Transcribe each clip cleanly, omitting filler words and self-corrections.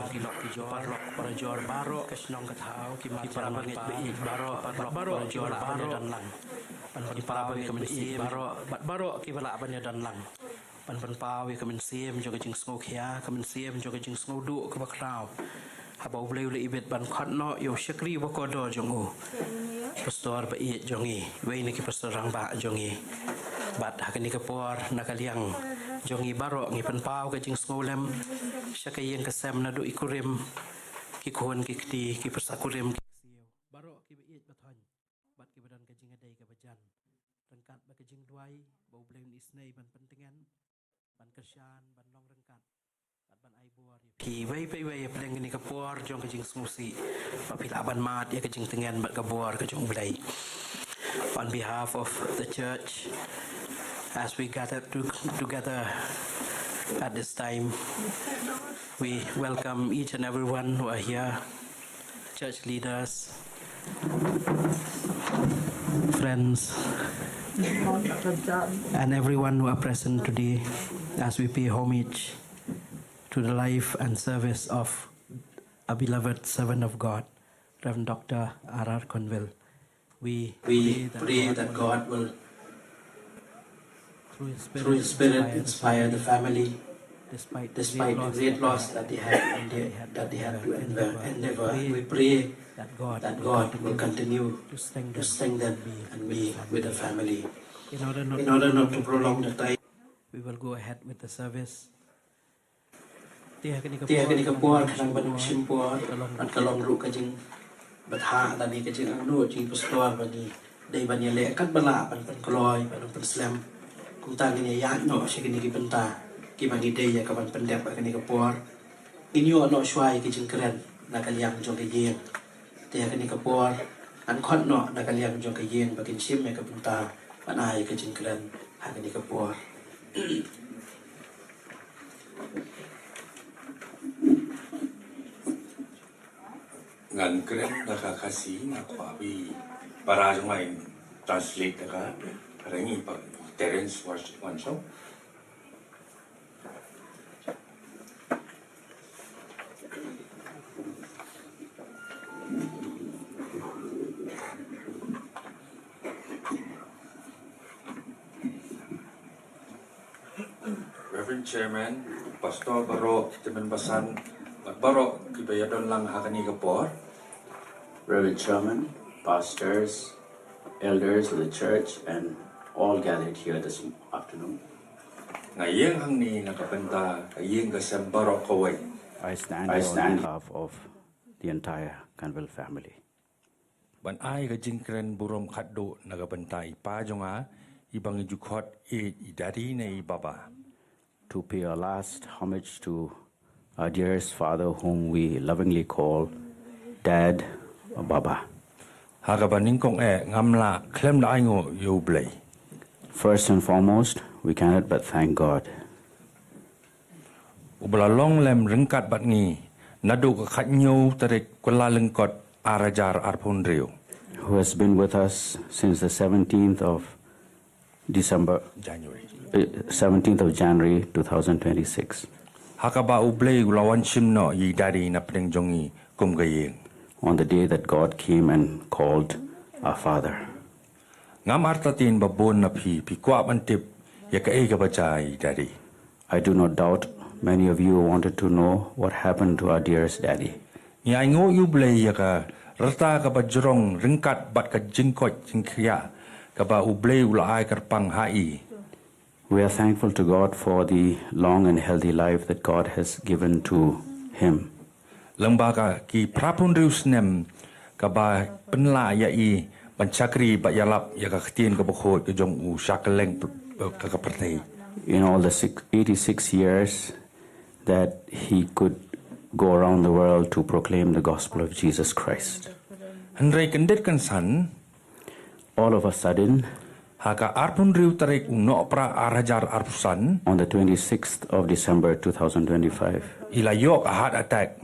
kilok kijor para jor baro kesnong kathau ki para bangit be baro baro jor baro dan lang pan para bangit kemen baro ki bala banya dan lang pan pawi kemen siem jo ke jing sngo khia kemen siem jo ke jing sngo du ke bakrau habau bleu le ibet ban khat no yo shakri bokodo jongu pastor ba i jongi we ni ki pastor rang ba jongi bat hakani ka por nakaliang jongi baro ngi pan pau ke jing snolem shakayeng ka sem na du ikurim ki kon ki kti ki pasakurim ki siu baro ki ba i bathon bat ki badan ka jing adai ka bajan rangkat ba ka jing duai bau bleu ni snei ban pentingan ban kasyan ban long rangkat ban ai buar ki wei pleng ni ka por jong ka jing smusi pa pila ban mat ya ka jing tengan bat ka buar ka jong blai on behalf of the church as we gather together at this time we welcome each and everyone who are here church leaders friends and everyone who are present today as we pay homage to the life and service of a beloved servant of God, Reverend Dr. R.R. Cunville. We pray that God will, through His Spirit, inspire the family, despite the great loss that they had to endeavor. We pray that God will continue to strengthen and be with the family. In order not to prolong the time, we will go ahead with the service. Tia kini kapuar kanang banung simpuar at kalong ru kajing batha tadi kajing ang no jing pastor bani dai bani le kat bala pan kloy pan slam kung ta ni ya no si kini ki penta ki bagi dai ya kapan pendep kini kapuar inyo no swai kajing keren na kaliang jong kajing tia kini kapuar an khot no na kaliang jong kajing bakin sim ya kapenta panai kajing keren ha kini kapuar ngan keren nakakasi na kwabi para jumay translate ka karengi pa Terence Wanshaw. Reverend Chairman, Pastor Baro Timenbasan, Baro Kibayadon lang hakani kapor. Reverend Chairman, pastors, elders of the church, and all gathered here this afternoon. Ngayeng hang ni nakapenta kayeng kasem Baro kaway. I stand on behalf of the entire Cunville family. Ban ay kajing kren burom khatdo nakapenta ipajonga ibang jukot idari na ibaba. To pay our last homage to our dearest father, whom we lovingly call Dad or Baba. First and foremost, we cannot but thank God. Who has been with us since the 17th of January 2026. On the day that God came and called our Father. I do not doubt many of you wanted to know what happened to our dearest daddy. We are thankful to God for the long and healthy life that God has given to him. Lembaga ki prapundrius nem kaba penla yai bancakri bayalap yakaktin kabokho jong u shakeleng kakapertei. In all the 86 years that he could go around the world to proclaim the gospel of Jesus Christ. Henry kendet kansan all of a sudden haka arpundriu tarik no pra arajar arpusan on the 26th of December 2025 ilayok a heart attack.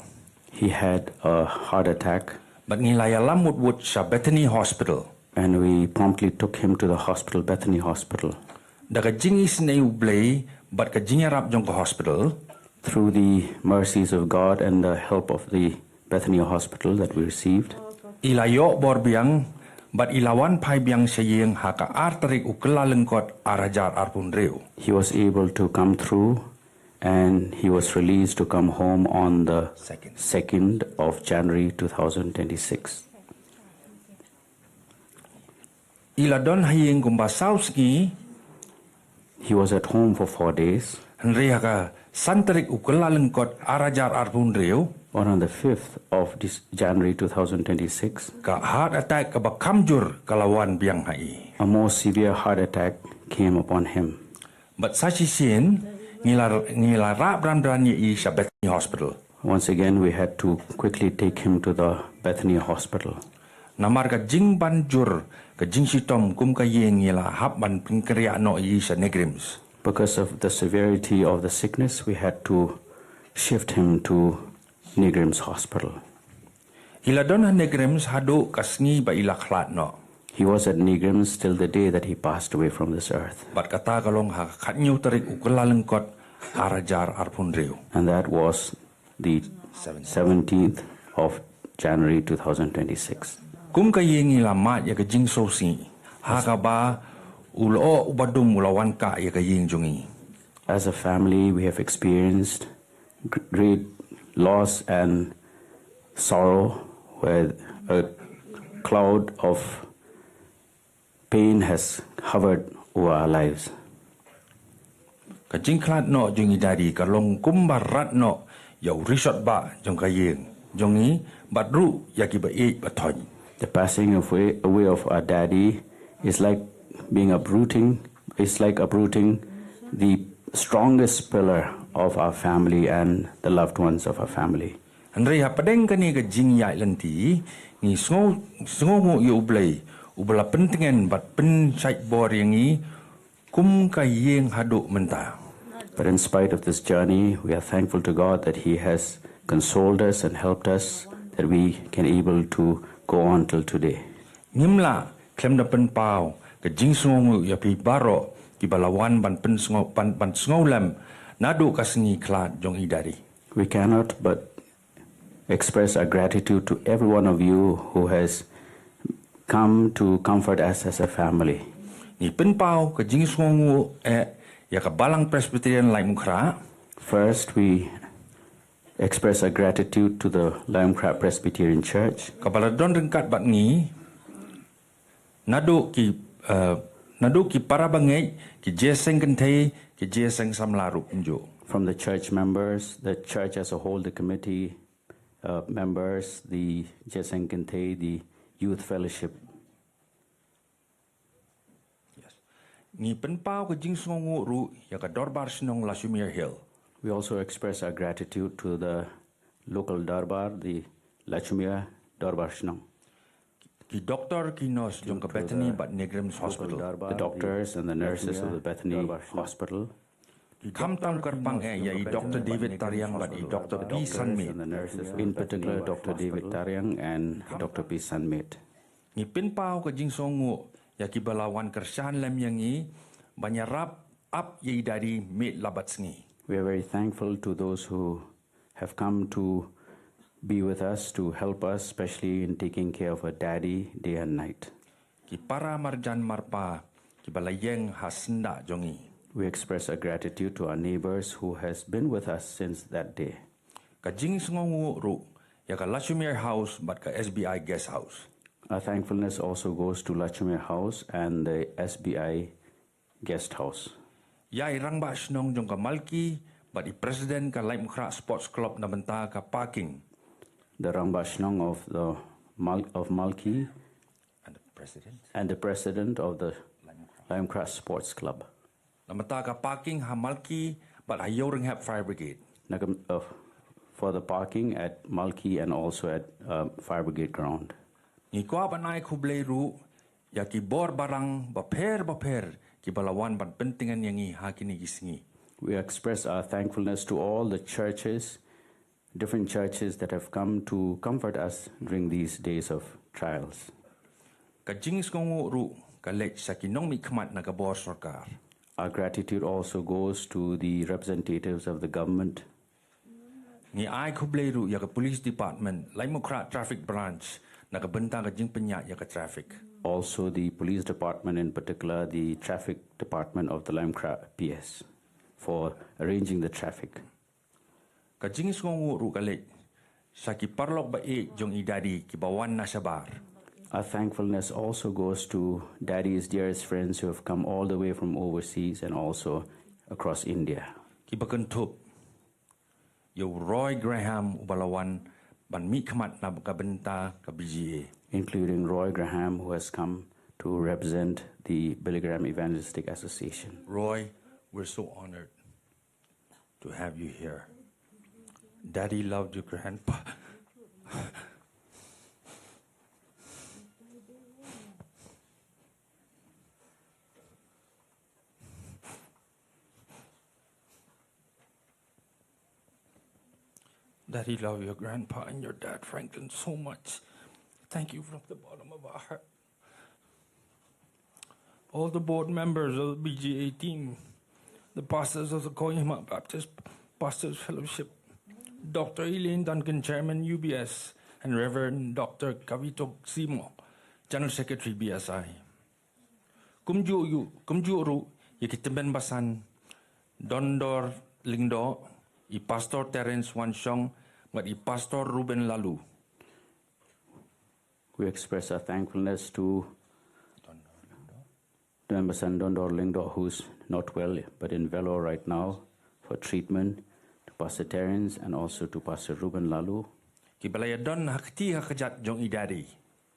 He had a heart attack. But nilayalam would Bethany Hospital. And we promptly took him to the hospital, Bethany Hospital. Daga jingis na ublay, but ka jingarap jong ka hospital. Through the mercies of God and the help of the Bethany Hospital that we received, Ilayo bor biang bat ilawan pai biang seyeng haka arterik ukela lengkot arajar arpun reu. he was able to come through and he was released to come home on the 2nd of January 2026. Ila don hayeng kumba sauski He was at home for 4 days, henry haka santerik ukela lengkot arajar arpun reu but on the 5th of January 2026, ka heart attack ka bakamjur kalawan biang hai. a more severe heart attack came upon him. But sashi sin ngila rap ran ye sa Bethany Hospital. Once again, we had to quickly take him to the Bethany Hospital. Namar ka jing banjur ka jing sitom kum ka yeng ngila hap ban pingkria no yi sa negrims. Because of the severity of the sickness, we had to shift him to Negrims Hospital. Ila don negrims hadu kasngi ba ila khlat no. He was at Negrims till the day that he passed away from this earth. Bat kata kalong ha khatnyu tarik ukela lengkot arajar arpun reu. And that was the 17th of January 2026. Kum ka yeng ngila mat ya ka jing sosi ha ka ba ulo ubadum ulawan ka ya ka yeng jungi. As a family, we have experienced great loss and sorrow, where a cloud of pain has hovered over our lives. Ka jing khlat no jungi dari ka long kum barat no ya risot ba jong ka yeng jongi batru ya ki ba e bathon. The passing away of our daddy is like uprooting the strongest pillar of our family and the loved ones of our family. Andrei ha padeng kani ka jing ya lenti ni sngo yu ublay ubla pentingan bat pen site bor yang ni kum ka yeng hadu menta. But in spite of this journey, we are thankful to God that He has consoled us and helped us, that we can able to go on till today. Ngimla klem da pen pau ka jing sngo ya pi baro ki balawan ban pen sngo ban sngo lam nadu kasngi klat jong idari. We cannot but express our gratitude to every one of you who has come to comfort us as a family. Ni pen pau ka jing sngo ya ka balang Presbyterian lai mukra. First, we express our gratitude to the Lime Crab Presbyterian Church. Kapala don ringkat bat ni nadu ki para bangai ki jeseng kentei ki jeseng samlaru unjo. From the church members, the church as a whole, the committee members, the Jeseng Kente, the youth fellowship. Yes. Ni penpau ke jing songu ru ya ka dorbar sinong la Shumir Hill. We also express our gratitude to the local Darbar, the Lachumia Darbar Shnong. Ki doktor ki nurse jong ka Bethany but Negrims Hospital. The doctors and the nurses of the Bethany Hospital. Kam tam karpang ya i Dr. David Tariang but i Dr. P. Sanmate. In particular, Dr. David Tariang and Dr. P. Sanmate. Ni penpau ke jing songu ya ki balawan kersahan lem yang i banyarap up ye dari met labat sengi. We are very thankful to those who have come to be with us, to help us, especially in taking care of our daddy day and night. Ki para marjan marpa ki balayeng hasenda jongi. We express our gratitude to our neighbors who has been with us since that day. Ka jing songu ru ya ka Lachumir House but ka SBI Guest House. Our thankfulness also goes to Lachumir House and the SBI Guest House. Ya irang ba snong jong ka Malki but i president ka Laim Kra Sports Club na benta ka parking. The Rambashnong of Malki and the president of the Limecrest Sports Club. Na benta ka parking ha Malki but ha yoring have fire brigade. For the parking at Malki and also at Fire Brigade ground. Ni ko ba nai kublay ru ya ki bor barang baper ki balawan ban pentingan yang i ha kini gisngi. We express our thankfulness to all the churches, different churches that have come to comfort us during these days of trials. Ka jing songu ru ka lech sa kinong mi khmat na ka bor sarkar. Our gratitude also goes to the representatives of the government. Ni ai kubleru ya ke police department, lai mokra traffic branch, na ke benta ke jing penyak ya ke traffic. Also the police department, in particular the traffic department of the Limekra PS, for arranging the traffic. Ka jing songu ru kale, saki parlok ba jong idadi ki bawan na sabar. Our thankfulness also goes to Daddy's dearest friends who have come all the way from overseas and also across India. Ki bakentup, yo Roy Graham ubalawan ban mi khamat na ka benta ka BGA. Including Roy Graham, who has come to represent the Billy Graham Evangelistic Association. Roy, we're so honored to have you here. Daddy loved your grandpa. Daddy loved your grandpa and your dad, Franklin, so much. Thank you from the bottom of our heart. All the board members of the BGA team, the pastors of the Kohima Baptist Pastors Fellowship, Dr. Elaine Duncan, Chairman UBS, and Reverend Dr. Kavito Simo, General Secretary BSI. Kumjuru, Yakitaben Basan, Dondor Lingdo, I Pastor Terence Wanshong, but I Pastor Ruben Lalu. We express our thankfulness to Membasan Dondor Lingdo, who's not well but in Velo right now for treatment, to Pastor Terence and also to Pastor Ruben Lalu,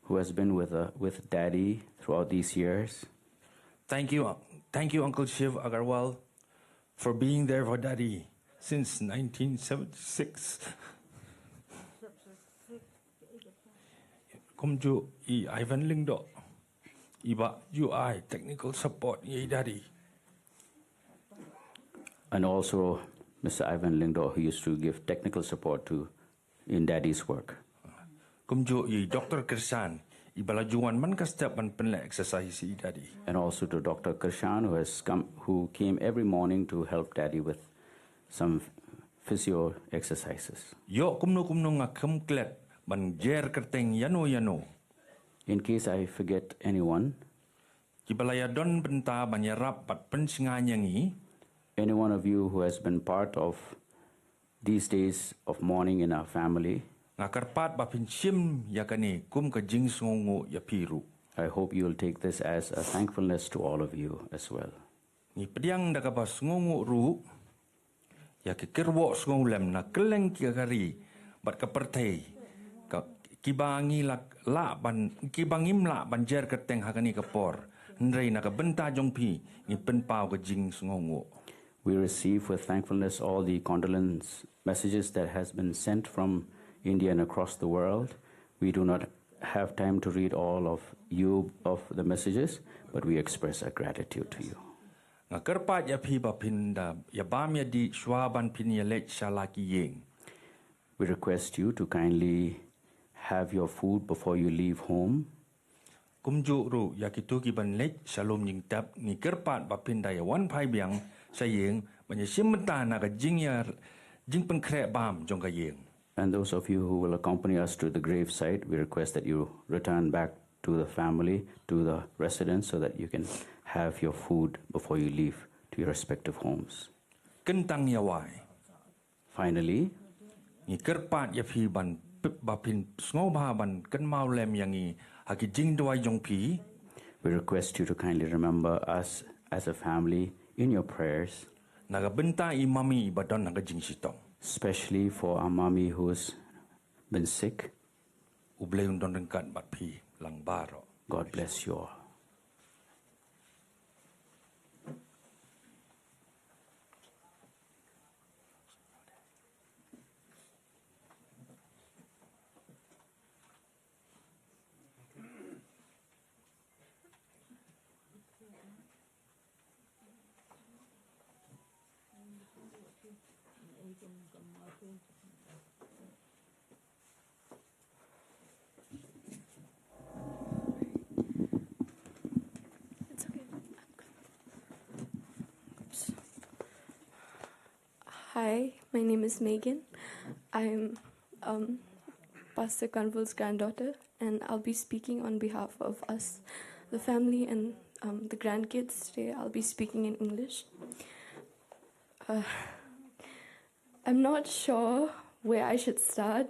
who has been with Daddy throughout these years. Thank you, Uncle Shiv Agarwal, for being there for Daddy since 1976. Kumju I Ivan Lingdo, Iba UI technical support Daddy. And also Mr. Ivan Lingdo, who used to give technical support in Daddy's work. Kumju Dr. Kirsan, Ibalajuan man kastep man penle exercise Daddy. And also to Dr. Kirshan, who came every morning to help Daddy with some physio exercises. Yo kumno nga kumklet ban jer kerteng yano. In case I forget anyone, Kibalaya don benta banyarap pat pensinganyangi. Any one of you who has been part of these days of mourning in our family, Ngakarpat bapinsim yakani kum ka jing songo ya piru. I hope you will take this as a thankfulness to all of you as well. Ni pediang dakabas ngongo ru ya ke Kyrwoh ngolem na keleng kiagari bat kapertei ka kibangim la banjer keteng hakani kapor ndrei na ka benta jongpi ni penpau ka jing ngongo. We receive with thankfulness all the condolence messages that has been sent from India and across the world. We do not have time to read all of the messages, but we express our gratitude to you. Ngakarpat ya pi bapinda ya bamya di shwaban pinyalech shalaki yeng. We request you to kindly have your food before you leave home. Kumju ru ya kituki ban lech shalom ning tap ni kerpat bapinda ya wan pai biang sayeng banya simenta na ka jing penkre bam jong ka yeng. And those of you who will accompany us to the gravesite, we request that you return back to the family, to the residence, so that you can have your food before you leave to your respective homes. Kentang yawai. Finally, Ni kerpat ya pi ban bapin sngoba ban kan maulem yangi haki jing dwai jong pi. we request you to kindly remember us as a family in your prayers, Naga benta imami badon naga jing sitong. especially for our mommy who's been sick. Ublay undon rengkat bat pi lang baro. God bless you all. It's okay. Hi, my name is Megan. I'm Pastor Cunville's granddaughter, and I'll be speaking on behalf of us, the family, and the grandkids. Today I'll be speaking in English. I'm not sure where I should start.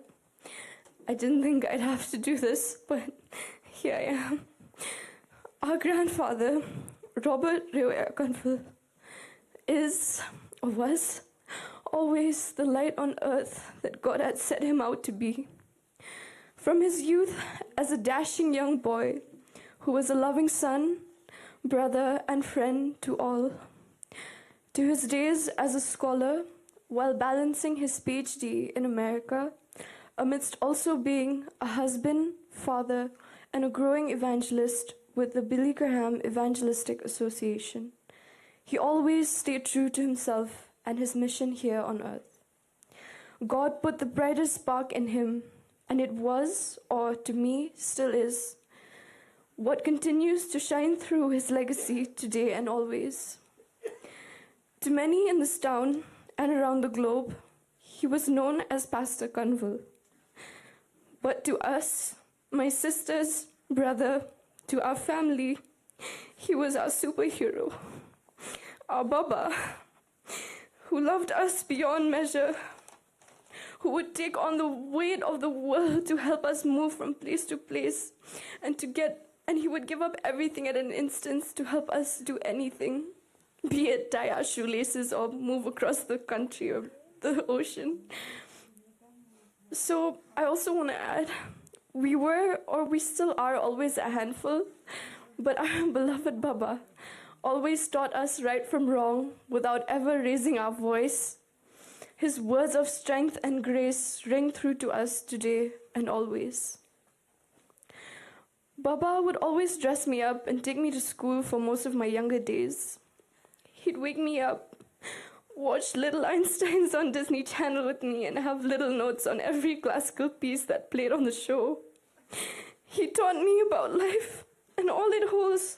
I didn't think I'd have to do this, but here I am. Our grandfather, Robert Reuer Cunville, is, or was, always the light on earth that God had set him out to be. From his youth as a dashing young boy who was a loving son, brother, and friend to all, to his days as a scholar while balancing his PhD in America, amidst also being a husband, father, and a growing evangelist with the Billy Graham Evangelistic Association. He always stayed true to himself and his mission here on earth. God put the brightest spark in him, and it was, or to me still is, what continues to shine through his legacy today and always. To many in this town and around the globe, he was known as Pastor Cunville. But to us, my sisters, brother, to our family, he was our superhero, our Baba, who loved us beyond measure, who would take on the weight of the world to help us move from place to place, and he would give up everything at an instance to help us do anything, be it tie our shoelaces or move across the country or the ocean. So I also want to add, we were, or we still are, always a handful, but our beloved Baba always taught us right from wrong without ever raising our voice. His words of strength and grace ring through to us today and always. Baba would always dress me up and take me to school for most of my younger days. He'd wake me up, watch Little Einsteins on Disney Channel with me, and have little notes on every classical piece that played on the show. He taught me about life and all it holds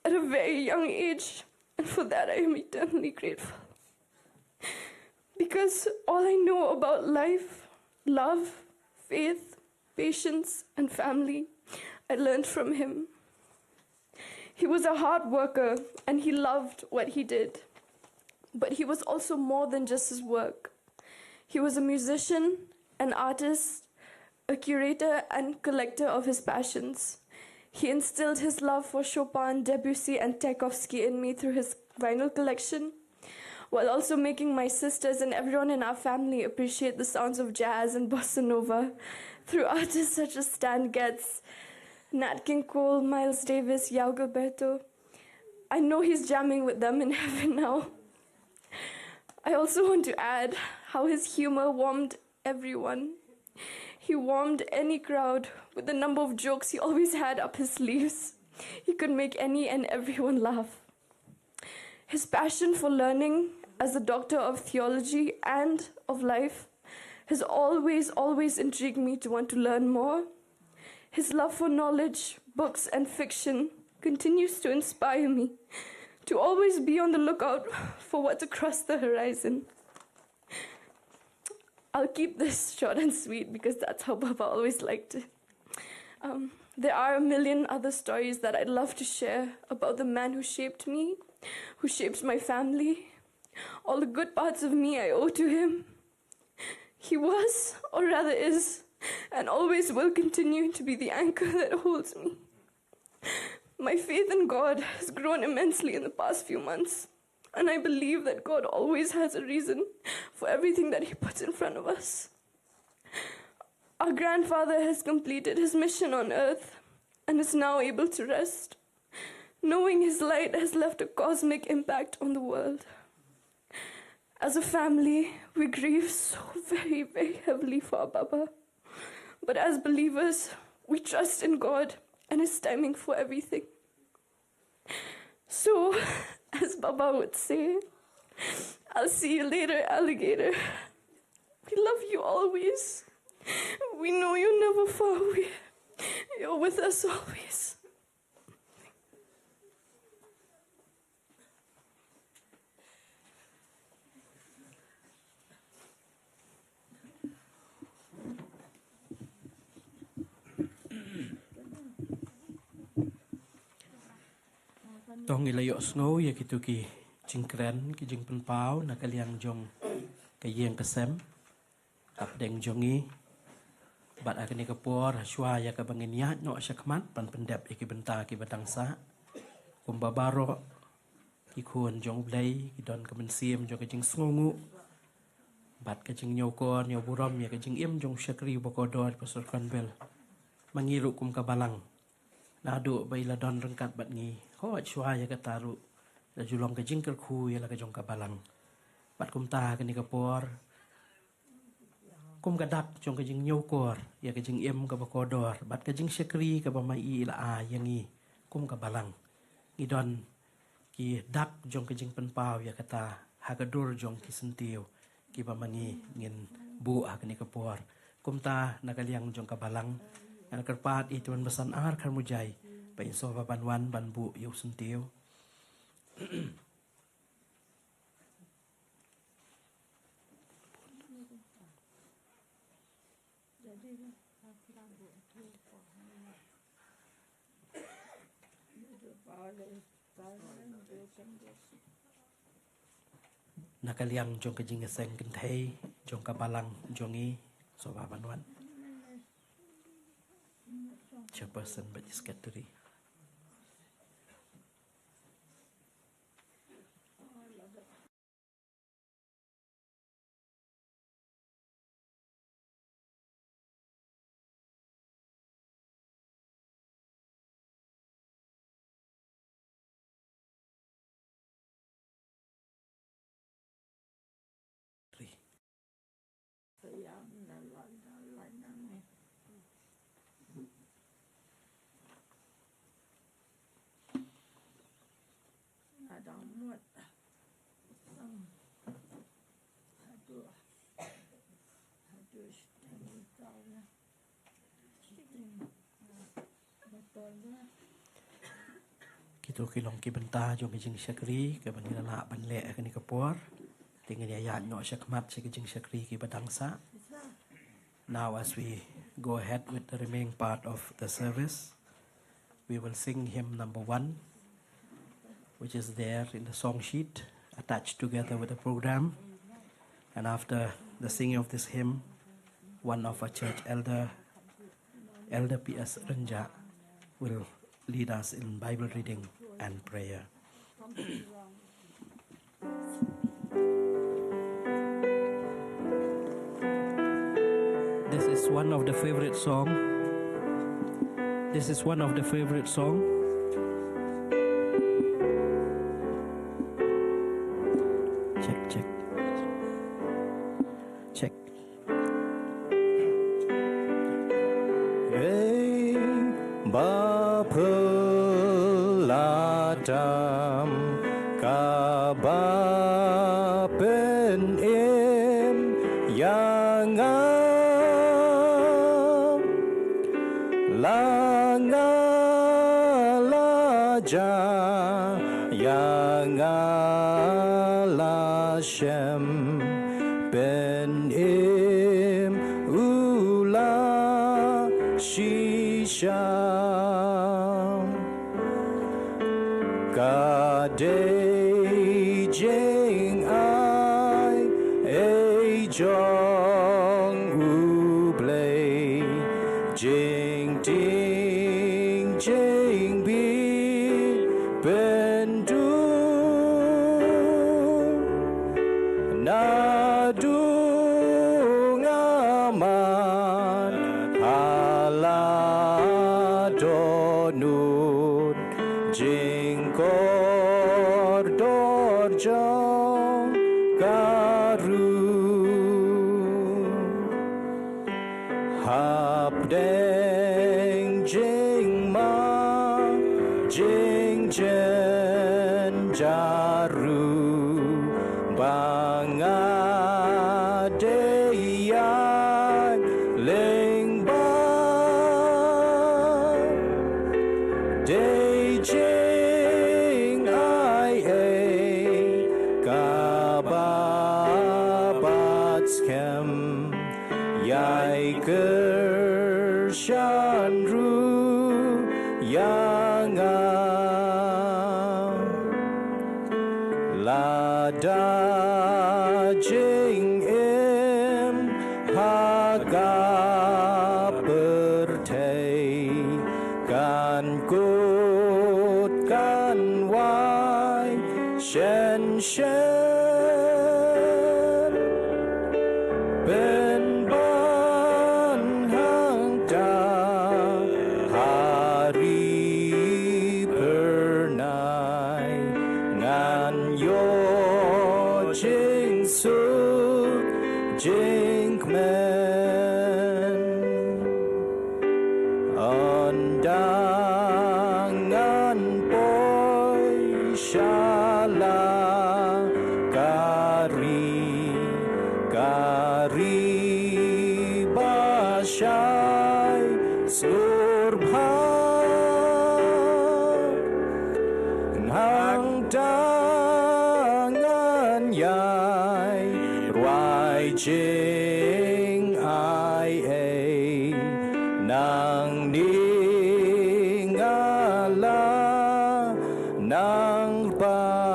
at a very young age, and for that I am eternally grateful. Because all I know about life, love, faith, patience, and family, I learned from him. He was a hard worker, and he loved what he did. But he was also more than just his work. He was a musician, an artist, a curator and collector of his passions. He instilled his love for Chopin, Debussy, and Tchaikovsky in me through his vinyl collection, while also making my sisters and everyone in our family appreciate the sounds of jazz and bossa nova through artists such as Stan Getz, Nat King Cole, Miles Davis, Yao Gilberto. I know he's jamming with them in heaven now. I also want to add how his humor warmed everyone. He warmed any crowd with the number of jokes he always had up his sleeves. He could make any and everyone laugh. His passion for learning as a doctor of theology and of life has always intrigued me to want to learn more. His love for knowledge, books, and fiction continues to inspire me to always be on the lookout for what's across the horizon. I'll keep this short and sweet because that's how Baba always liked it. There are a million other stories that I'd love to share about the man who shaped me, who shaped my family. All the good parts of me I owe to him. He was, or rather is, and always will continue to be the anchor that holds me. My faith in God has grown immensely in the past few months, and I believe that God always has a reason for everything that he puts in front of us. Our grandfather has completed his mission on earth and is now able to rest, knowing his light has left a cosmic impact on the world. As a family, we grieve so very, very heavily for our Baba. But as believers, we trust in God and his timing for everything. So, as Baba would say, I'll see you later, alligator. We love you always. We know you're never far away. You're with us always. tong ilayo snow ya kitu ki jingkren ki jing penpau na kaliang jong kayeng kesem tap deng jongi bat akani kapor shwa ya ka banginyat no syakmat pan pendep iki benta ki batangsa kumbabaro ki khun jong blai ki don kamensim jong kajing sngungu bat kajing nyokor nyoburam ya kajing im jong syakri bokodor pasur Cunville mangiru kum kabalang nadu baila don rengkat bat ngi ho shwa ya kataru la julong kajing kerku ya la kajong kabalang bat kum ta kani kapor kum gadak jong kajing nyokor ya kajing im ka bokodor bat kajing syakri ka bamai la a yangi kum kabalang idon ki dak jong kajing penpau ya kata hagadur jong ki sentiu ki bamangi ngin bu akani kapor kumta nakaliang jong kabalang ana kerpat itu man besan ar kar mujai pa inso babanwan ban bu yu sentiu nakaliang jong kajing seng kenthei jong kabalang jongi so babanwan chairperson but secretary Kita kilong ki benta jong kajing syakri ke banila la ban le kani kapor tingin ya no syakmat si kajing syakri ki badangsa. Now as we go ahead with the remaining part of the service, we will sing hymn number 1, which is there in the song sheet attached together with the program. And after the singing of this hymn, one of our church elder P.S. Renja, will lead us in Bible reading and prayer. This is one of the favorite song. This is one of the favorite song. Check. Check. Bapelatam kabapen im yang langalaja yang alashem ben im ula shisham kadei jing ai e jong ublei jing ting jing bi ben du na du ngaman ala donut jing kor dor jong garu hap deng jing ma jing jen jaru banga deyang ling bang dey jing ai e kababat skem yai gershan ru yang shen ben ban hang da hari pernai ngan yo jing su jing men undangan boy shala kari bashai surbha hang dangan yai ruai jing ai nang ningala nang bang.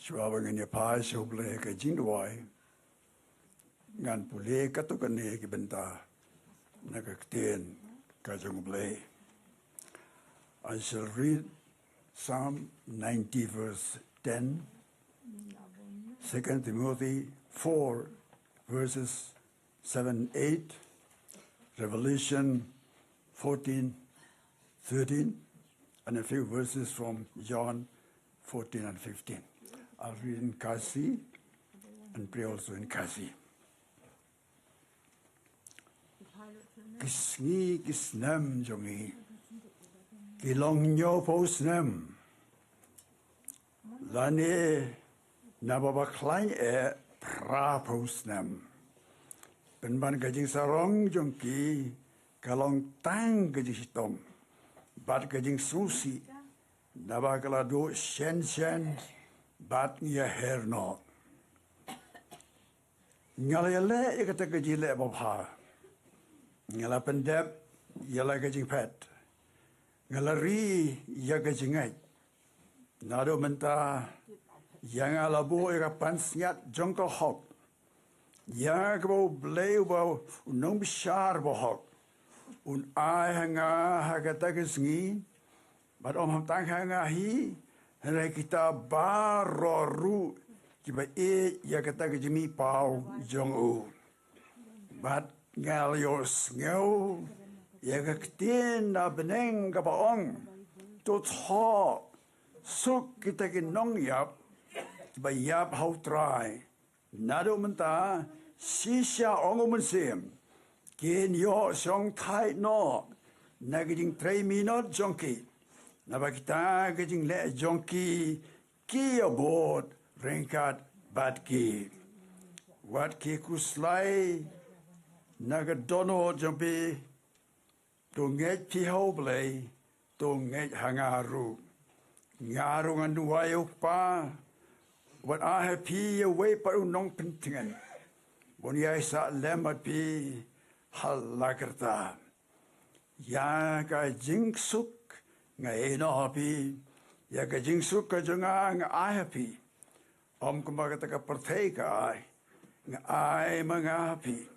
Swabang in your pies, who blake a jindwai, Gan Pule Katukane Gibenta, Nakaktin, Kajung Blay. I shall read Psalm 90, verse 10, 2 Timothy 4, verses 7, 8, Revelation 14, 13, and a few verses from John 14 and 15. I'll read in Kasi and pray also in Kasi. Kisngi kisnem jongi, kilong nyo posnem, lani nababaklain pra posnem, penban gajing sarong jongki, kalong tang gajing hitom, bat gajing susi, nabakalado shen, bat niya herno. Ngalayale ikata gajile babha. Ngala pendep yala gajing pet. Ngalari ya gajingai. Nado menta yang alabo ikapan siat jongko hok. Yang kabo bleu bo unong bishar bo hok. Un ai hanga hagata gesngi. Bat om ham tang hanga hi. Henry kita baroru kiba ya kata kejemi pau jong u. Bat ngalios ngau ya kaktin na beneng kapaong tot ho suk kita kinong yap kiba yap hau try. Nado menta sisya ongo mensim kin yo song tai no naging 3 minute jongki. Naba kita kejing le jongki ki abot ringkat bat ki. Wat ki kuslai nagadono jompi to nget ki hoblay to nget hangaru. Ngaru nganduwayo pa wat I pi away pa unong pentingan. Bonia sa lemat pi halakerta. Ya ka jingsuk ngay no happy, ya ka jingsuk ka junga nga I happy. Kumbaga ka pertay ka nga I mga happy.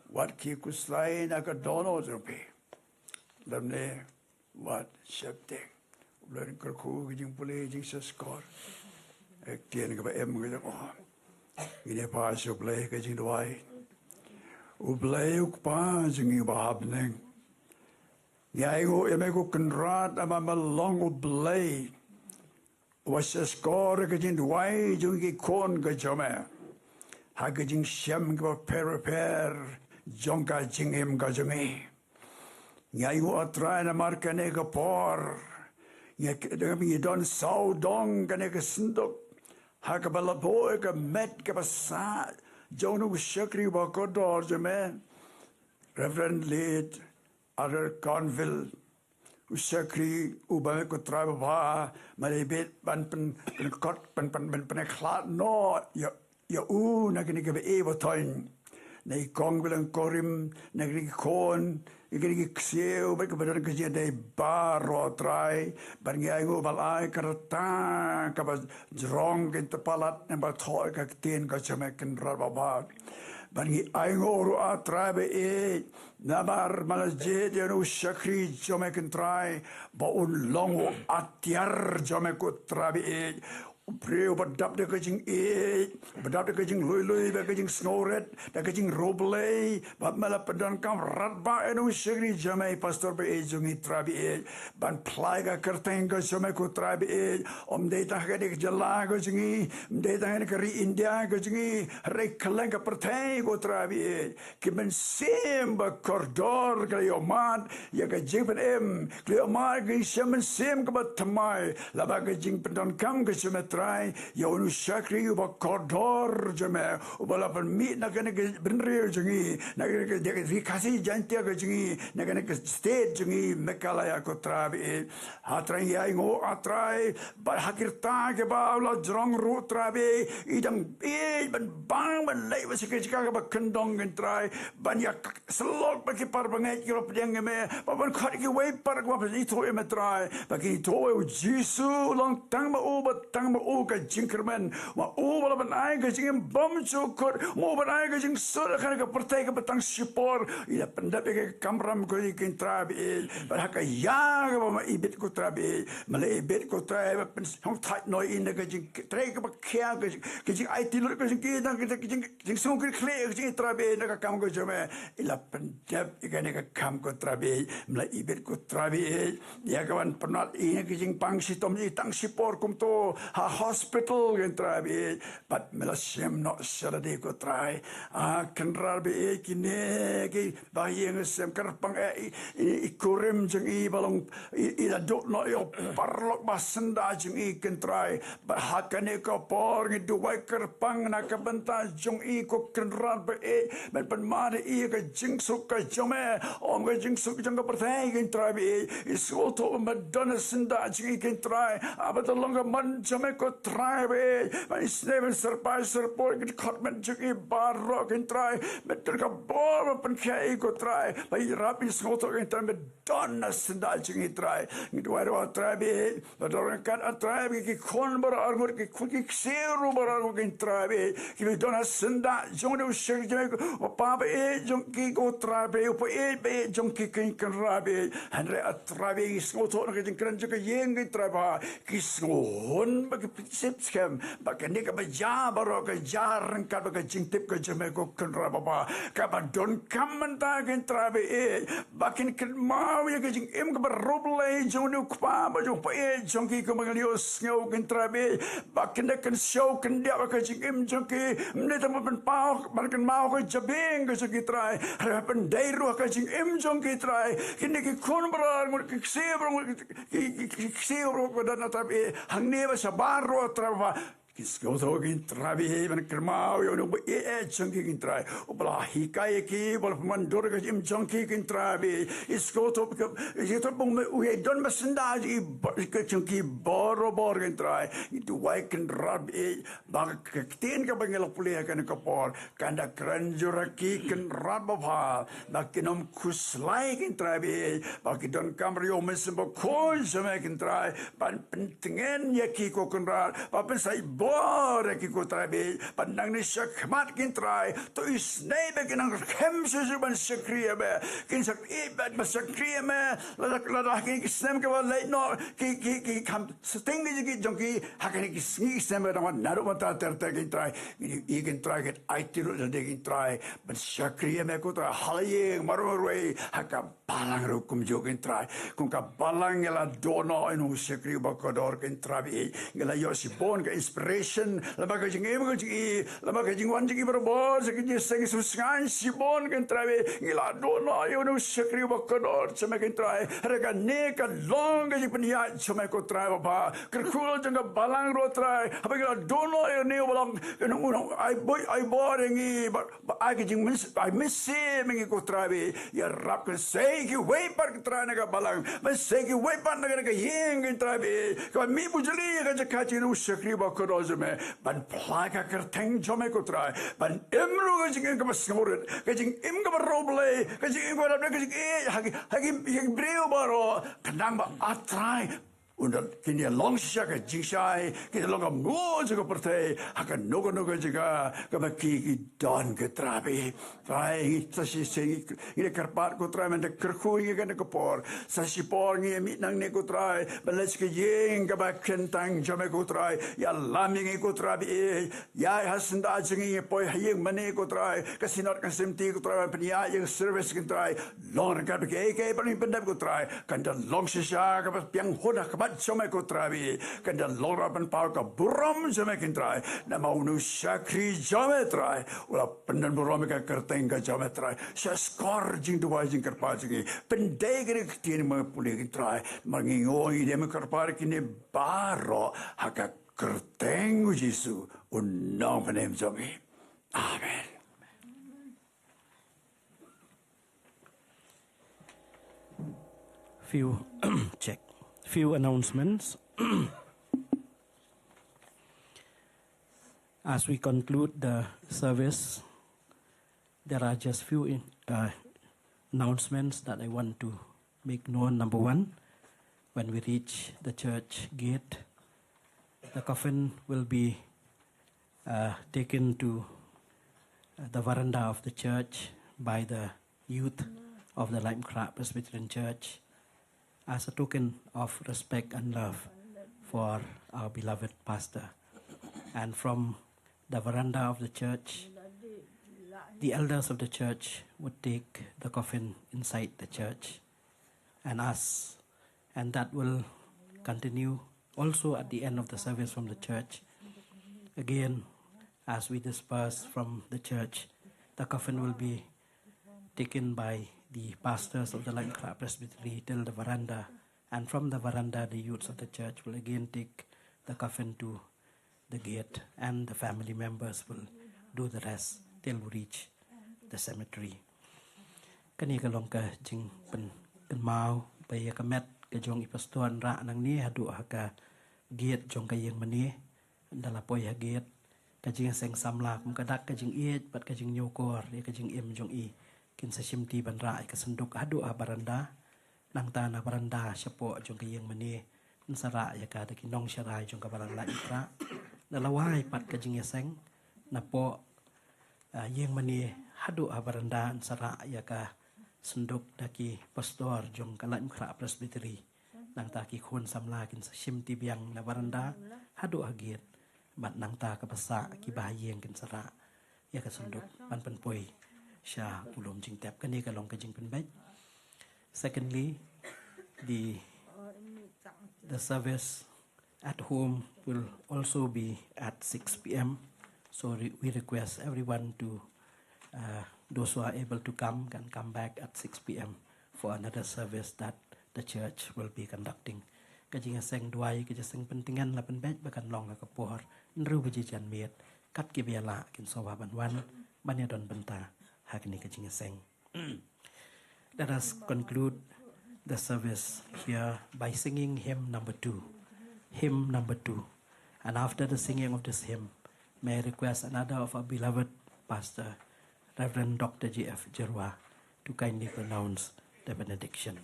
Wat ki kuslay na ka dono jumpi. Lamne wat shepting. Ulan kerku jing pulih jing seskor. Ektian ka ba mga jang oh. Gini pa siya ublay ka jing duway. Ublay ukpa jing ibahabneng. Yaigo emego kenrat ama malong ublay. Was skor ke jin duai jungi kon ke jome. Ha ke jing shem ke per jonga jingem ka jungi. Yaigo atra na markane ke por. Ya dengan don sau dong kane ke sendok. Ha ke balapo ke met ke pasat. Jonu syakri ba kodor jome. Reverend lead Other Cunville, Usakri ubah ko try bapa malibet ban pen kot pen klat no ya nagini ke be botoin nei kong bilang korim nagini kon igini kseu ba kebenaran kerja dai baro try ban ngai ngo balai kerta ka ba jrong ke tepalat nemba thoi ka tin ka chamaken rababa Bani aingoru atrabe nabar malajed yanu shakri jomekin try baun longo atiar jomeku trabe Preo badap de kajing badap de kajing lui de kajing snoret de kajing roble bab mala padan kam ratba enu shagri jamai pastor be jungi trabi ban plaiga kertenga jamai ko trabi om de ta de jala go jungi de ta ke ri india go jungi re klenga pertai go trabi ki men sem ba kordor kleoman ya ga jiben kleoman ge shamen sem ka batmai la ba ga jing padan kam ga shamet try ya unu shakri uba kordor jame uba la pan mi na kene ke benre jungi na kene ke rikasi jantia ke jungi na kene ke state jungi Meghalaya ko trabi hatrai ya ngo atrai ba hakirta ke ba la jrong ru trabi idang ban bang ban lai ba sikika ba kendong gen trai ban ya selok ba ki par bangai ki pedang me ba ban khat ki wei par ba ba to me trai ba ki to jisu long tang ba u ka jinkerman wa u bala ban ai ka jing bom chukor mo ban ai ka jing sur khana ka pertai ka batang sipor ila pendap ke kamram ko ki trabi ba ka ya ka ba ibet ko trabi mala ibet ko trabi pen hong thai noi in ka jing trai ka ba khia ka jing ai tilur ka jing ki ka jing song ki khle ka jing trabi na ka kam ko jame ila pendap ka ne ka kam ko trabi mala ibet ko trabi ya ka ban penat in ka jing pang sitom ni tang sipor kum to ha hospital gen trabi but melasem no sarade ko try kan rabi kine ki bayeng sem karpang ikurim jeng i balong ila dot no yo parlok basenda jeng i kan try but hakane ko por ngi duwai karpang na ka benta jeng i ko kan rabi men pan mare i ka jeng suk ka jome om ka jeng suk jeng ka pertai gen trabi is to madonna senda jeng i kan try abat longa man jome ko try but it's never surprise report get cotman juki bar can try but ka bor pan kai ko try but rapi skoto can try but donna sendal juki try nit waro try be but orang kan try ki kon bar armor ki ki seru bar armor can try be ki donna senda jong shek jek o pa be jong ki ko try be o be jong ki kan rabe andre try be skoto kan kan juki yeng try ba ki hon ba ki sip scam bakani ka baja baro ka jarang ka ka jingtip ka jame ko kanra baba ka ba don kamanta kan trabe bakin kan mau ya ka jing em ka roble jonu kwa ba jo pa jonki ko magalios ngau kan trabe bakin kan show kan dia ka jing em jonki mne ta ban pau ban kan mau ka jabeng ka jonki trai ha ban dai ro ka jing em jonki trai kini ki kon bro mo ki se bro ko dan trabe hangne ba sabaro traba Kiskoto kin trabi ban kermau yo no chunki kin trai obla hikai ki bol mandor ka im chunki kin trabi iskoto yeto bong we don masenda ji chunki boro kin trai itu wai kin rabi bag tin ka bangel pule kan ka por kanda kranjuraki kin rababa bakinom kuslai kin trabi bakidon kamrio mesembo ko jame kin trai ban pentingen yaki ko kin ra papen sai Bore ki ko trabe pandang ni shakmat kin trai to is nei be kin kem se ban shakriya be kin sak e bad ba shakriya me la kin sem ke le no ki kam sting ni ki jonki hakin ki sni sem be na ro mata ter kin trai i kin trai get ai tiru de kin trai ban shakriya me ko tra halaye maro roi hakam balang ro kum jo kin trai kun ka balang la dono inu shakriya ba ko dor kin trabi ngela yo si bon ka inspire celebration lama ka jing lama ka jing wan jing berbor sekejap seng susngan sibon kan trawe ngila dona yo no sekri bakador cuma kan trawe reka ne ka long ka jing penia cuma ko trawe ba kerkul jang balang ro trawe apa ngila dona yo ne balang no ai boy ngi ai ka jing I miss mengi ko trawe ya rap kan sei ki wei par trawe ka balang mas sei ki wei par na ka yeng kan trawe ka mi bujali ka jakachi no sekri bakador cuma ban plaga kerteng cuma ko trawe ban emro ka jing ka masngor ka jing im ka roble ka jing ko ka jing hagi breu baro kadang ba atrai untuk kini long siaga jingsai kita long mo juga pertai akan nogo juga kebaki don ketrapi pai sasi sengi ini karpat ko trai mende kerku ini kan kepor sasi por ni mi nang ne ko trai balas ke yeng kebak kentang jame ko trai ya laming ko trai ya hasenda jingi poi yeng mane ko trai kasinot kasemti ko trai penia yang service ko trai long ka ke paling pendap ko trai kan long siaga ka piang hoda cuma ko trabi kan dan lorapan pau ka buram cuma kin trai nama unu sakri cuma trai ula pendan buram ka kerteng ka cuma trai sa skor jing dua jing kerpa jing pendai kene tin ma puli kin trai mangingoi dia ma kerpa kini baro haka kerteng Yesu unang panem jami amen. Few announcements. As we conclude the service, there are just few announcements that I want to make known. Number one, when we reach the church gate, the coffin will be taken to the veranda of the church by the youth of the Lime Crab Presbyterian Church, as a token of respect and love for our beloved pastor. And from the veranda of the church, the elders of the church would take the coffin inside the church and us. And that will continue also at the end of the service from the church. Again, as we disperse from the church, the coffin will be taken by the pastors of the Lime Crab Presbytery till the veranda, and from the veranda the youths of the church will again take the coffin to the gate, and the family members will do the rest till we reach the cemetery. Kani kalong ka jing pen mau bay ka met ka jong ipastuan ra nang ni hadu ka gate jong ka yeng mani dalapoy ha gate ka jing seng samlak mkadak ka jing iet pat ka jing nyokor ka jing im jong i kin sa simti ban ra ka senduk hadu baranda nang ta na baranda syapo jong ka yeng mani nsara ya ka ta kinong syarai jong ka barang la itra dalawai pat ka jing seng napo yeng mani hadu baranda nsara ya ka senduk daki pastor jong ka Lime Crab Presbytery nang ta ki khon samla kin sa simti biang na baranda hadu agit bat nang ta ka basa ki bahayeng kin sara ya ka senduk ban penpoi sha ulum jing tap kani ka long ka jing pen bai. Secondly, the service at home will also be at 6 p.m. So we request everyone to those who are able to come can come back at 6 p.m. for another service that the church will be conducting. Kajing seng duai kajing seng pentingan la pen bai bakan long ka por nru bejijan miet kat ki biala kin sowa ban wan banya don benta hakni kajing seng. Let us conclude the service here by singing hymn number 2. Hymn number 2. And after the singing of this hymn, may I request another of our beloved pastor, Reverend Dr. G.F. Kyrwoh, to kindly pronounce the benediction.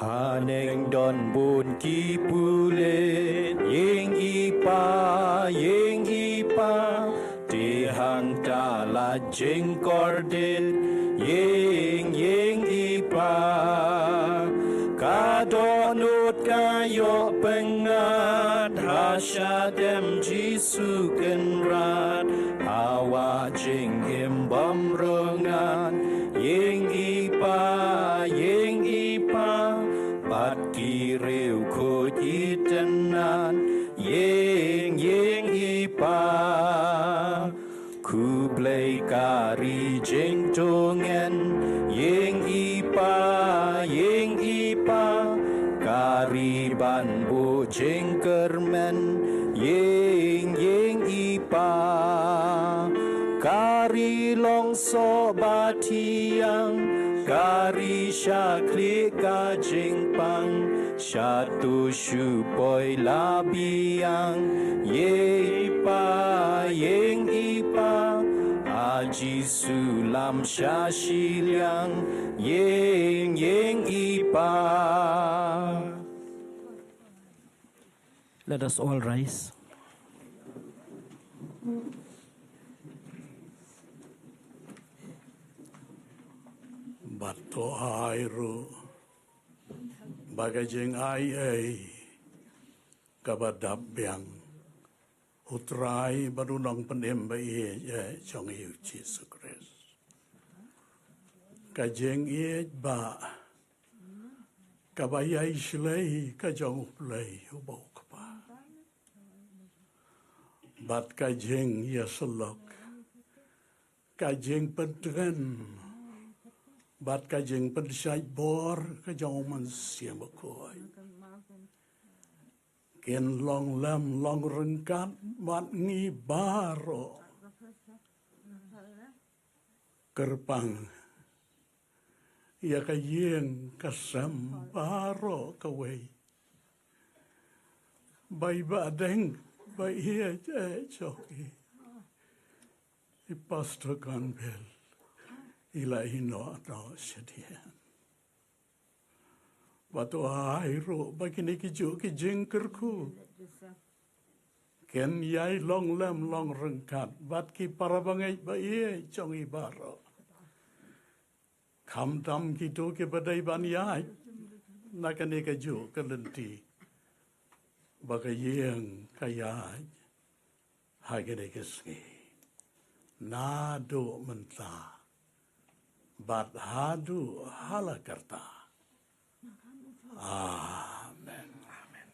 Haneng don bun ki pulen yeng ipa tihang tala jeng kordit yeng ipa kadonut kayo pengat Shadem Jisu Kenrat Hawa Jing Him Bamrongan Ying Ipa Bat Kiriu Kujitenan Ying Ipa Kublai Kari Jing Tongen Ying Ipa Kari Ban Bu Jing Kermen Ying Ipa Kari Long So Batiang Kari Syakli Ka Jing Pang Syatu Syupoi Labiang Ying Ipa Haji Sulam Syashiliang Ying Ipa. Let us all rise. Bato airu bagajeng ai kabadap biang utrai badunong penem bai chong yu Jesus Christ kajeng ba kabayai shlei kajong play ubau kapa bat kajeng yaselok kajeng pentren bat kajeng pensai bor kajong man siam bakoi ken long lam long rengkat mat ngi baro kerpang ya kayeng kasam baro kawai bai ba deng bai ye choki I pastor Cunville ilahi no sedian. Batu airu bagini kiju kijengkerku. Ken yai long lem long rengkat bat ki parabangai baie chong ibaro. Kam dam kitu ke badai ban yai nakane kaju kelenti. Bagayeng kayai hagene keski. Nado mentah. Bat hadu halakarta. Amen. Amen.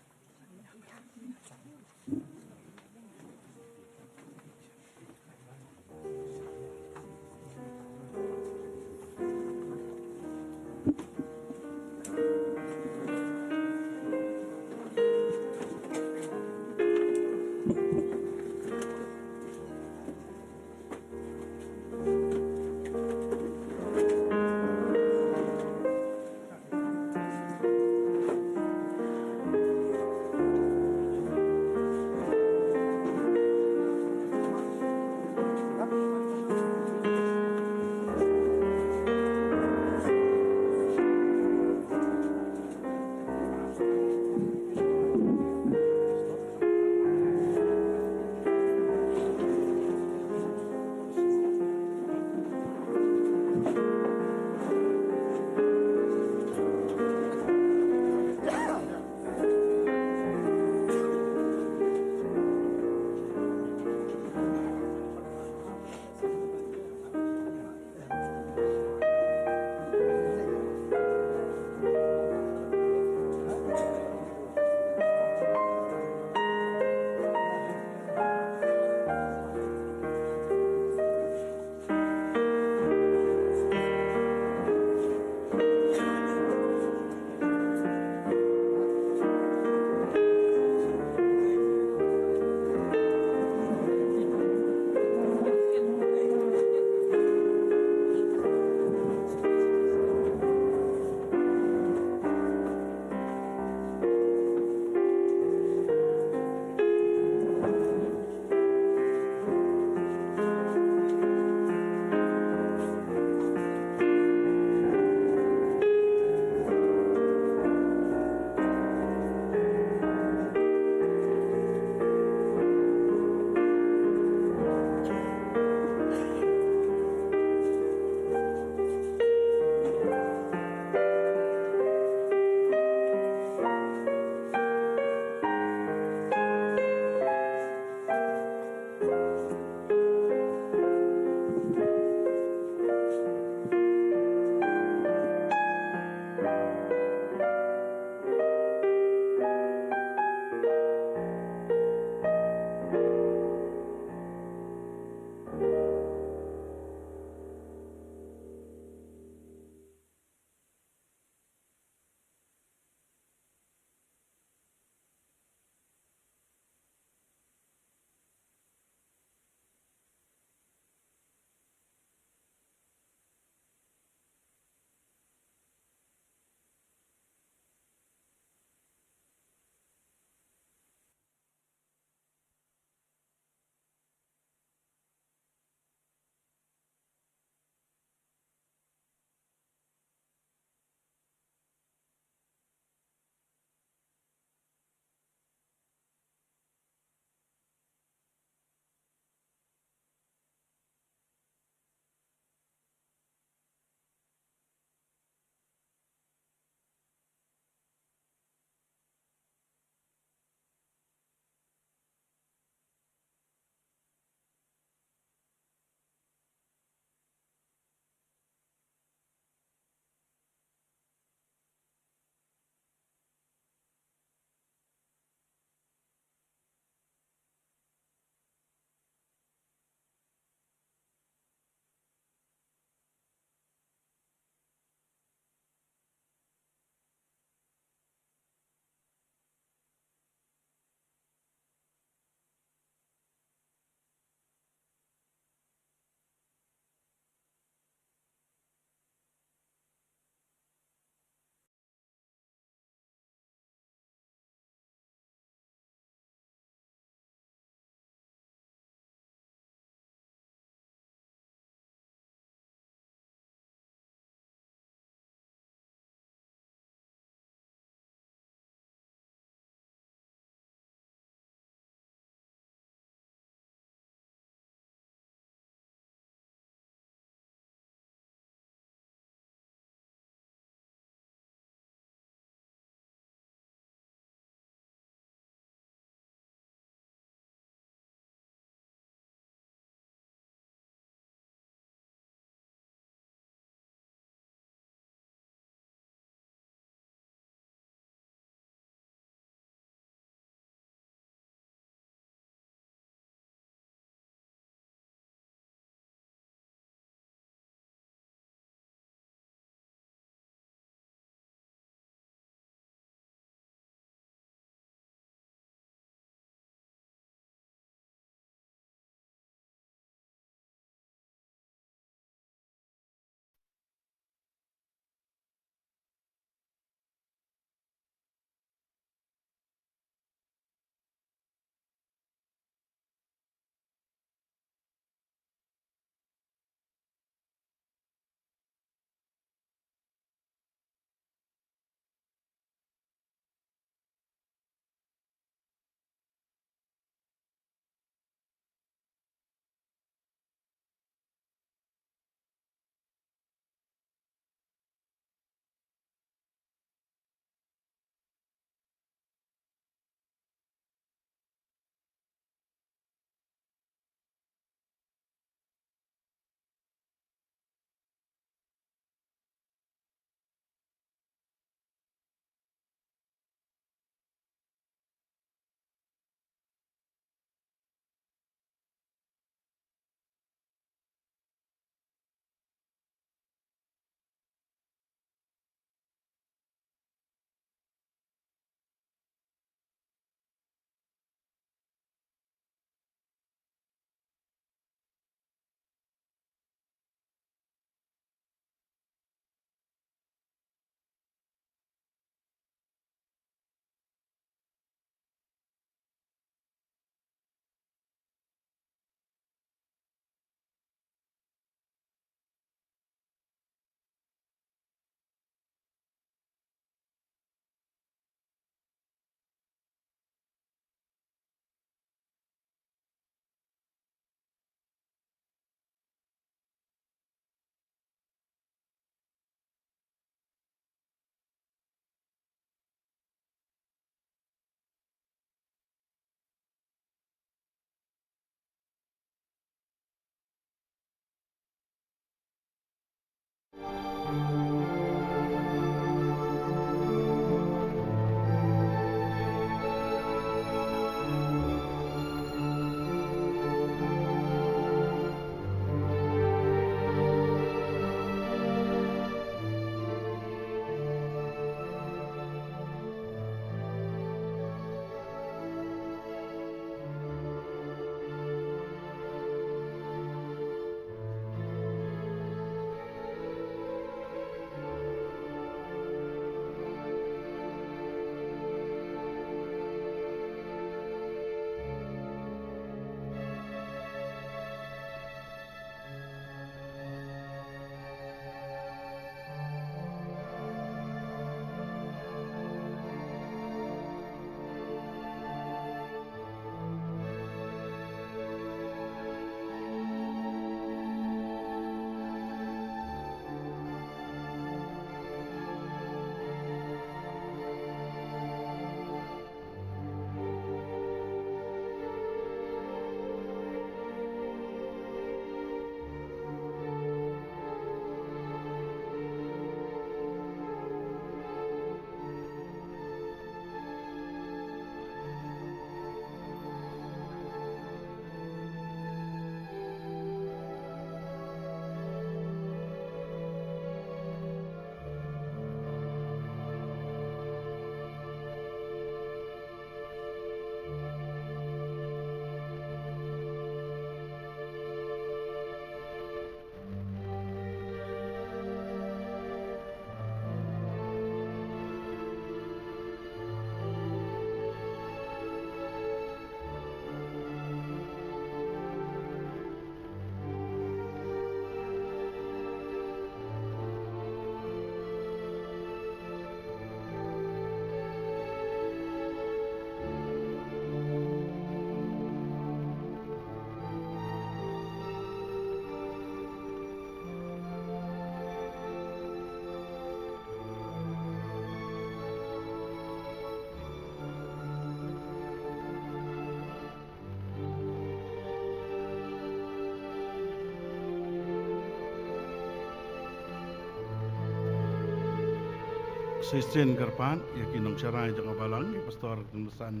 Sistin Karpan, ya kinong syarai jang abalang, ya pastor kemesan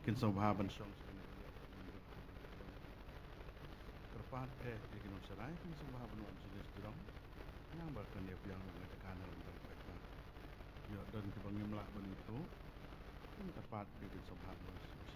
kin sobhaban syong. Karpan, ya kinong syarai kin sobhaban wan sulis durang, yang bahkan ya piang mengatakan dalam berkata, ya dan kebangim lah begitu, karpan bikin sobhaban sulis.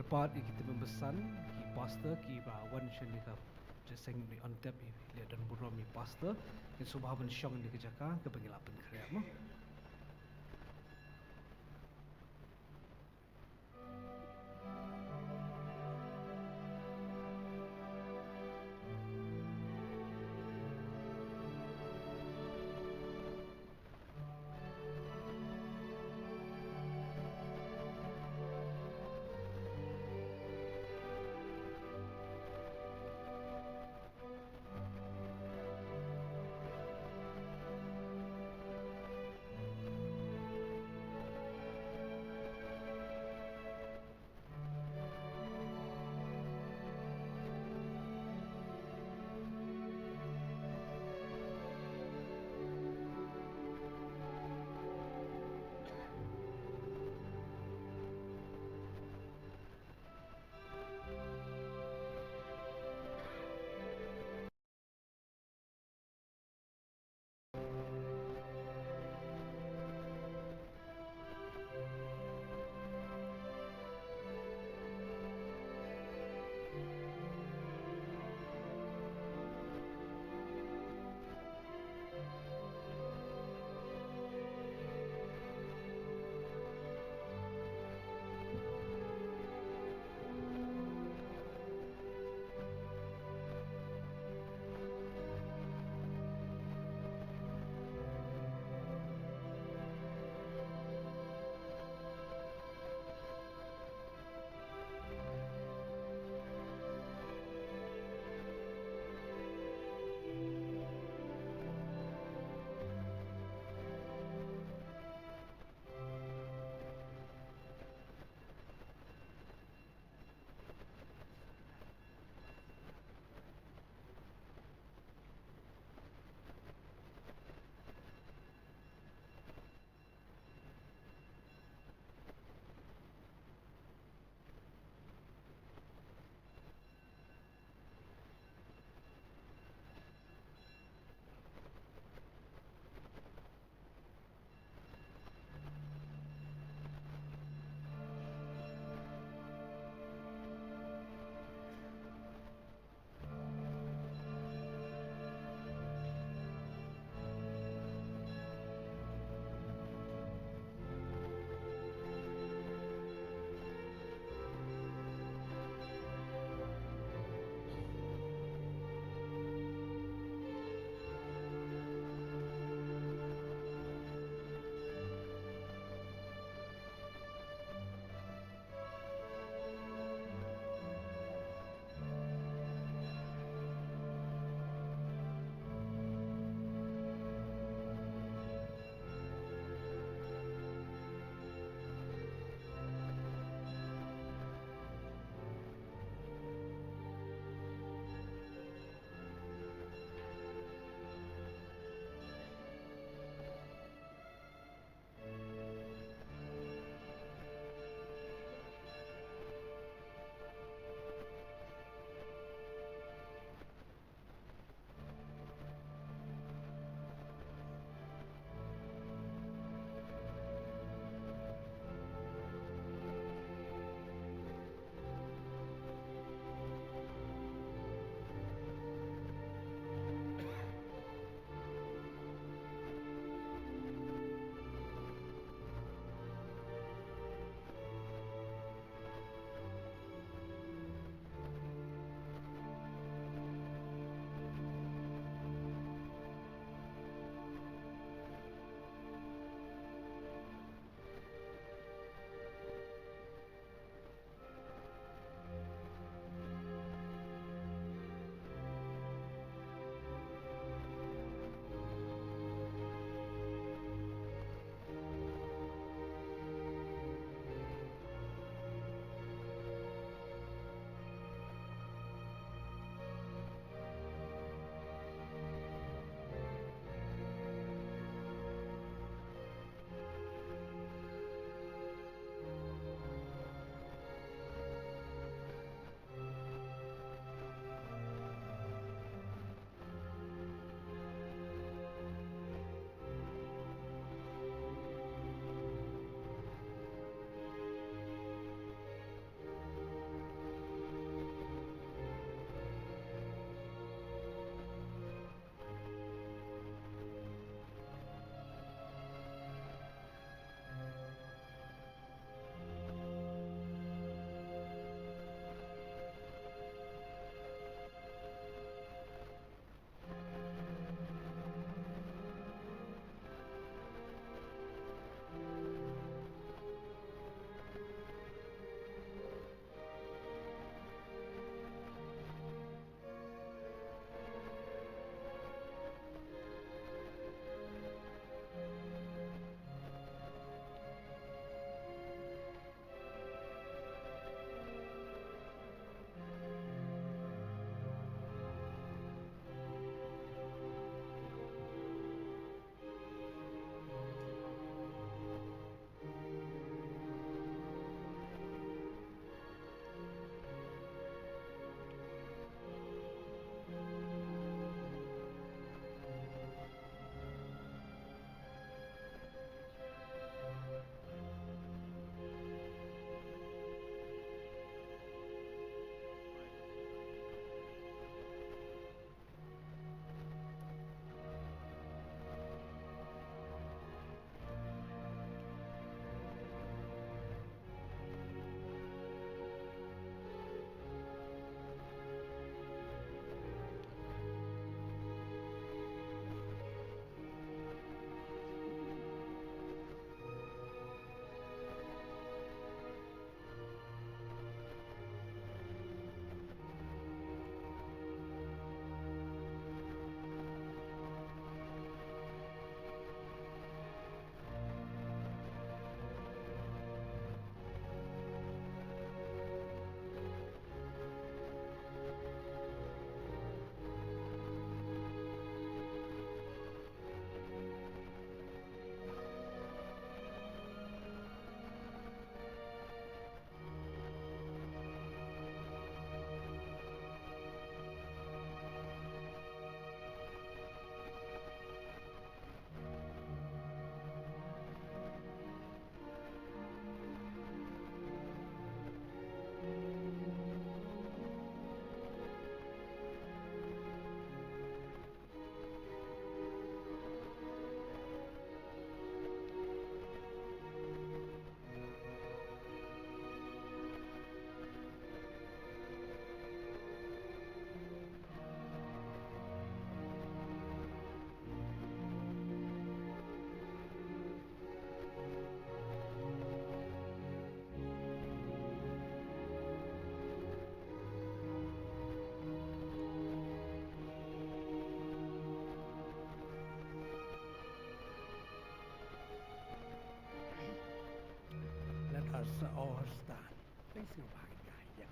tepat kita mempesan ki pastor ki bawan shendika jeseng ni on tap lihat dan burom ni pastor ki subhaban syong di kejaka ke pengilapan kriak mo. seorang Thanks nga bahagia ya.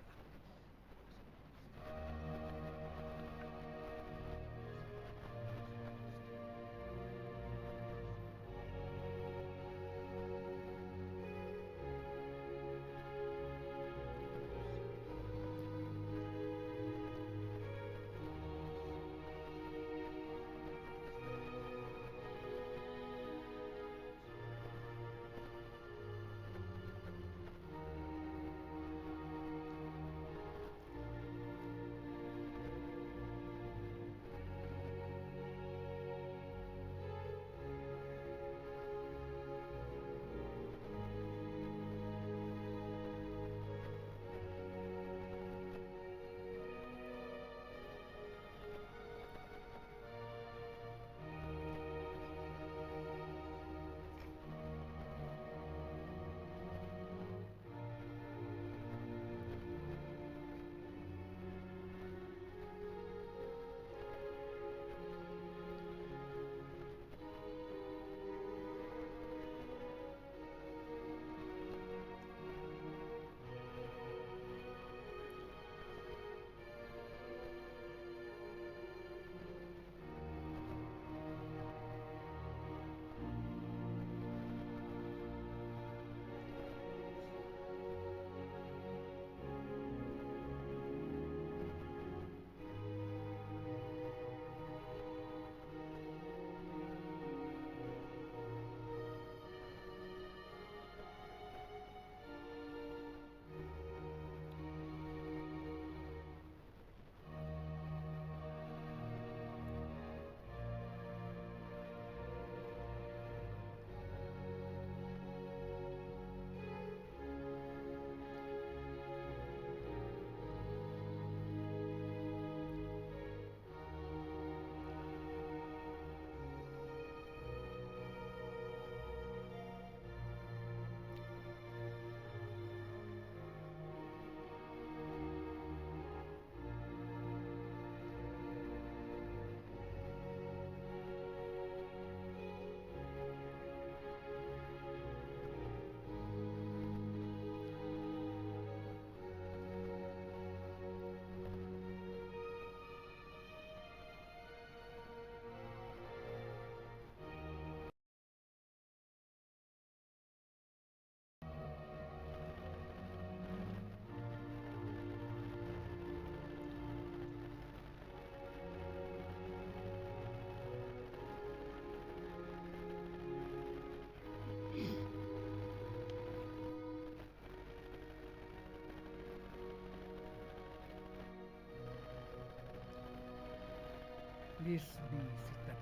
Please be seated.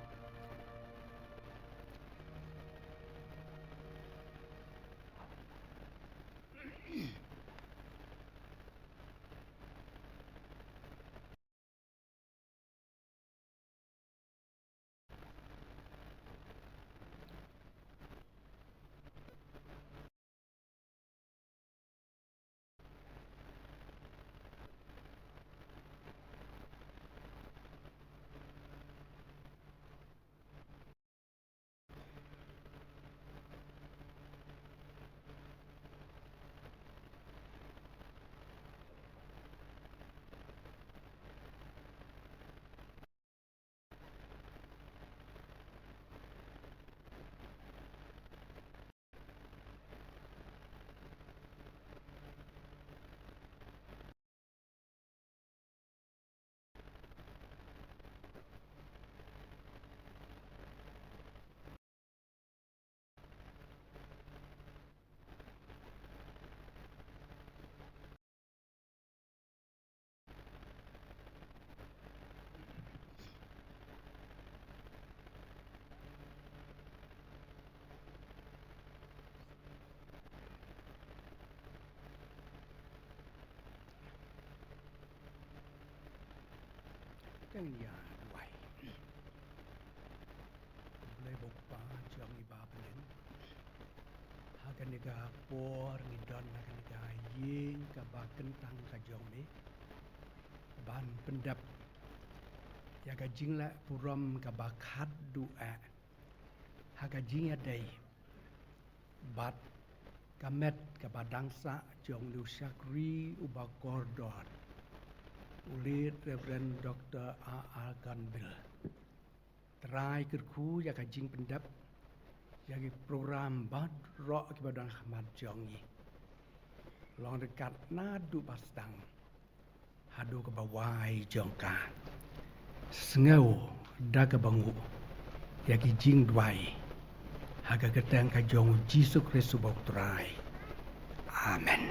Kan ya duai. Boleh buka jam iba belen. Hagan nega por ngidon hagan nega ying ka ba kentang ka jong ni. Ban pendap ya ga jing la puram ka ba khat du a. Haga jing ya dai. Bat kamet kabadangsa jong lu syakri uba kordor ulit Reverend Dr. A.R. Cunville terai kerku ya kajing pendap yagi program bad ro kibadang Ahmad jongi long dekat nadu pastang hadu ke bawai jongka sengau daga bangu yagi jing dwai haga ketang ka jong Jisu Kristus bau terai amen.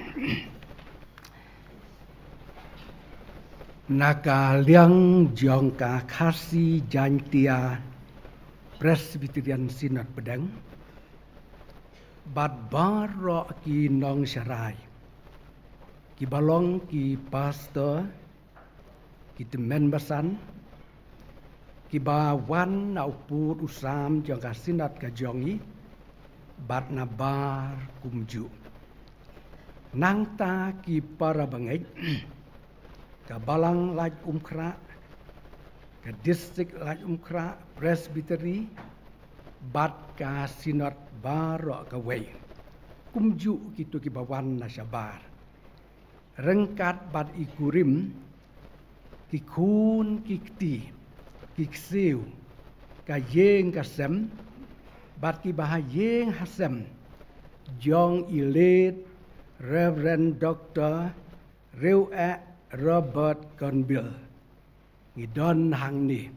Naka liang jongka kasi jantia Presbyterian Synod Pedang bad baro ki nong syarai ki balong ki pastor ki temen basan ki bawan na uput usam jongka Synod ka jongi bad nabar kumju nangta ki para bangej ka balang laj umkra ka distrik laj umkra presbytery bat ka Synod baro ka wei kumju kitu ki bawan na syabar rengkat bat ikurim ki kun ki kti ki ksiu ka yeng ka sem bat ki bahayeng hasem jong ilet Reverend Dr. Reu'e Robert Cunville ngidon hang ni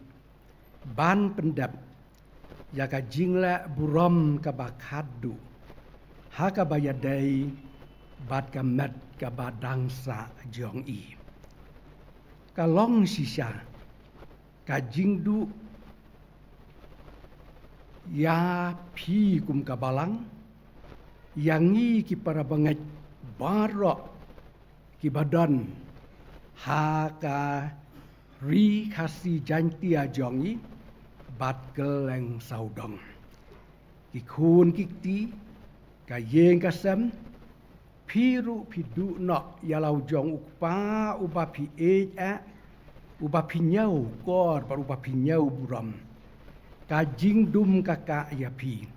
ban pendap ya ka jingla burom ka bakhadu ha ka bayadai bat ka met ka badangsa jong i ka long sisa ka jingdu ya phi kum ka balang yangi ki para bangai barok ki badan haka ri khasi jantia jongi bat keleng saudong ki khun kikti ka yeng kasam phiru phidu no yalau jong ukpa uba phi a uba phi nyau kor par uba phi nyau buram ka jingdum kaka ya phi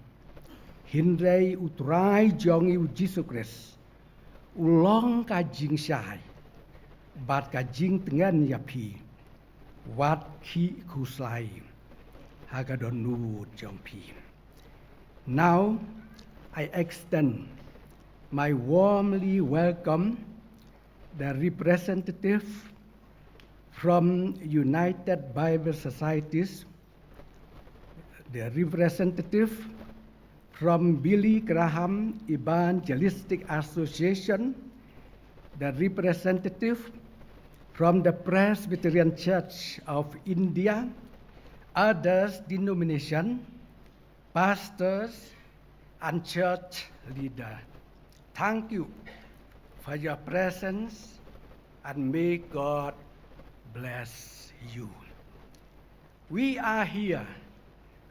hinrei utrai jongi Jisu Kristus ulong ka jing syai bat ka jing tengan ya phi wat khi khuslai hagadon nu jong phi. Now I extend my warmly welcome the representative from United Bible Societies, the representative from Billy Graham Evangelistic Association, the representative from the Presbyterian Church of India, others denomination, pastors, and church leaders. Thank you for your presence and may God bless you. We are here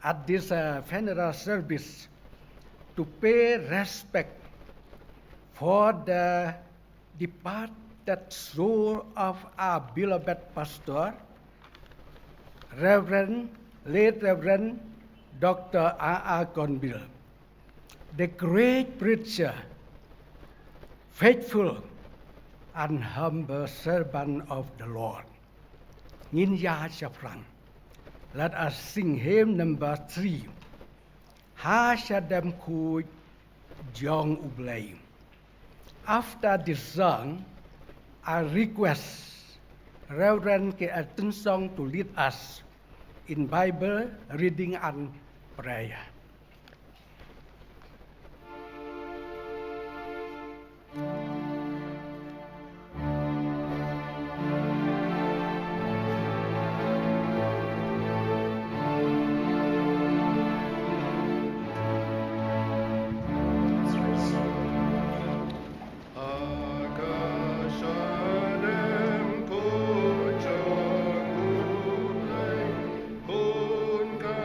at this funeral service to pay respect for the departed soul of our beloved pastor, late Reverend Dr. A.R. Cunville, the great preacher, faithful and humble servant of the Lord. Nginya Shafrang. Let us sing hymn number 3. Ha Shadam Ku Jong Ublay. After this song, I request Reverend K. Elton Song to lead us in Bible reading and prayer. Kun ka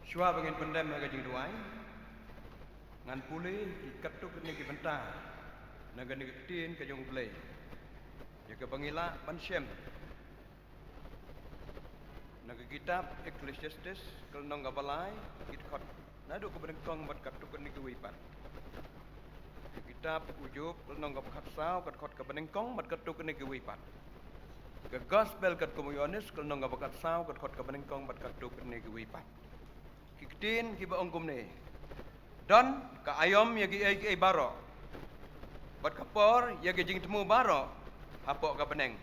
Shua bangin pendem naga jing duai. Ngan pulih ki katuk ni ki benta. Naga ni ketin ke jong play. Ya ke bangila pansiem. Naga kitab Ecclesiastes kal nong gabalai kit khot. Nadu ko bengkong bat katuk ni ki wipat. Kitab Ujub kal nong gab khat sao kat khot ka bengkong bat katuk ni ki wipat. Ke gospel kat komunionis kal nong gab khat sao kat khot ka bengkong bat katuk ni ki wipat. Kitin ki ba ongkum ni. Dan ka ayom yagi ai baro. Bat kapor yagi jing temu baro. Hapok ka beneng.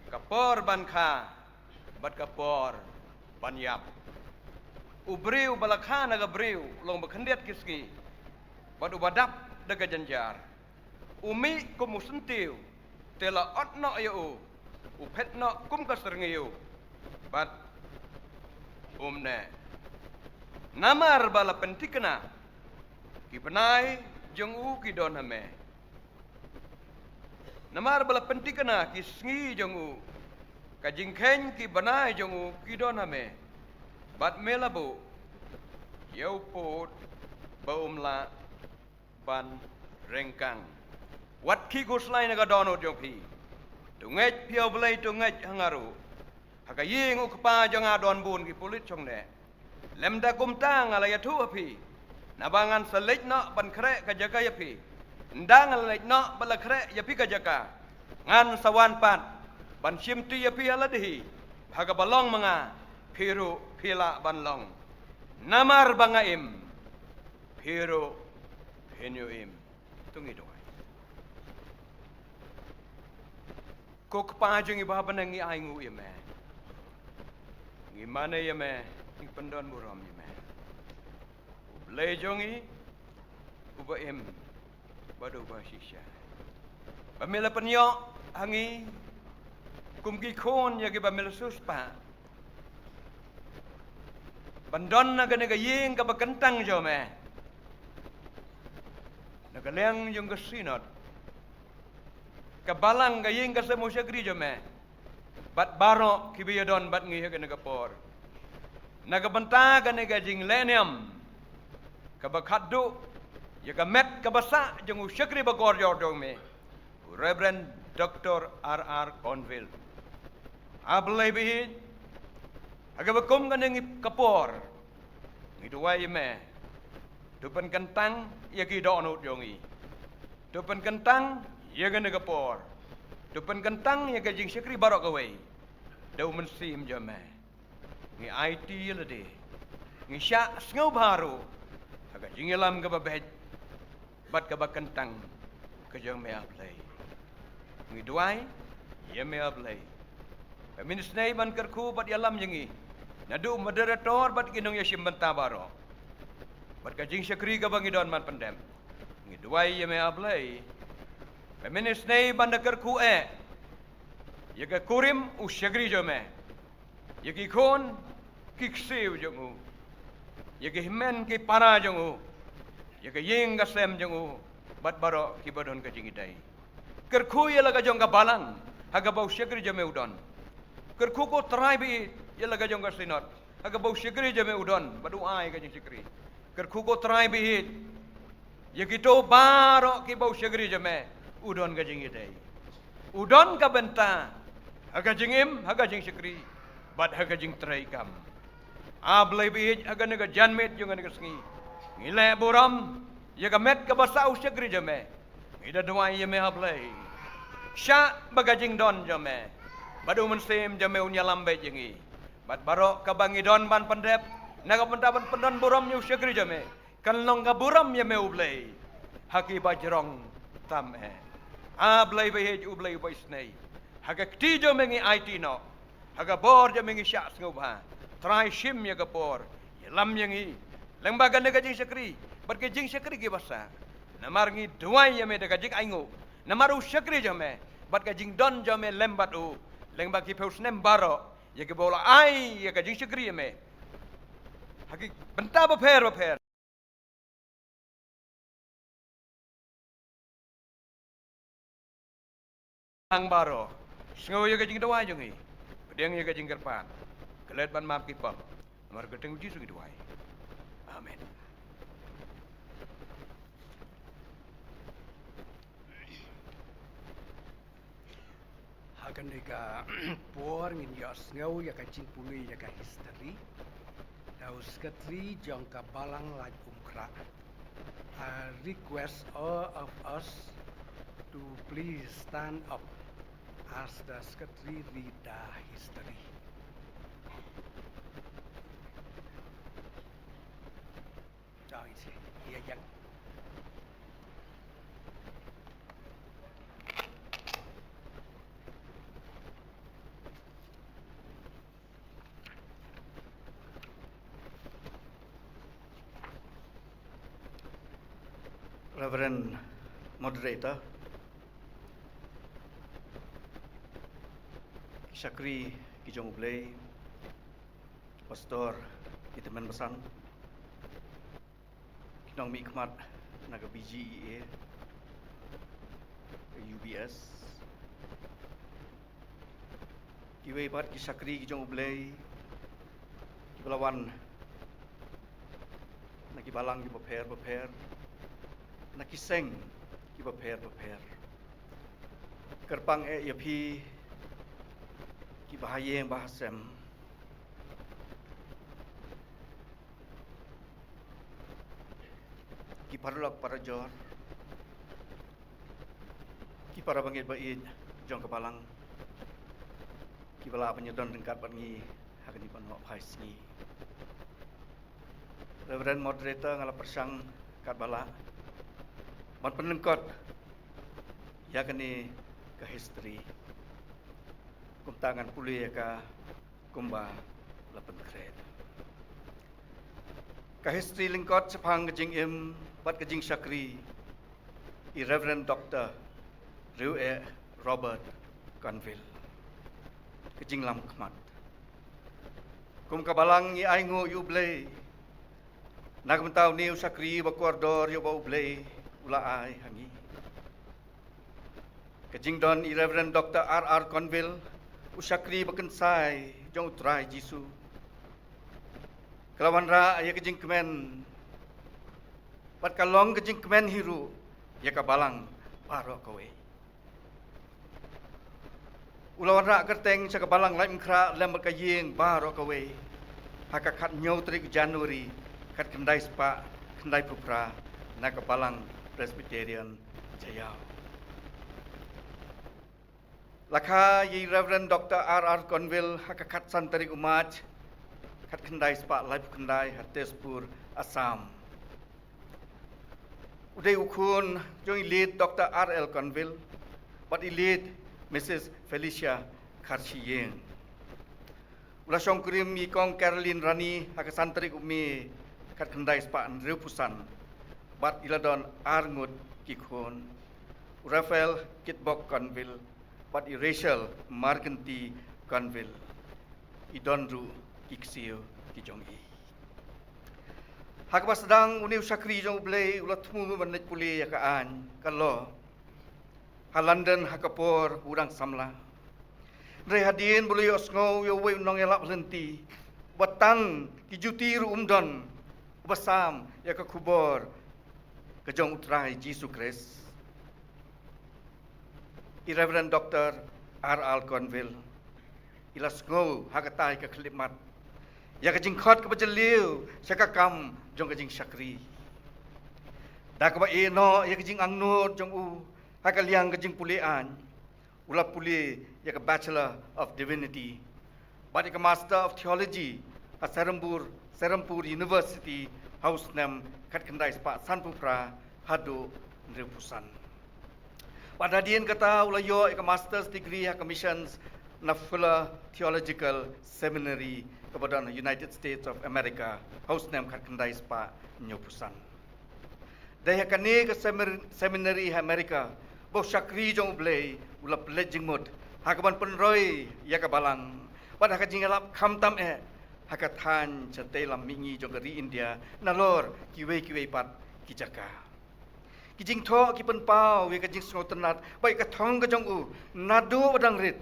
Kapor ban kha. Bat kapor ban yap. Ubriu balakha naga briu long bakhandiat kiski. Bat ubadap daga janjar. Umi kum musentiu. Tela otno ayo. Upetno kum kaserngiu. Bat umne. Namar bala pentikna ki penai jong u ki don hame. Namar bala pentikna ki sngi jong u ka jingkhen ki banai jong u ki don hame. Bat melabu yau pot baumla ban rengkang. Wat ki guslai naga dono jong pi. Tunget piau belai tunget hangaru. Haka ying u kapa jong adon bun ki pulit chong ne. Lemda kumtang ala ya tu api. Nabangan selej no ban krek ka jaga ya pi. Ndang ala no bala krek ya pi ka jaga. Ngan sawan pat ban simti ya pi ala dehi. Haga balong manga piru pila ban long. Namar bangaim piru penyuim. Tungi doai. Kok pajeng iba banangi aingu ya me. Gimana ya me? Pendon buram ni meh. Ublay jongi, ubaim, badu basisya. Pamela penyok hangi, kumki kon ya ke pamela suspa. Pendon naga naga ying ka bakentang jo meh. Naga leng jong ka sinot. Kabalang ka ying ka semusya gri jo meh. Bat barok kibiyadon bat ngi ka naga por. Nagabanta ka naga jing lenium. Kabakadu. Ya ka met kabasa jeng usyakri bagor jordong me. Reverend Dr. R.R. Cunville. Ablay bihin. Agabakum ka nang kapor. Ngiduway me. Tupan kentang ya ki donut jongi. Tupan kentang ya ka nagapor. Tupan kentang ya ka jing syakri barok away. Daw mensim jame. Ngi IT lade. Ngi syak sngau baru. Aga jingilam ka babet. Bat ka bakentang ka jang me ablay. Ngi duai ya me ablay. Peminisnay ban kerku bat yalam jengi. Nadu moderator bat kinong ya simbenta baro. Bat ka jing syakri ka bangidon man pendem. Ngi duai ya me ablay. Peminisnay ban kerku ya ka kurim usyagri jome. Ya ki kon kiksiu jongu. Ya ki himen ki para jongu. Ya ki ying ka sem jongu. Bat baro ki badon ka jingidai. Kerku ya laga jong ka balang. Haga bau syagri jome udon. Kerku ko try bi ya laga jong ka sinot. Haga bau syagri jome udon. Badu ai ka jing syagri. Kerku ko try bi ya ki to baro ki bau syagri jome udon ka jingidai. Udon ka benta. Haga jingim haga jing syagri. Bat haga jing traikam. Ablay bihij haga naga janmet yung naga sengi. Ngile buram. Yaga met ka basa usyagri jame. Ngida duway yame ablay. Sya baga jing don jame. Badu mensim jame unyalam bay jengi. Bat barok ka bangidon ban pendep. Naga pendapan pendon buram yu usyagri jame. Kanlong ka buram yame ublay. Haki bajrong tam Ablay bihij ublay ubay snay. Haga kti jame ngi IT no. Haga bor jame ngi syak ngubha. Try shim ya kapor. Yalam yangi. Lembaga naga jing syakri. Bat ke jing syakri ki basa. Namar ngi duai yame daga jing aingu. Namar u syakri jame. Bat ke jing don jame lembat u. Lembag ki peus nem baro. Ya ke bola ai ya ke jing syakri yame. Haki benta baper. Ang baro. Sengaw ya ke jing duai jongi. Pedang ya ke jing kerpan. Kelet ban map ki pam. Marga teng Yesus gitu ai. Amen. Hagan nega por ngin yos ngau ya ka cing pului ya ka history. Daus katri jong ka balang laj umkra. I request all of us to please stand up as the secretary read the history. Chào anh chị, iya yang. Reverend Moderator, Syakri Kijong Ublay, Pastor Kitemen Besang, Kinong Mikmat Naga BGEA, UBS, Kiway Pat Syakri Kijong Ublay, Kibalawan, Nakibalang Kibaper, Nakiseng Kibaper, Kerpang yapi Kibahayeng Bahasem, Kiparlok Parajor, Kipara Bangit Bait, Jong Kepalang, Kibala Penyedon Dengkat Bangi, Hakani Panok Paisni. Reverend Moderator Ngala Persang Kat Bala, Man penengkot yakni ke history kumtangan pulih ka kumba lapan kred ke history lingkot sepang kejing im bat kejing Syakri i Reverend Dr. Riu Robert Cunville kejing lam kmat kum kabalang i aingu yublay nagmentaw ni Syakri bakordor yu baublay ulai hangi. Kejing don Reverend Dr. R.R. Conville, Usyakri bekensai jong utrai Jisu. Kelawan ra ya kejing kemen. Pat kalong kejing kemen hiru ya kabalang paro kowe. Ulawan ra kerteng sa kabalang laim kra lem berkayeng paro kowe. Hakakat nyau trik Januari kat kendai spa kendai pupra na kabalang Presbyterian Jayau. Lakha ye Reverend Dr. R.R. Conville hakakat santarik umat kat kendai spa live kendai Hatespur Assam. Uday ukun jong lead Dr. R.L. Conville but lead Mrs. Felicia Karshiyeng. Ula syong kurim ikong Caroline Rani hakakat santarik umi kat kendai spa Andrew Pusan. Bat iladon Arngut Kikhon, Rafael Kitbok Conville, bat Rachel Marganti Conville, Idonru Kiksio Kijongi. Hakbas sedang uniu Syakri jong ublay ulat mu menet puli yakaan kalau London hakapor urang samla. Rehadin buli osngau yo we nong elap lenti, batang kijutiru umdon, basam ya kubor. Kejong utrai Yesus Kristus. Reverend Dr. R.R. Conville. Ilas ngau hakatai ke kelimat. Ya kejing khot ke bajeliu, syakakam jong kejing Syakri. Da ke ba eno ya kejing angnut jong u hakaliang kejing pulian. Ula puli ya ke Bachelor of Divinity. Badi ke Master of Theology at Serampur University. House nam kat kendai spa Sanpupra hadu Repusan. Pada dian kata ulayo ke master's degree ha commissions na Fuller Theological Seminary kepada United States of America. House nam kat kendai spa Nyopusan. Daya kani ke seminary America. Bo Syakri jong ublay ula pledging mud. Hakaban penroy ya kabalang. Pada kajing alap kamtam hakatan catelam mingi jogari India nalor kiwe pat kijaka kijing tho kipen pau we kajing sngo tenat bai ka thong ka jong u nadu badang rit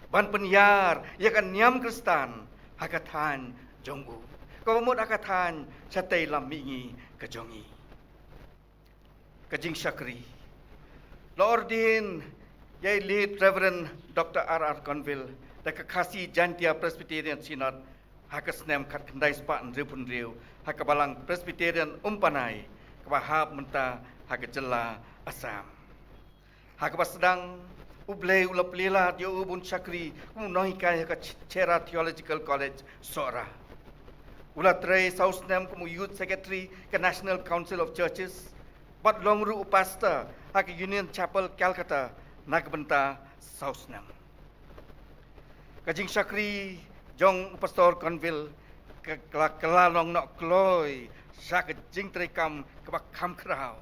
ban penyar ya kan nyam kristan hakatan jong u Kau mut akatan satai lam mingi kejongi. Kajing Syakri. Lord Dean, Yai Lead Reverend Dr. R.R. Cunville, the Kakasi Jantia Presbyterian Synod, Hakasnem Kat Kendai Span Ripun Riu, Hakabalang Presbyterian Umpanai, Kabahab Menta Hakajela Assam. Hakabasdang Ublay Ulaplila Dio Ubun Syakri, Umunohikai Hakachera Theological College, Sora. Ulatre Sausnem Kumu Youth Secretary ke National Council of Churches, Bat Longru Upasta Hak Union Chapel Calcutta Nagbenta Sausnem. Kajing Syakri Jong Pastor Cunville kelalong nok kloi sak jing trekam kebak kam krau.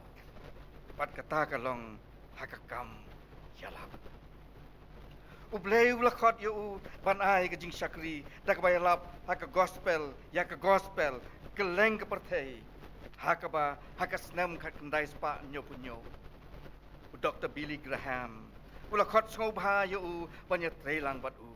Bat kata kalong hakakam yalap. Ublay ulakot yu ban ai kajing Syakri dak bayalap hak gospel ya ke gospel keleng ke pertai hakaba hakasnem kat kendai spa nyopunyo. Dr. Billy Graham ulakot ngobha yu banyak trelang bat u.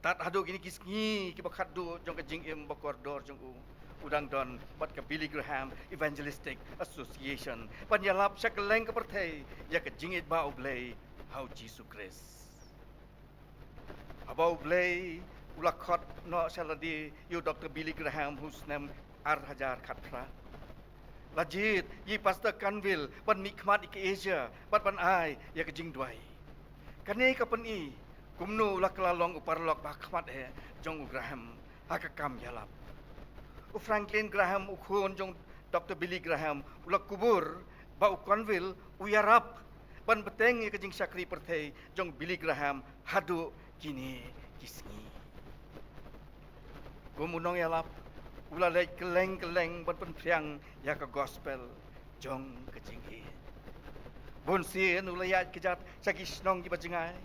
Tat haduk ini kisngi kibakat du jong kajing im bakordor jong u. Udang don bat ke Billy Graham Evangelistic Association panyalap syakeleng ke pertai ya kajing it ba ublay how Jesus Christ. Abau blay ulakot no saladi you Dr. Billy Graham whose name Hajar Khatra. Lajit yi Pastor Cunville pan mikmat ik Asia bat pan ai ya kajing duai. Kane kapan i kumnu ulak lalong uparlok bakmat jong Graham hakakam yalap. U Franklin Graham ukhon jong Dr. Billy Graham ulak kubur ba Cunville uyarap pan beteng ya kajing Syakri pertai jong Billy Graham hadu kini kisngi. Gumunong yalap ulalay keleng-keleng berpentriang ya ke gospel jong kejinghi. Bonsin ulayat kejat sakisnong kibajengai.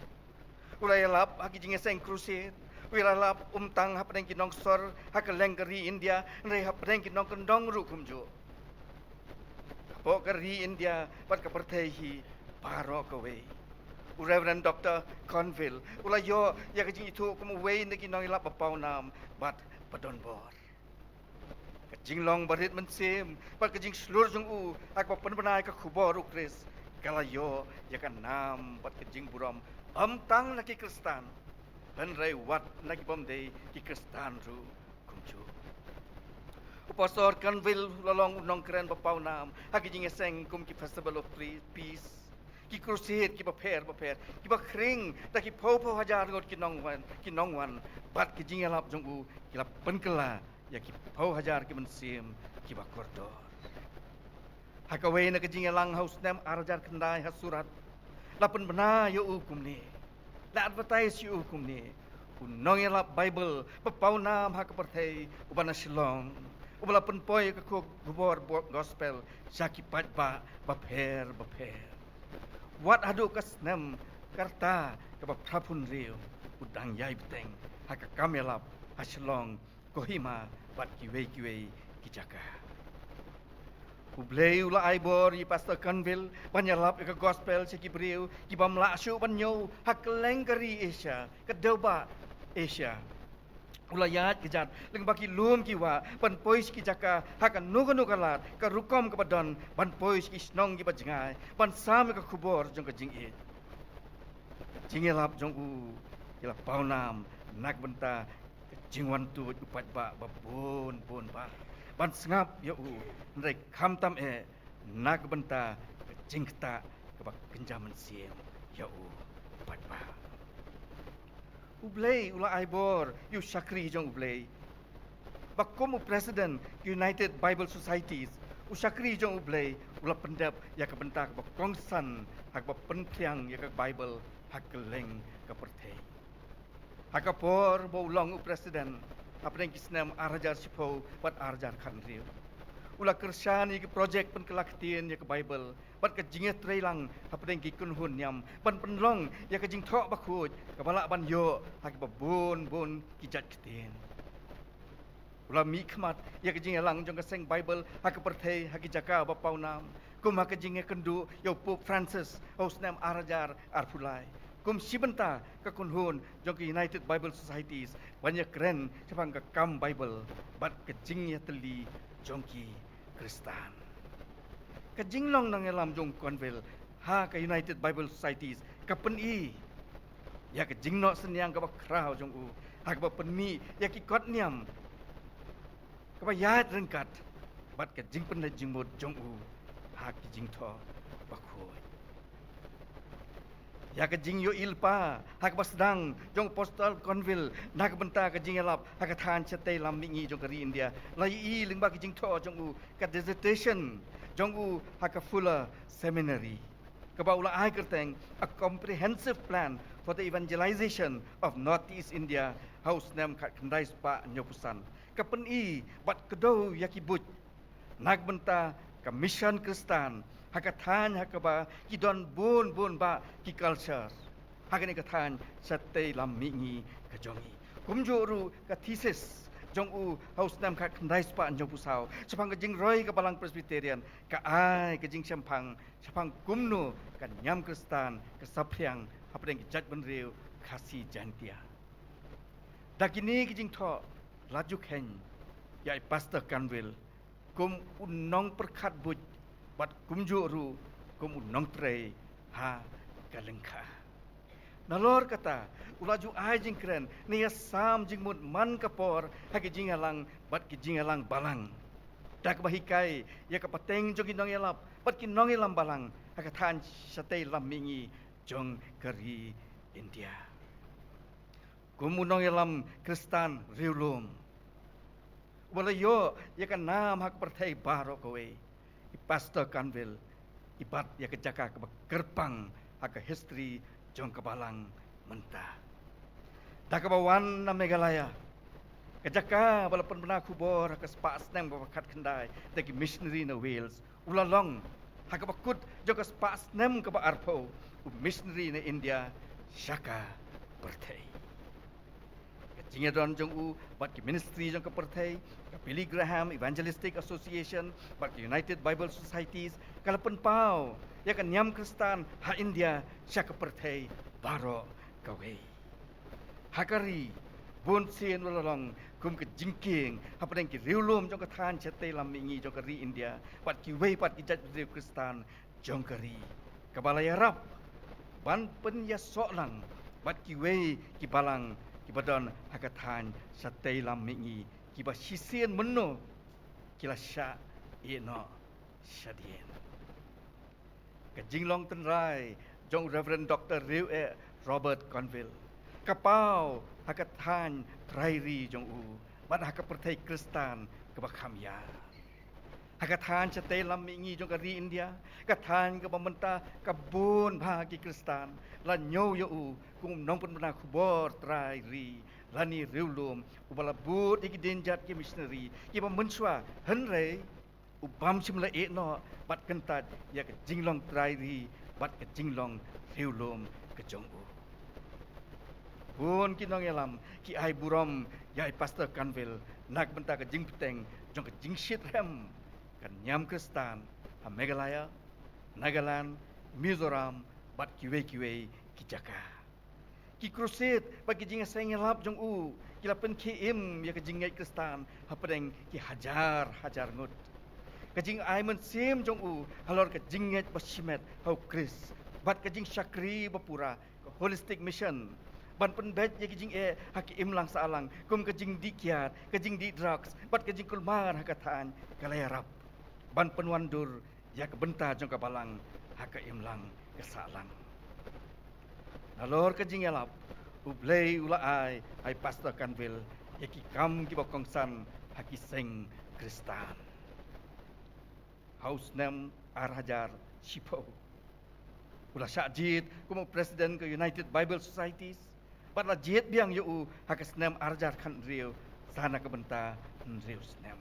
Ulayalap haki jingeseng crusade. Ulayalap umtang hapdeng kinong sor hakeleng keri India nrei hapdeng kinong kendong rukumjo. Kapok keri India pat kepertehi paro kawai. Reverend Dr. Cunville ulayo ya kajing itu kumuway na kinong ilap papaw nam bat padon bor. Kajing long barit mensim pat kajing slur jong u ak papanbanay ka kubor ukris kalayo ya kan nam pat kajing buram amtang laki Kristan dan ray wat laki bomday ki Kristan ru kumju. Pastor Cunville lalong unong keren papaw nam hakijing eseng kum ki Festival of Peace. Ki crusade ki baper ki bakring ta ki popo hajar ngot kinong wan bat ki jingalap jong u ki lap penkela ya ki pau hajar ki mensim ki bakordor hakaway na kajingalang house nem arajar kendai hasurat lapen bena yo hukum ni la advertise yo hukum ni unong yalap Bible papau nam hakapertai ubana Shillong ubala penpoy ka gubor gospel saki patba baper Wat adu kasnem karta kebab prapun riu udang yai beteng haka kamelap hasilong kohima bat kiwei kijaka. Ublay ula aibor yi Pastor Cunville banyalap ke gospel seki briu kibam laksu banyo hakeleng keri Asia kedoba Asia. Ulayat kejat leng baki lum kiwa pan pois ki jaka hakan nukalat ka rukom ka badon ban pois ki snong ki bajengai ban sam ka kubor jong ka jingit jingelap jong u kila paunam nak benta jingwan tu upat ba babon ba ban sengap ya u ndai khamtam nak benta jingta ka ba kenjaman siem ya u upat ba Ublay ula aibor yu Syakri jong ublay. Bakom President United Bible Societies u Syakri jong ublay ula pendap ya ke bentak bakongsan hak pentriang ya ke Bible hak keleng ke pertai. Hakapor bo ulong u President apeng kisnam arajar sipo bat arajar khanriu. Ula kersan ke projek penkelaktian ya ke Bible bat ke jinget trailang apeng ki kunhun nyam ban penlong ya ke jing thok bakut kepala ban yo hak babon kijat keten. Ula mikmat ya ke jing lang jong keseng Bible hak pertai hak jaka bapau nam kum hak jing kendu yo Pope Francis hos nam arajar arpulai kum sibenta ka kunhun jong ke United Bible Societies banyak keren sepang ka kam Bible bat ke jing ya teli jong ki Kristan. Ka jinglong nang elam jong Cunville ha ka United Bible Societies ka pen i ya ka jingno senyang ka ba krau jong u ha ka ba pen mi ya ki kot niam ka ba yat rengkat bat ka jing pen jing mot jong u ha ki jing tho ba khoi ya ka jing yo ilpa ha ka ba sedang jong postal Cunville na ka benta ka jing elap ha ka than chate lam mingi jong ka ri India lai i ling ba ki jing tho jong u ka dissertation jong u ha ka fuller seminary ka ba ula ai kerteng a comprehensive plan for the evangelization of Northeast India house nam kat kendai spa nyopusan ka pen i bat kedo ya ki but nak benta ka mission Kristan hakathan hakaba ki don bun ba ki culture hakani kathan satte lam mingi ka jongi kumjuru ka thesis jong u house nam khat khandai spa jong pusau sapang ka jing roi ka balang presbyterian ka ai ka jing sampang kumnu ka nyam Kristan ka saphyang hapdeng ki jat benriu khasi jantia dakini ki jing tho laju khen yai pastor Cunville kum unong perkhat buj bat kumjuru kum unong trei ha kalengkha nalor kata ulaju ai jing kren nia sam jing mut man kapor ha ki jing alang bat ki jing alang balang dak bahikai ya ka pateng jong nong elap bat ki nong elam balang ha ka than satei lam mingi jong kari India kum unong elam Kristan riulum wala yo ya ka nam hak perthai baro kowe pastor Cunville ibat ya ke jaka ke gerbang hak history jong kebalang mentah dak bawan na Meghalaya ke jaka walaupun benar kubor hak spa snang bakat kendai tegi missionary na Wales ulalong hak bakut jong spa snam ke ba arpo missionary na India syaka perthai jinga don jong u bat ki ministry jong ka perthai ka Billy Graham Evangelistic Association bat ki United Bible Societies kalapan pau ya kan nyam Kristan ha India syak perthai baro kawe hakari bon sien walong kum ke jingking hapdeng ki riulum jong ka than chate lam mingi jong ka ri India bat ki wei bat ki jat ri Kristan jong ka ri kabalaya rap ban pen ya solang bat ki wei ki balang kibadon hakathan satay lam mingi kiba sisien menno kila sya ino syadien ka jinglong tenrai jong Reverend Dr. Robert Cunville kapau hakathan trairi jong u ban hakapertai Kristan kebakamya hakathan satay lam mingi jong kari India kathan ke pementa kabun bagi Kristan lan nyo yo u kum nong pun bena kubor trai ri lani riulum ubala but iki denjat ki missionary ki pemensua henre ubam simla no bat kentat ya ke jinglong trai ri bat ke jinglong riulum ke jong u bun ki nong elam ki ai burom ya pastor Cunville nak benta ke jing peteng jong ke jing shit rem kan nyam Kristan ha Meghalaya Nagaland Mizoram bat kiwe ki jaka ki crusade bagi jinga sengelap jong u kila pen kim ya ke jingai Kristan hapdeng ki hajar ngut ke jing ai men sim jong u halor ke jinget basimet hau Kris bat ke jing syakri bapura ke holistic mission ban pen bet ya ke jing haki imlang salang kum ke jing dikiat ke jing di drugs bat ke jing kulmar hakatan kalayarap ban pen wandur ya ke benta jong ka balang haka imlang kesalang nalor ke jing elap ublei ula ai pastor Cunville yaki kam ki bokong san haki seng Kristan house nam arhajar sipo ula syajit kumu presiden ke United Bible Societies batla jit biang yu hakas nam arjar kan riu sana ke benta riu snam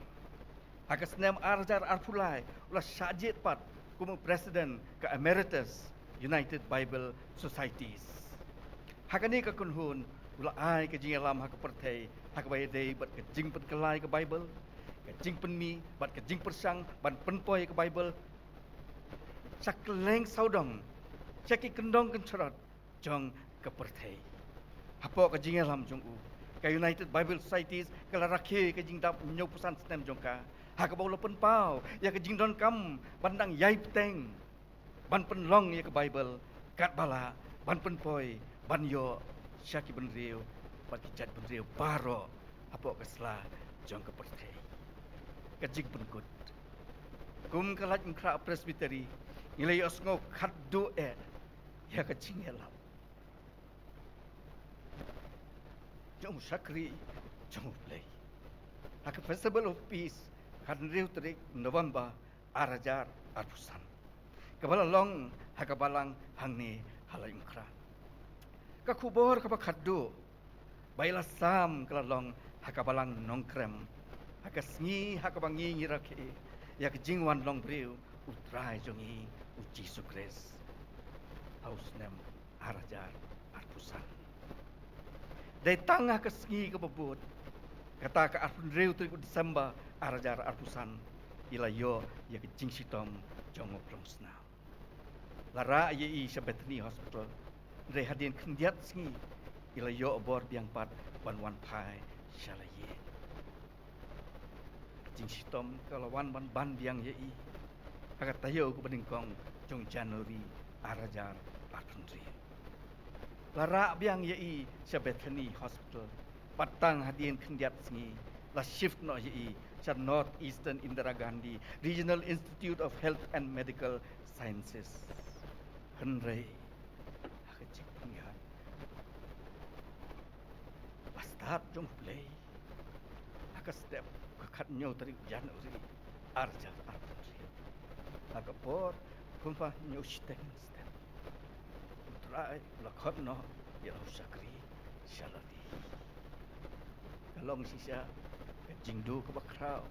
hakas nam arjar arpulai ula syajit pat kumu presiden ke Emeritus United Bible Societies hakani ka kunhun ula ai ke jing alam hak perthai hak bai dei bat ke jing pen kelai ke Bible ke jing pen mi bat ke jing persang ban pen poi ke Bible sakleng saudong saki kendong kencerot jong ke perthai. Apa ke jing alam jong u. Ke United Bible Societies ke la rakhe ke jing dap nyau pesan stem jong ka. Ha ke bau pen pau ya ke jing don kam bandang yai peteng. Ban pen long ya ke Bible kat bala ban pen poi ban yo syaki ben riu ban ki jat ben riu baro apa ke sela jong ke perthai. Ke jing ben kut. Kum kalat mkra presbytery nilai osngo khaddo ya ke jing alam. Jom sakri, jom play. Hak Festival of Peace, kan riu terik November, arajar arpusan. Kabala long, hakabalang hangni halai mkra. Kakubor kabakaddo, baila sam kalalong hakabalang nongkrem. Hakasngi hakabangi ngirake, yak jingwan long briu, utrai jongi, uji sukres. Haus nem arajar arpusan. Dari tangah ke segi ke bebut. Kata ke arpun riu teriku Desember arajar arpusan. Ila yo ya ke jing sitom jongo prongsna. Lara ye i Bethany Hospital. Dari hadin kendiat segi. Ila yo abor biang pat wan pai syalaye. Jing sitom kalau wan ban biang ye i. Akat tayo ke beningkong jong Januari arajar arpun riu. Lara biang ye Bethany Hospital. Patang hadin kendiat sengi. La shift no ye sa North Eastern Indira Gandhi Regional Institute of Health and Medical Sciences. Henry. Hakajik pengihan. Pastat jom play. Haka step kakat nyaw tari Januari. Arja arja. Haka por kumpa nyaw step. Try lakot no ya sakri syalati. Kalong sisa jingdu ke bakrau.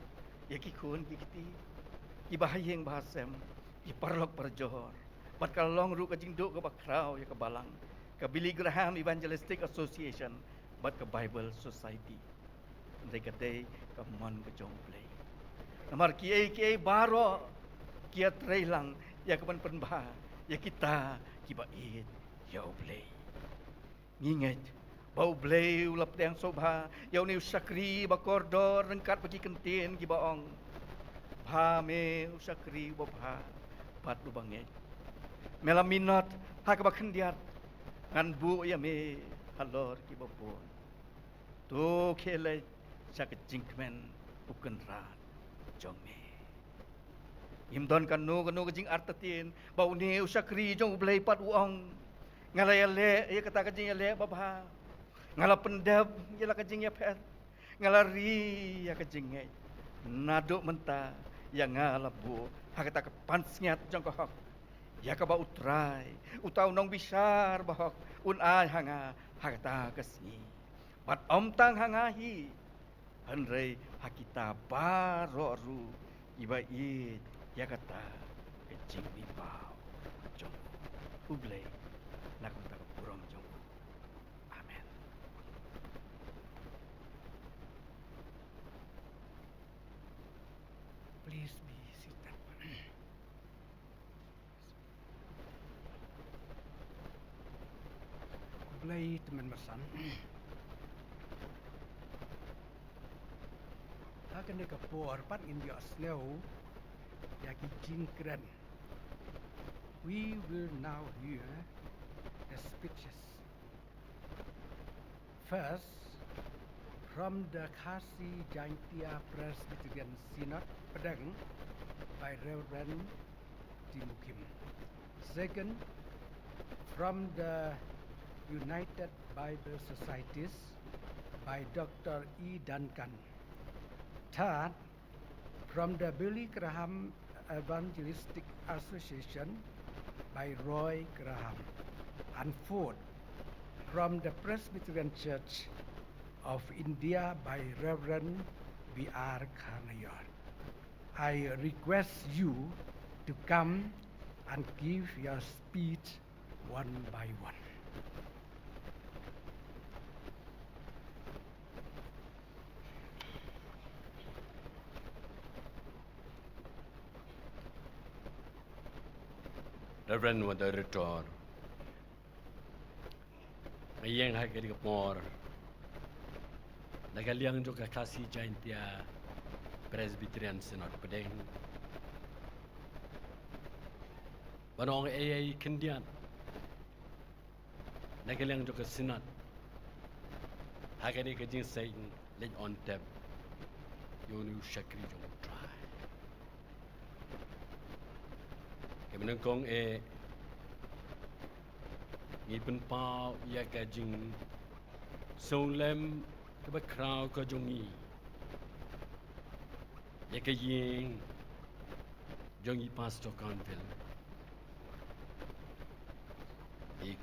Ya kikun kikiti. Ibahayeng bahasem. Iparlok perjohor. Bat kalong ru ke jingdu ke bakrau ya ke balang. Ke Billy Graham Evangelistic Association. Bat ke Bible Society. Mereka day ke mon ke jongplay. Namar kiai baro kia trailang ya ke penbah. Ya kita kibait ya oblay. Nginget, bau blay ulap yang sobha, yau ni usakri bakordor rengkat bagi kentin ki baong. Bha me usakri bobha, pat lubanget. Melaminat hak bakendiat, ngan bu ya me halor ki bopon. Tu kele sak jingkmen bukan rat jong me. Imdon kanu kejing artatin, bau ni usakri jong blay pat uong. Ngalai le, ia kata kajing le babha. Ngala pendab, ia la kajing ya pet. Ngalari ya kajing ngai. Naduk menta, ya ngala bu. Hak kata kepansnyat jong kohok. Ya ka ba utrai, utau nong bisar bahok. Un ai hanga, hak kata kesni. Bat om tang hangahi. Henrei hakita baroru. Iba it, ya kata kajing bibau. Jong ublay. Nak minta kurang jong. Amen. Please be seated. Mulai teman masan. Akan dekat por pat India snow yaki jingkran. We will now hear the speeches. First, from the Khasi Jaintia Presbyterian Synod, Padang, by Reverend Timukim. Second, from the United Bible Societies, by Dr. E. Duncan. Third, from the Billy Graham Evangelistic Association, by Roy Graham. And fourth, from the Presbyterian Church of India by Reverend B.R. Kanayon. I request you to come and give your speech one by one. Reverend Moderator, Ngayeng hai ke por. Nagaliang juga kasih jaintia Presbyterian Synod pedeng. Banong ai kendian. Nagaliang juga Synod. Hagani ke jing sain len on tap. Yonu syakri jong try. Kemenang kong ni pen pau ya ka jing solem ke ba krau ka jongi ya ka ying jongi pastor Cunville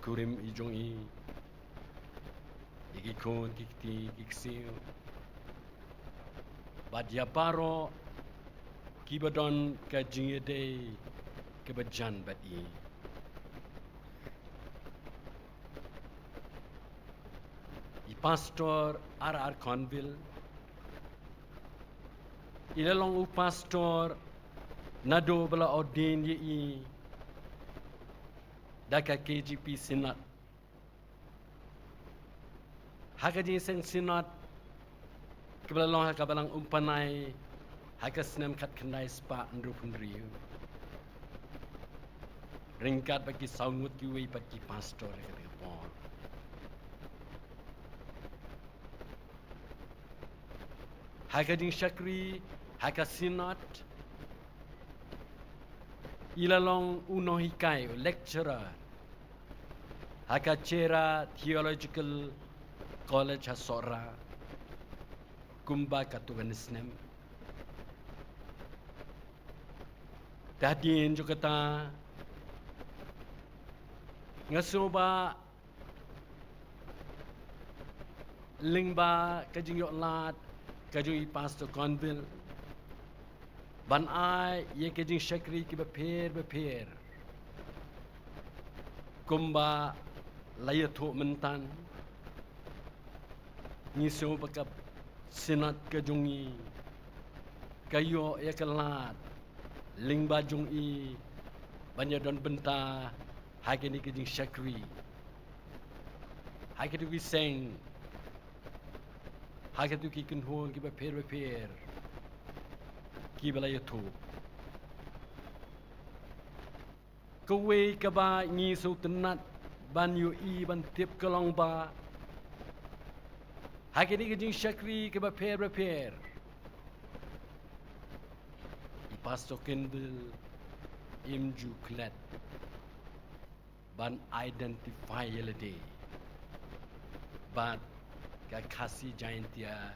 kurim i jongi ki kon ki ksiu bad ya paro ki badon ka jing de ke bajan bad i Pastor R. Cunville, ilalong pastor nado bala ordain ye daka KGP Synod. Haka di seng Synod kebalalong haka balang umpanay haka senam kat kendai spa andru pendriu. Ringkat bagi saungut kiwi bagi pastor kata kapor. Haka ding syakri, haka Synod, ilalong uno hikai, lecturer, haka cera theological college hasora, kumba katugan isnem. Tadin juga ta, ngasuba, lingba kajing yok lat, kajui pastor Cunville ban ai ye kajing syakri ki beper kumba layatu mentan ngiso bakap Synod kajungi kayo ye kelat lingba jungi banyadon benta hagini kajing syakri hagini we sing Haka tu ki kunhon ki beper ki balaya tu. Kowe ka ba ngi so tenat ban yu I ban tip kelong ba. Haka ni jing syakri ki beper. I pastor Cunville imju klet ban identify yelede. But kasih jaintia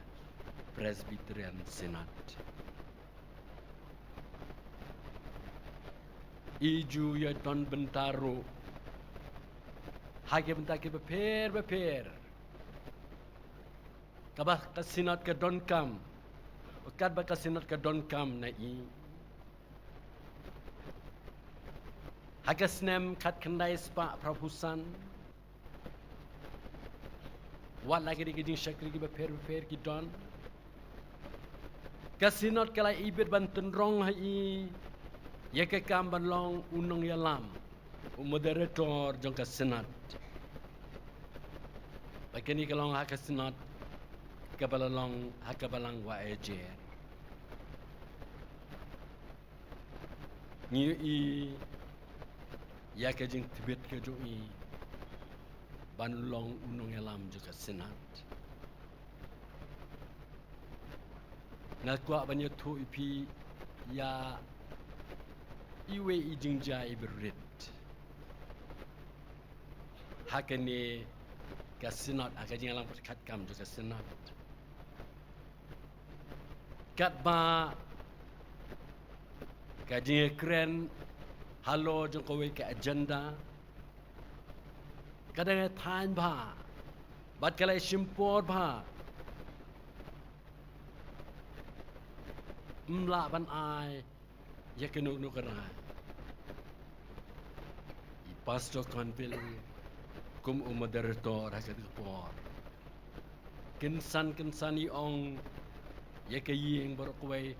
Presbyterian Synod. Iju ya don bentaro. Hage bentar ke beper. Kabah ke Synod ke don kam. Okat ba ke Synod ke don kam na I. Hage snem kat kendai spa prapusan. Wat lagi di kejing syakri ki beper ki don. Ka Synod kala ibir bantun rong hai ya ke kam ban long unong yalam. Moderator jong ka Synod. Bakini kalong ha ka Synod ka balalong ha ka balang wa ejer. Ni I ya kejing tibet ke jo I banulong unong yalam juga Synod. Ngalkuak banyak tu ipi ya iwe ijingja iberit. Hakani ke Synod akajing alam kat kam juga Synod. Kat ba kajing keren halo jong kowe ke agenda. Kadang than ba, bat kalai simpor ba, mla ban ai, ya kenu kerai. I pastor Cunville, kum moderator hakat por. Kinsan I ong, ya kaying barokway,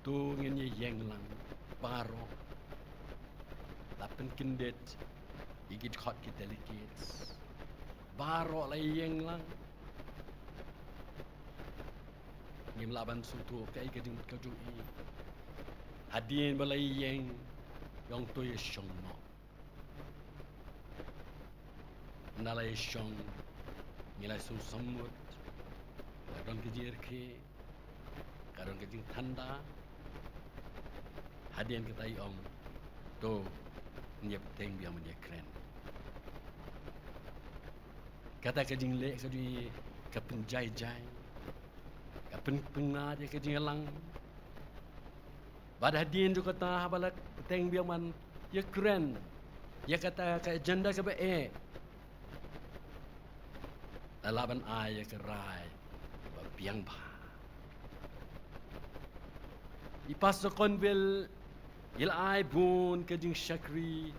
tu ngin yang lang, baro, lapen kindet. Igit hot ki delegates. baro la yeng lang ngim laban sutu kai ke ding ka ju i hadien ba la yeng yong to ye shong no na la shong ngila su samut kadon ke jir ke kadon ke jing thanda hadien ke tai ong to nyep teng biang men ye kren kata ke jing le ke di ke penjai jai ke penga je ke jing lang bad hadien ju kata balak teng biang man ye kren ye kata ke agenda ke be laban ai ke rai ba biang ba i pas Cunville il ai bun ke jing shakri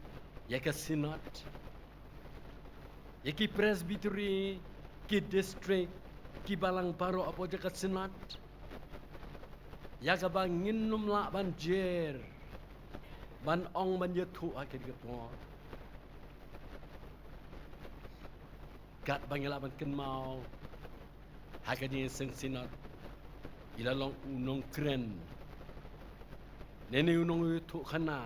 ya ke sinat ya ki presbytery ki district ki balang baro apo je ke sinat ya ka bangin num la ban jer ban ong ban ye thu a ke po kat bangila ban ken mau hakadi sing sinat ila long unong kren nene unong thu khana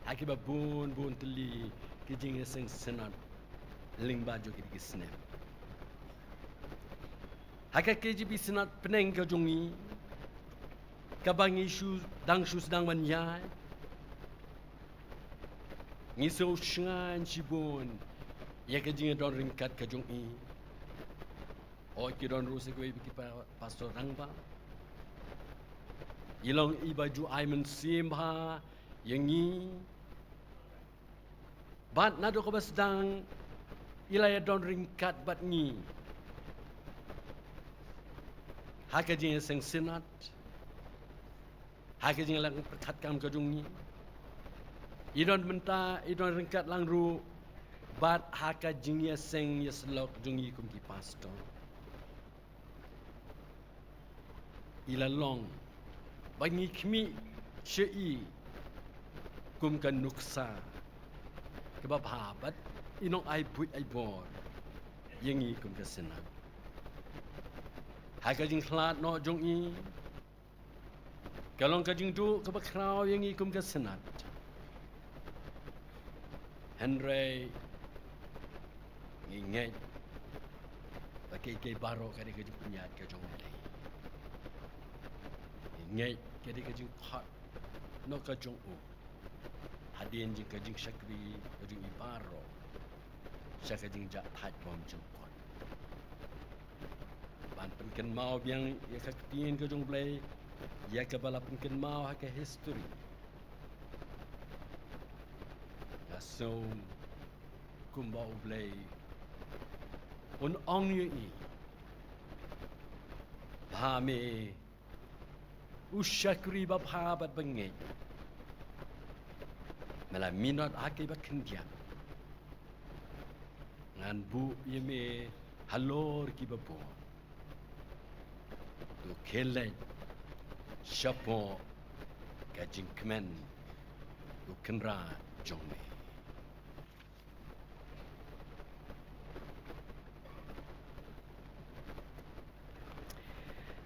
haki ba bun teli ki jing sing sinat ling ba jo ki gisne haka ke ji bi sinat peneng ka jongi ka bang isu dang ban yai ngi so shngan jibon ya ke jing don ringkat ka jong i o ki don ru se ko bi pa pastor rangba ilong i baju ai men sim ha yangi bat na do ko basdang ilaya don ringkat bat ni ha ke jing seng sinat ha ke jing lang perkat kam ka jong ni idon menta idon ringkat lang ru bat haka jingya seng yeslok jungi kum ki pastor ila long bangi khmi shei kum kan nuksa ke bab habat inong ai but ai bor yengi kum ka sena haka jing khlat no jungi kalong ka jing du ke bakrao yengi kum ka senat Henry ingat pakai ke baro kali ke punya ke jong lai ingat kali ke jing khat no ka jong u hadien jing ke jing shakri ke jing baro shaka jing ja that bom jong kon ban pen mau biang ya ka tien ke jong lai ya ke bala pen mau ha ke history ya so kumbau blai un ong ye i ba me ushakri ba pha bat bange mala minot ake ba khindia ngan bu ye me halor ki ba bo to khele chapeau ka jinkmen to khnra jongme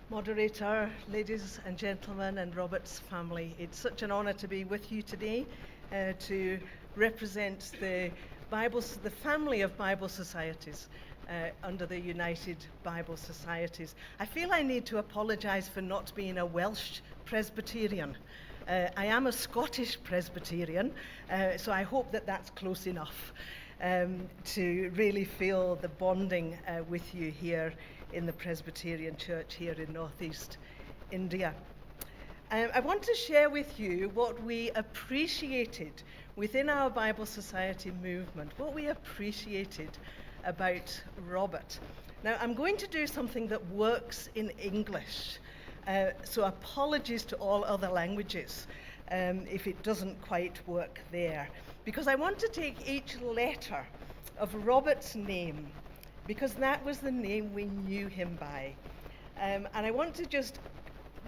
Moderator, ladies and gentlemen, and Robert's family, it's such an honour to be with you today to represent the family of Bible societies under the United Bible Societies. I feel I need to apologise for not being a Welsh Presbyterian. I am a Scottish Presbyterian, so I hope that that's close enough to really feel the bonding with you here in the Presbyterian Church here in Northeast India. I want to share with you what we appreciated within our Bible Society movement, what we appreciated about Robert. Now, I'm going to do something that works in English, so apologies to all other languages if it doesn't quite work there, because I want to take each letter of Robert's name, because that was the name we knew him by. And I want to just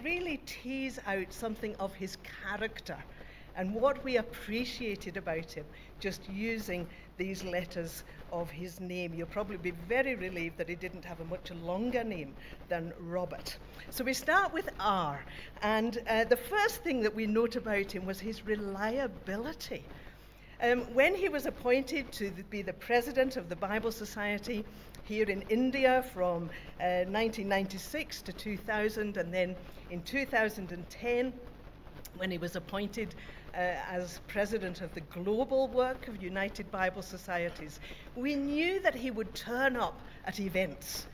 really tease out something of his character and what we appreciated about him, just using these letters of his name. You'll probably be very relieved that he didn't have a much longer name than Robert. So we start with R, and the first thing that we note about him was his reliability. When he was appointed to be the president of the Bible Society here in India from 1996 to 2000, and then in 2010, when he was appointed as president of the global work of United Bible Societies, we knew that he would turn up at events.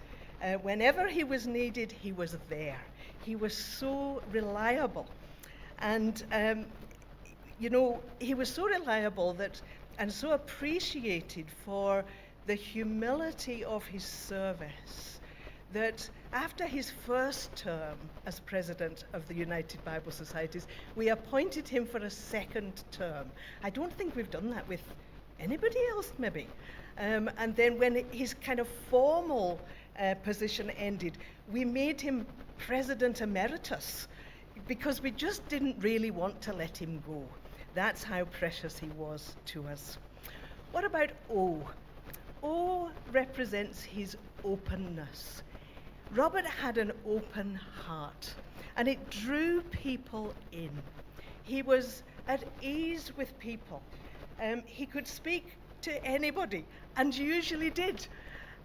Whenever he was needed, he was there. He was so reliable. And, he was so reliable that, and so appreciated for the humility of his service, that after his first term as president of the United Bible Societies, we appointed him for a second term. I don't think we've done that with anybody else, maybe. And then when his kind of formal position ended, we made him president emeritus because we just didn't really want to let him go. That's how precious he was to us. What about O? O represents his openness. Robert had an open heart, and it drew people in. He was at ease with people. He could speak to anybody, and usually did.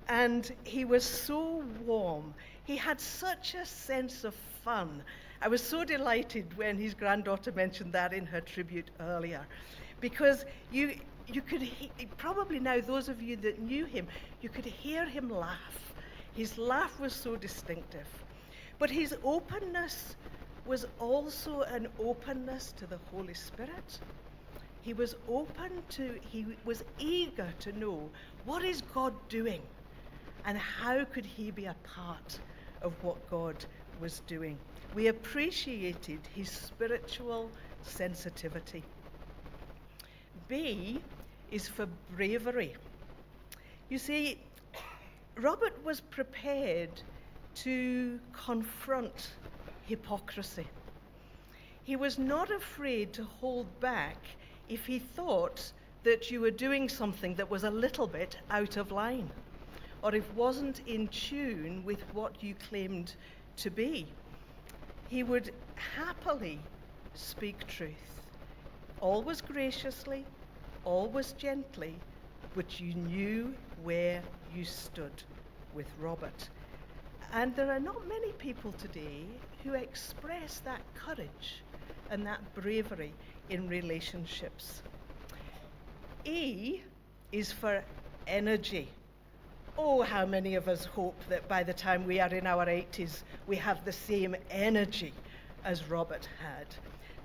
And he was so warm. He had such a sense of fun. I was so delighted when his granddaughter mentioned that in her tribute earlier, because you could probably now, those of you that knew him, you could hear him laugh. His laugh was so distinctive. But his openness was also an openness to the Holy Spirit. He was he was eager to know, what is God doing? And how could he be a part of what God was doing? We appreciated his spiritual sensitivity. B is for bravery. You see, Robert was prepared to confront hypocrisy. He was not afraid to hold back if he thought that you were doing something that was a little bit out of line, or if wasn't in tune with what you claimed to be. He would happily speak truth, always graciously, always gently, but you knew where you stood with Robert. And there are not many people today who express that courage and that bravery in relationships. E is for energy. Oh, how many of us hope that by the time we are in our 80s, we have the same energy as Robert had.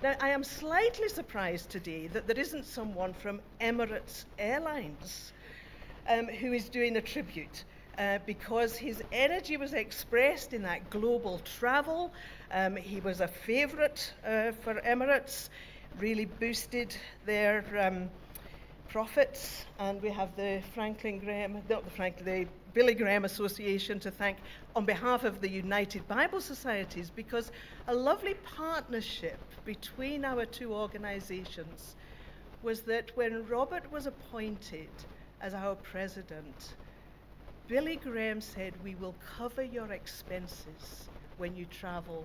Now, I am slightly surprised today that there isn't someone from Emirates Airlines who is doing a tribute, because his energy was expressed in that global travel. He was a favorite for Emirates, really boosted their profits, and we have the Billy Graham Association to thank on behalf of the United Bible Societies, because a lovely partnership between our two organizations was that when Robert was appointed as our president, Billy Graham said, "We will cover your expenses when you travel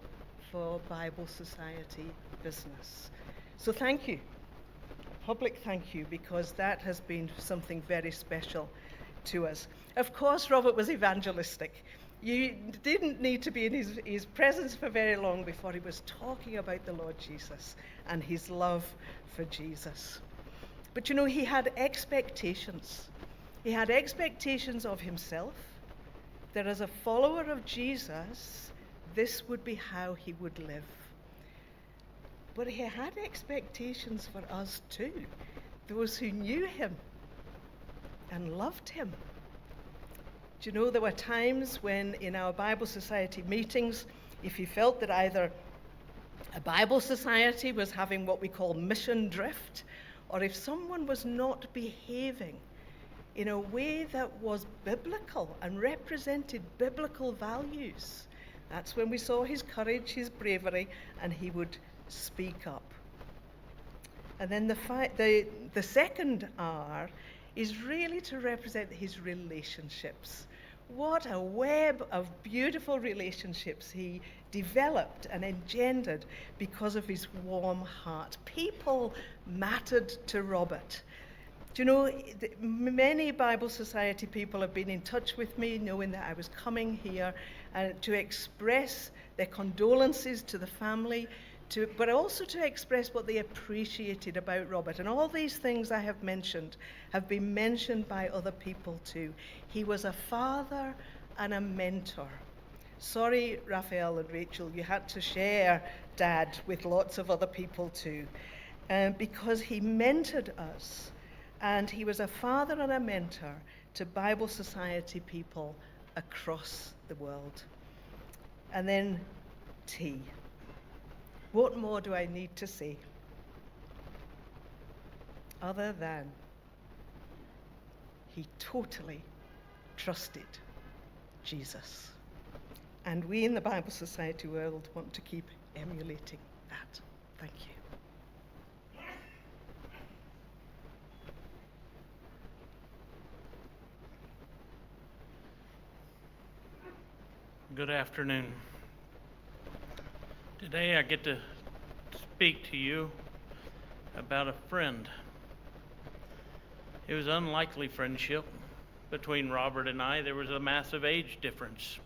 for Bible Society business." So thank you. Public thank you, because that has been something very special to us. Of course, Robert was evangelistic. You didn't need to be in his presence for very long before he was talking about the Lord Jesus and his love for Jesus. But you know, he had expectations. He had expectations of himself, that as a follower of Jesus, this would be how he would live. But he had expectations for us too, those who knew him and loved him. Do you know, there were times when in our Bible Society meetings, if he felt that either a Bible Society was having what we call mission drift, or if someone was not behaving in a way that was biblical and represented biblical values, that's when we saw his courage, his bravery, and he would speak up. And then the second R is really to represent his relationships. What a web of beautiful relationships he developed and engendered because of his warm heart. People mattered to Robert. Do you know, many Bible Society people have been in touch with me knowing that I was coming here to express their condolences to the family, but also to express what they appreciated about Robert. And all these things I have mentioned have been mentioned by other people too. He was a father and a mentor. Sorry, Raphael and Rachel, you had to share Dad with lots of other people too, because he mentored us, and he was a father and a mentor to Bible Society people across the world. And then T. What more do I need to say other than he totally trusted Jesus? And we in the Bible Society world want to keep emulating that. Thank you. Good afternoon. Today I get to speak to you about a friend. It was an unlikely friendship between Robert and I. There was a massive age difference.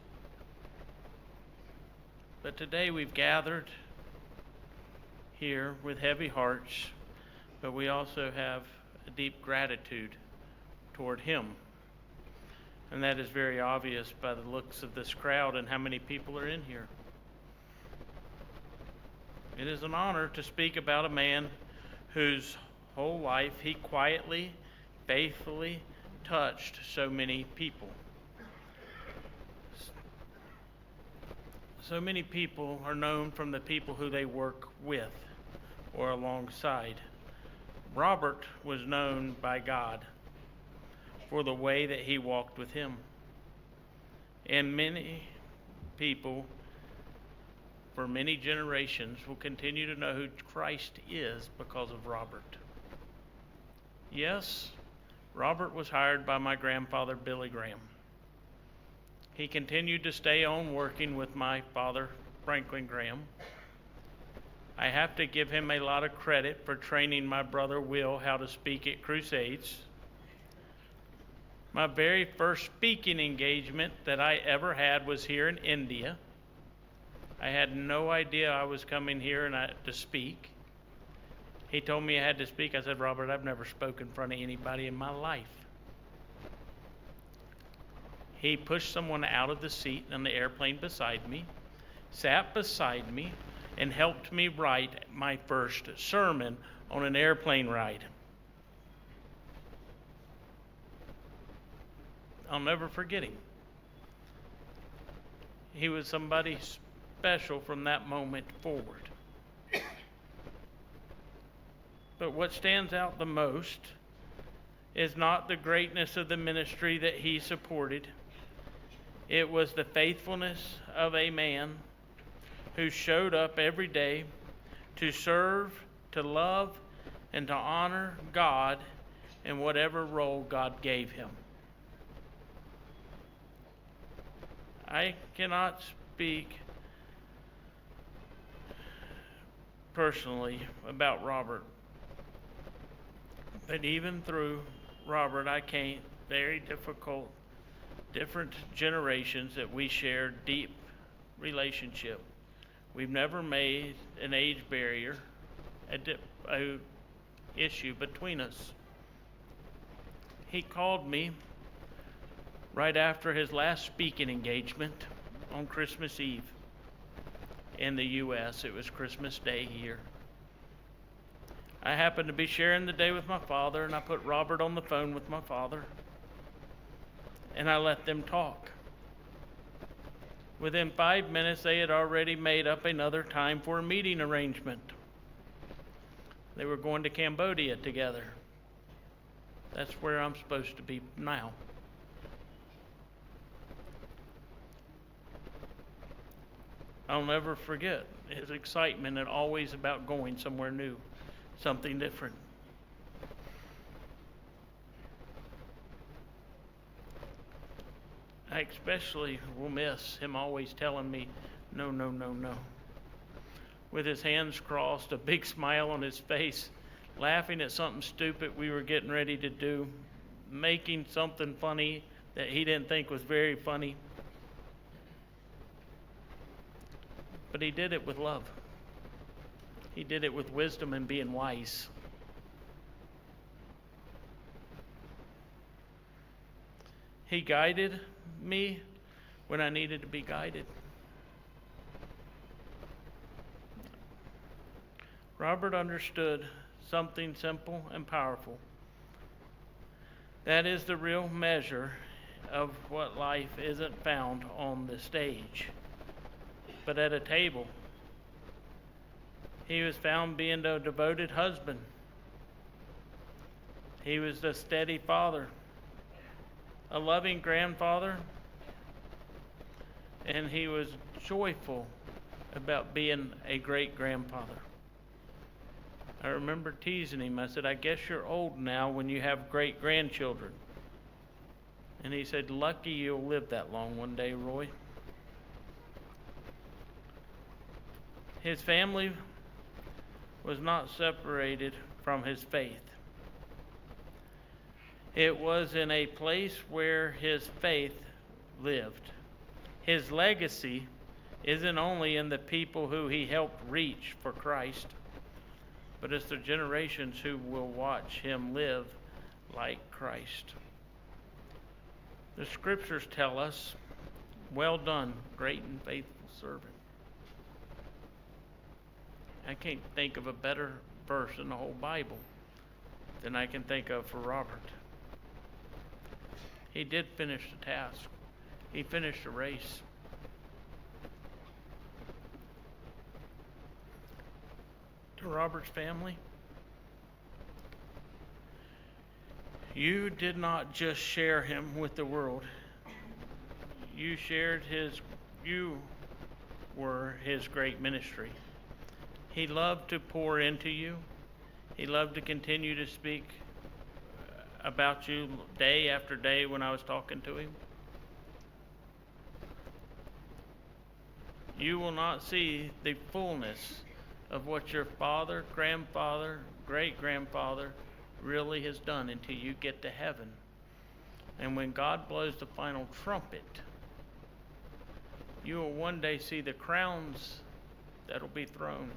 But today we've gathered here with heavy hearts, but we also have a deep gratitude toward him. And that is very obvious by the looks of this crowd and how many people are in here. It is an honor to speak about a man whose whole life he quietly, faithfully touched so many people. So many people are known from the people who they work with or alongside. Robert was known by God for the way that he walked with him. And many people for many generations will continue to know who Christ is because of Robert. Yes, Robert was hired by my grandfather, Billy Graham. He continued to stay on working with my father, Franklin Graham. I have to give him a lot of credit for training my brother Will how to speak at crusades. My very first speaking engagement that I ever had was here in India. I had no idea I was coming here to speak. He told me I had to speak. I said, Robert, I've never spoken in front of anybody in my life. He pushed someone out of the seat on the airplane beside me, sat beside me, and helped me write my first sermon on an airplane ride. I'll never forget him. He was somebody special from that moment forward. But what stands out the most is not the greatness of the ministry that he supported. It was the faithfulness of a man who showed up every day to serve, to love, and to honor God in whatever role God gave him. I cannot speak personally about Robert, but even through Robert, I came very different generations that we share deep relationship. We've never made an age barrier a issue between us. He called me right after his last speaking engagement on Christmas Eve in the U.S. It was Christmas Day here. I happened to be sharing the day with my father, and I put Robert on the phone with my father, and I let them talk. Within 5 minutes, they had already made up another time for a meeting arrangement. They were going to Cambodia together. That's where I'm supposed to be now. I'll never forget his excitement and always about going somewhere new. something different. I especially will miss him always telling me, no, no, no, no. With his hands crossed, a big smile on his face, laughing at something stupid we were getting ready to do, making something funny that he didn't think was very funny. But he did it with love. He did it with wisdom and being wise. He guided me when I needed to be guided. Robert understood something simple and powerful. That is the real measure of what life isn't found on the stage, but at a table. He was found being a devoted husband. He was a steady father, a loving grandfather, and he was joyful about being a great grandfather. I remember teasing him. I said, I guess you're old now when you have great grandchildren. And he said, lucky you'll live that long one day, Roy. His family was not separated from his faith. It was in a place where his faith lived. His legacy isn't only in the people who he helped reach for Christ, but it's the generations who will watch him live like Christ. The scriptures tell us, well done, great and faithful servant. I can't think of a better verse in the whole Bible than I can think of for Robert. He did finish the task. He finished the race. To Robert's family, you did not just share him with the world. You were his great ministry. He loved to pour into you. He loved to continue to speak about you day after day when I was talking to him. You will not see the fullness of what your father, grandfather, great-grandfather really has done until you get to heaven. And when God blows the final trumpet, you will one day see the crowns that will be thrown,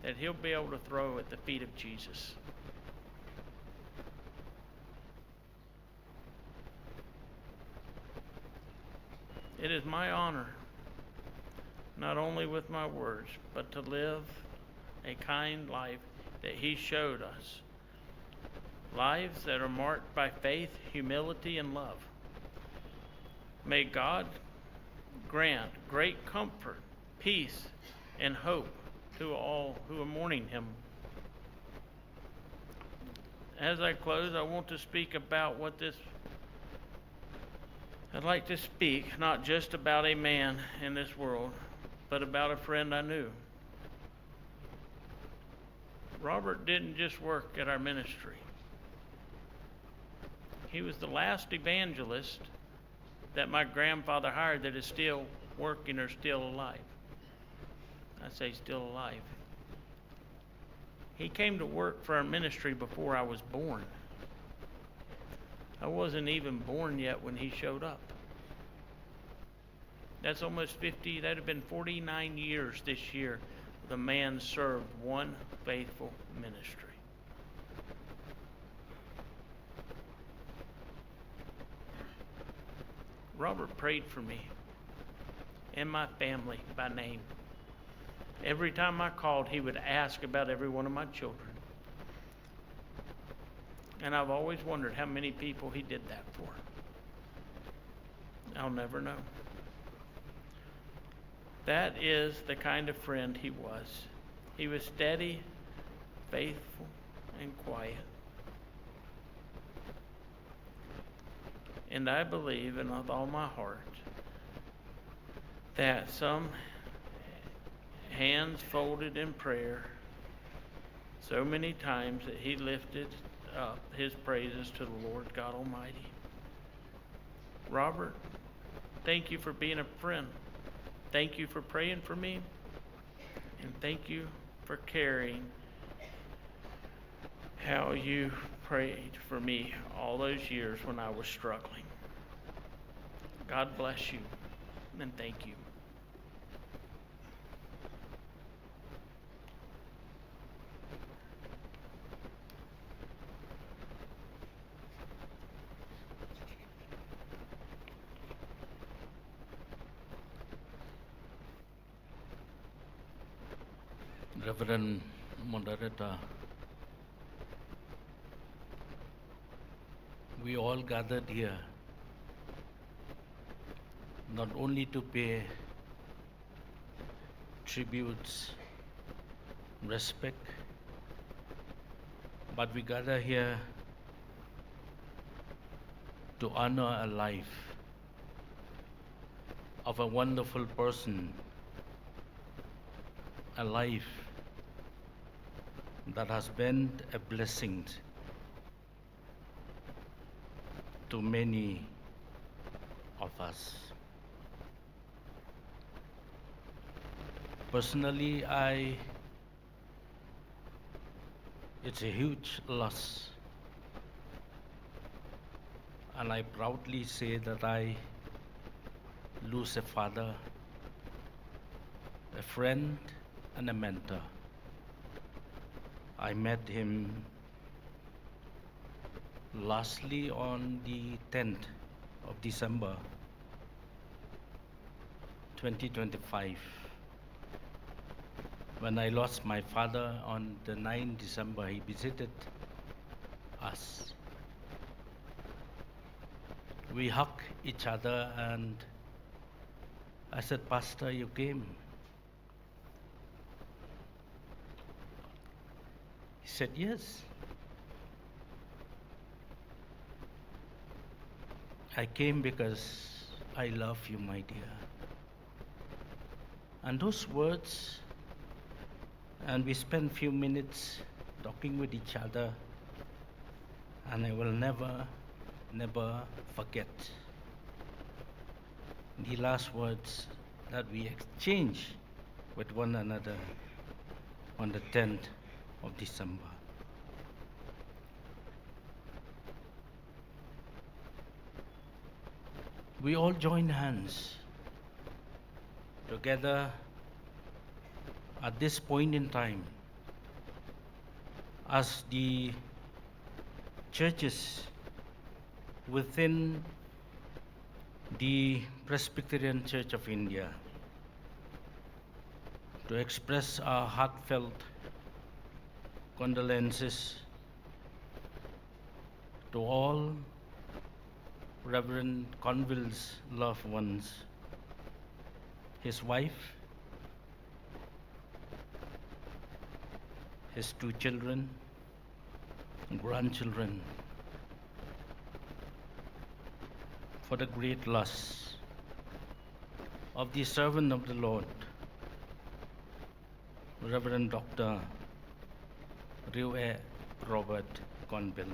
that he'll be able to throw at the feet of Jesus. It is my honor, not only with my words, but to live a kind life that he showed us. Lives that are marked by faith, humility, and love. May God grant great comfort, peace, and hope to all who are mourning him. As I close, I want to speak about I'd like to speak not just about a man in this world, but about a friend I knew. Robert didn't just work at our ministry. He was the last evangelist that my grandfather hired that is still working or still alive. I say still alive. He came to work for our ministry before I was born. I wasn't even born yet when he showed up. That's almost 50, that'd have been 49 years this year. The man served one faithful ministry. Robert prayed for me and my family by name. Every time I called, he would ask about every one of my children. And I've always wondered how many people he did that for. I'll never know. That is the kind of friend he was. He was steady, faithful, and quiet. And I believe, and with all my heart, that some hands folded in prayer, so many times that he lifted up his praises to the Lord God Almighty. Robert, thank you for being a friend. Thank you for praying for me. And thank you for caring how you prayed for me all those years when I was struggling. God bless you, and thank you. Reverend Moderator, we all gathered here not only to pay tributes, respect, but we gather here to honor a life of a wonderful person, a life that has been a blessing to many of us. Personally, it's a huge loss, and I proudly say that I lose a father, a friend, and a mentor. I met him lastly on the 10th of December 2025. When I lost my father on the 9th December, he visited us. We hugged each other and I said, Pastor, you came. He said, yes. I came because I love you, my dear. And those words, and we spent few minutes talking with each other, and I will never forget the last words that we exchanged with one another on the 10th of December. We all joined hands together at this point in time as the churches within the Presbyterian Church of India to express our heartfelt condolences to all Reverend Cunville's loved ones, his wife, his 2 children, grandchildren, for the great loss of the servant of the Lord, Reverend Dr. Robert Cunville,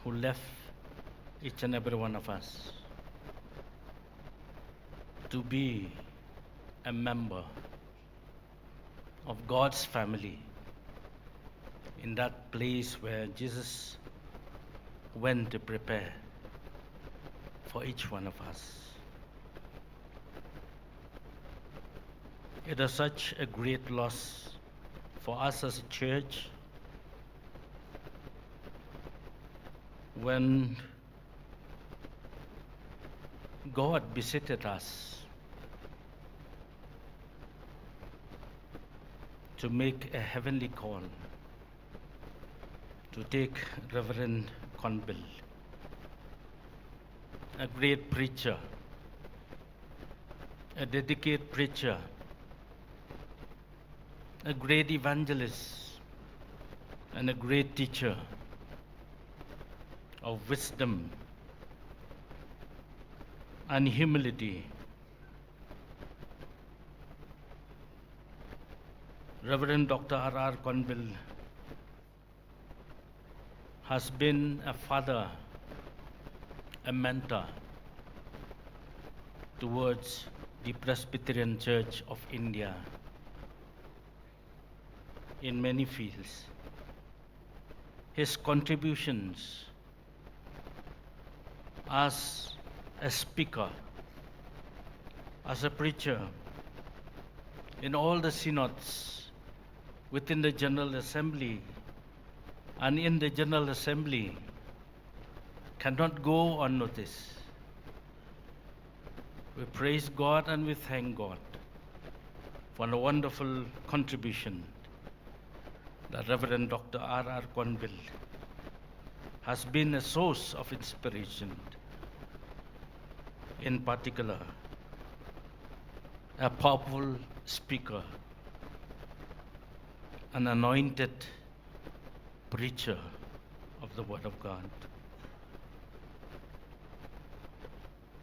who left each and every one of us to be a member of God's family in that place where Jesus went to prepare for each one of us. It is such a great loss for us as a church when God visited us to make a heavenly call to take Reverend Cunville, a great preacher, a dedicated preacher, a great evangelist, and a great teacher of wisdom and humility. Reverend Dr. R.R. Cunville has been a father, a mentor towards the Presbyterian Church of India in many fields. His contributions as a speaker, as a preacher, in all the synods within the General Assembly and in the General Assembly cannot go unnoticed. We praise God and we thank God for the wonderful contribution that Reverend Dr. R.R. Cunville has been a source of inspiration, in particular, a powerful speaker, an anointed preacher of the Word of God.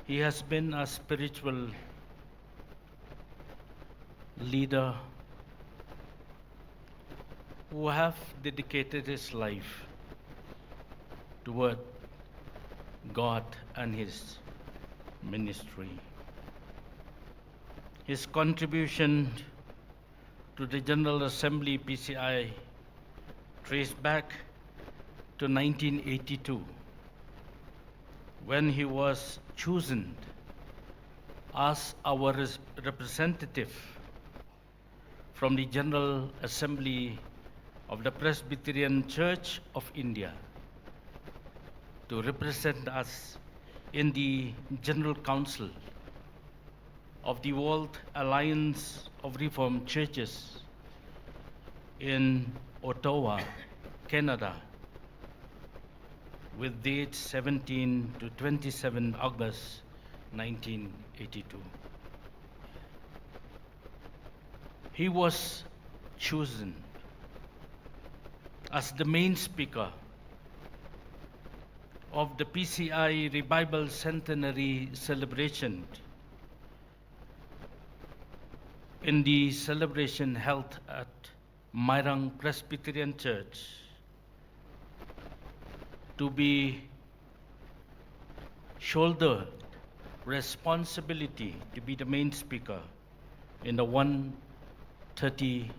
He has been a spiritual leader who have dedicated his life toward God and his ministry. His contribution to the General Assembly PCI trace back to 1982, when he was chosen as our representative from the General Assembly of the Presbyterian Church of India to represent us in the General Council of the World Alliance of Reformed Churches in Ottawa, Canada, with dates 17 to 27 August 1982. He was chosen as the main speaker of the PCI Revival Centenary celebration in the celebration held at Mairang Presbyterian Church to be shouldered responsibility to be the main speaker in the 1:30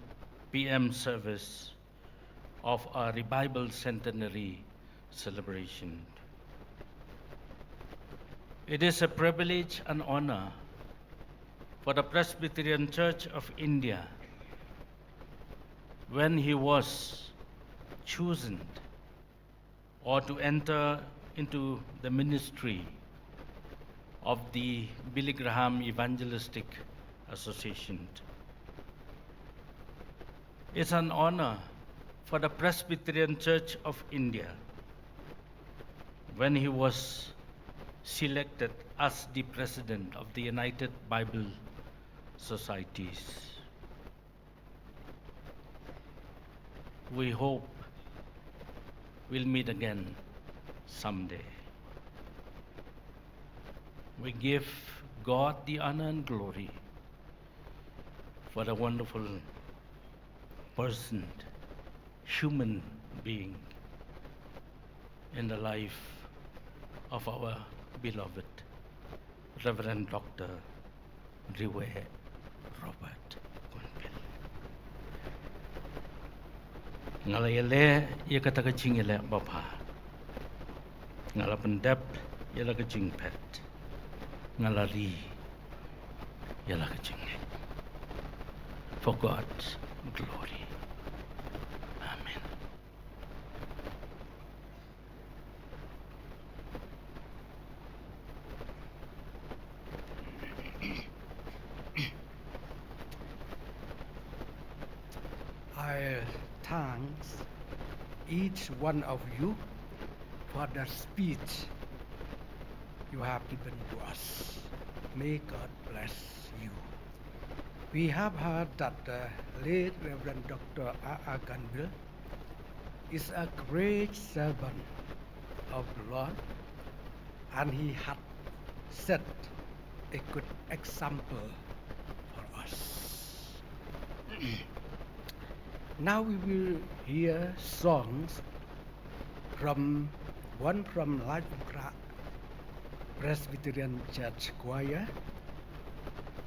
p.m. service of our Revival Centenary celebration. It is a privilege and honor for the Presbyterian Church of India when he was chosen or to enter into the ministry of the Billy Graham Evangelistic Association. It's an honor for the Presbyterian Church of India when he was selected as the president of the United Bible Societies. We hope we'll meet again someday. We give God the honor and glory for the wonderful person, human being in the life of our beloved Reverend Dr. Kyrwoh Robert Cunville. Ngalayale ia kata kecing ile bapa. Ngalapendap ialah kecing pet. Ngalari ialah kecing. For God's glory. Amen. I thank each one of you for the speech you have given to us. May God bless you. We have heard that the late Reverend Dr. R.R. Cunville is a great servant of the Lord, and he had set a good example for us. Now we will hear songs from one from Light Presbyterian Church Choir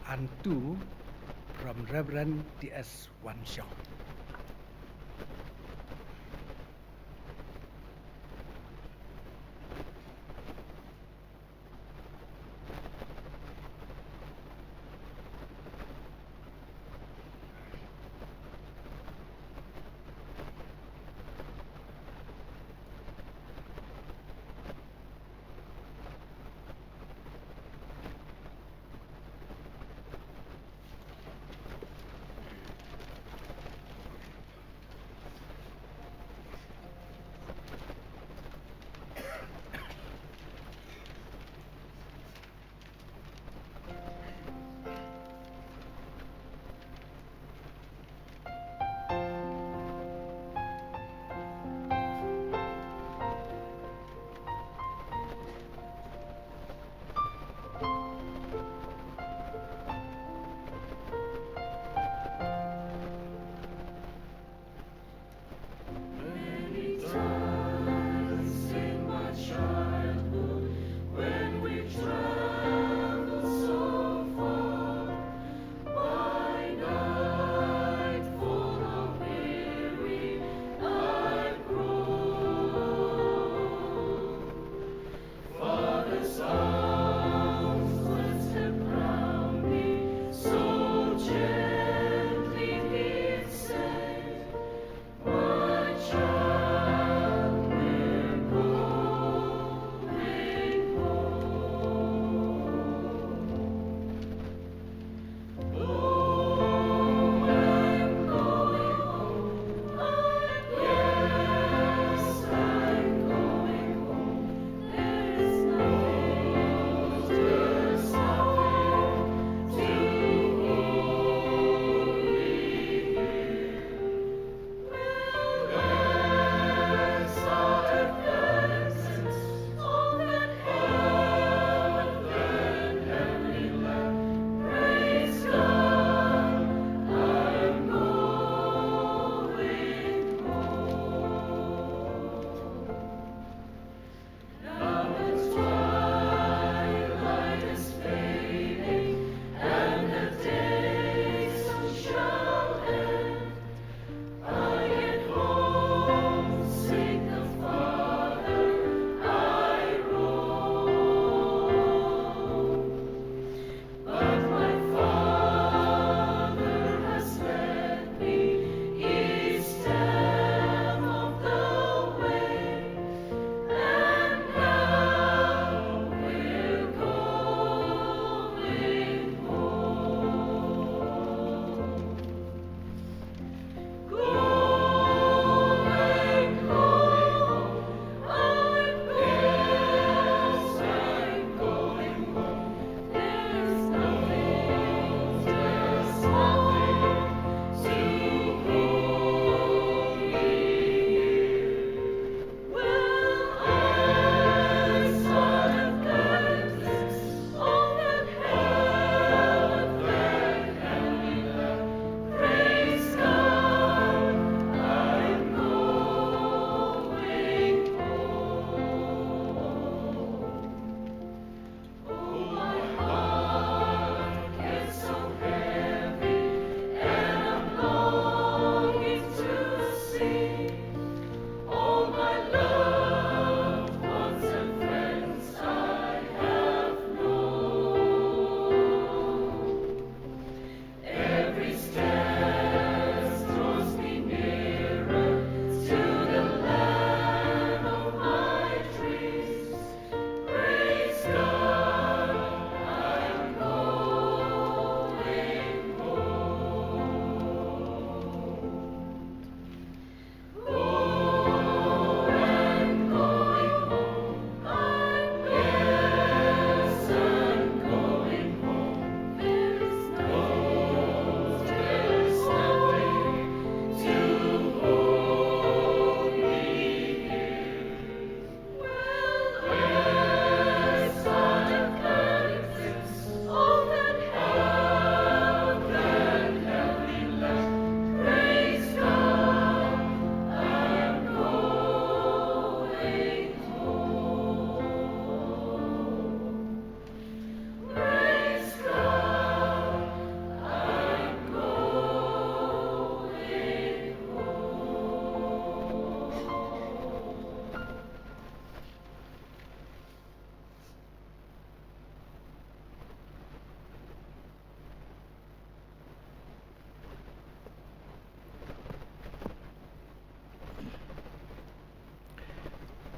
and two from Reverend T.S. Wanshong.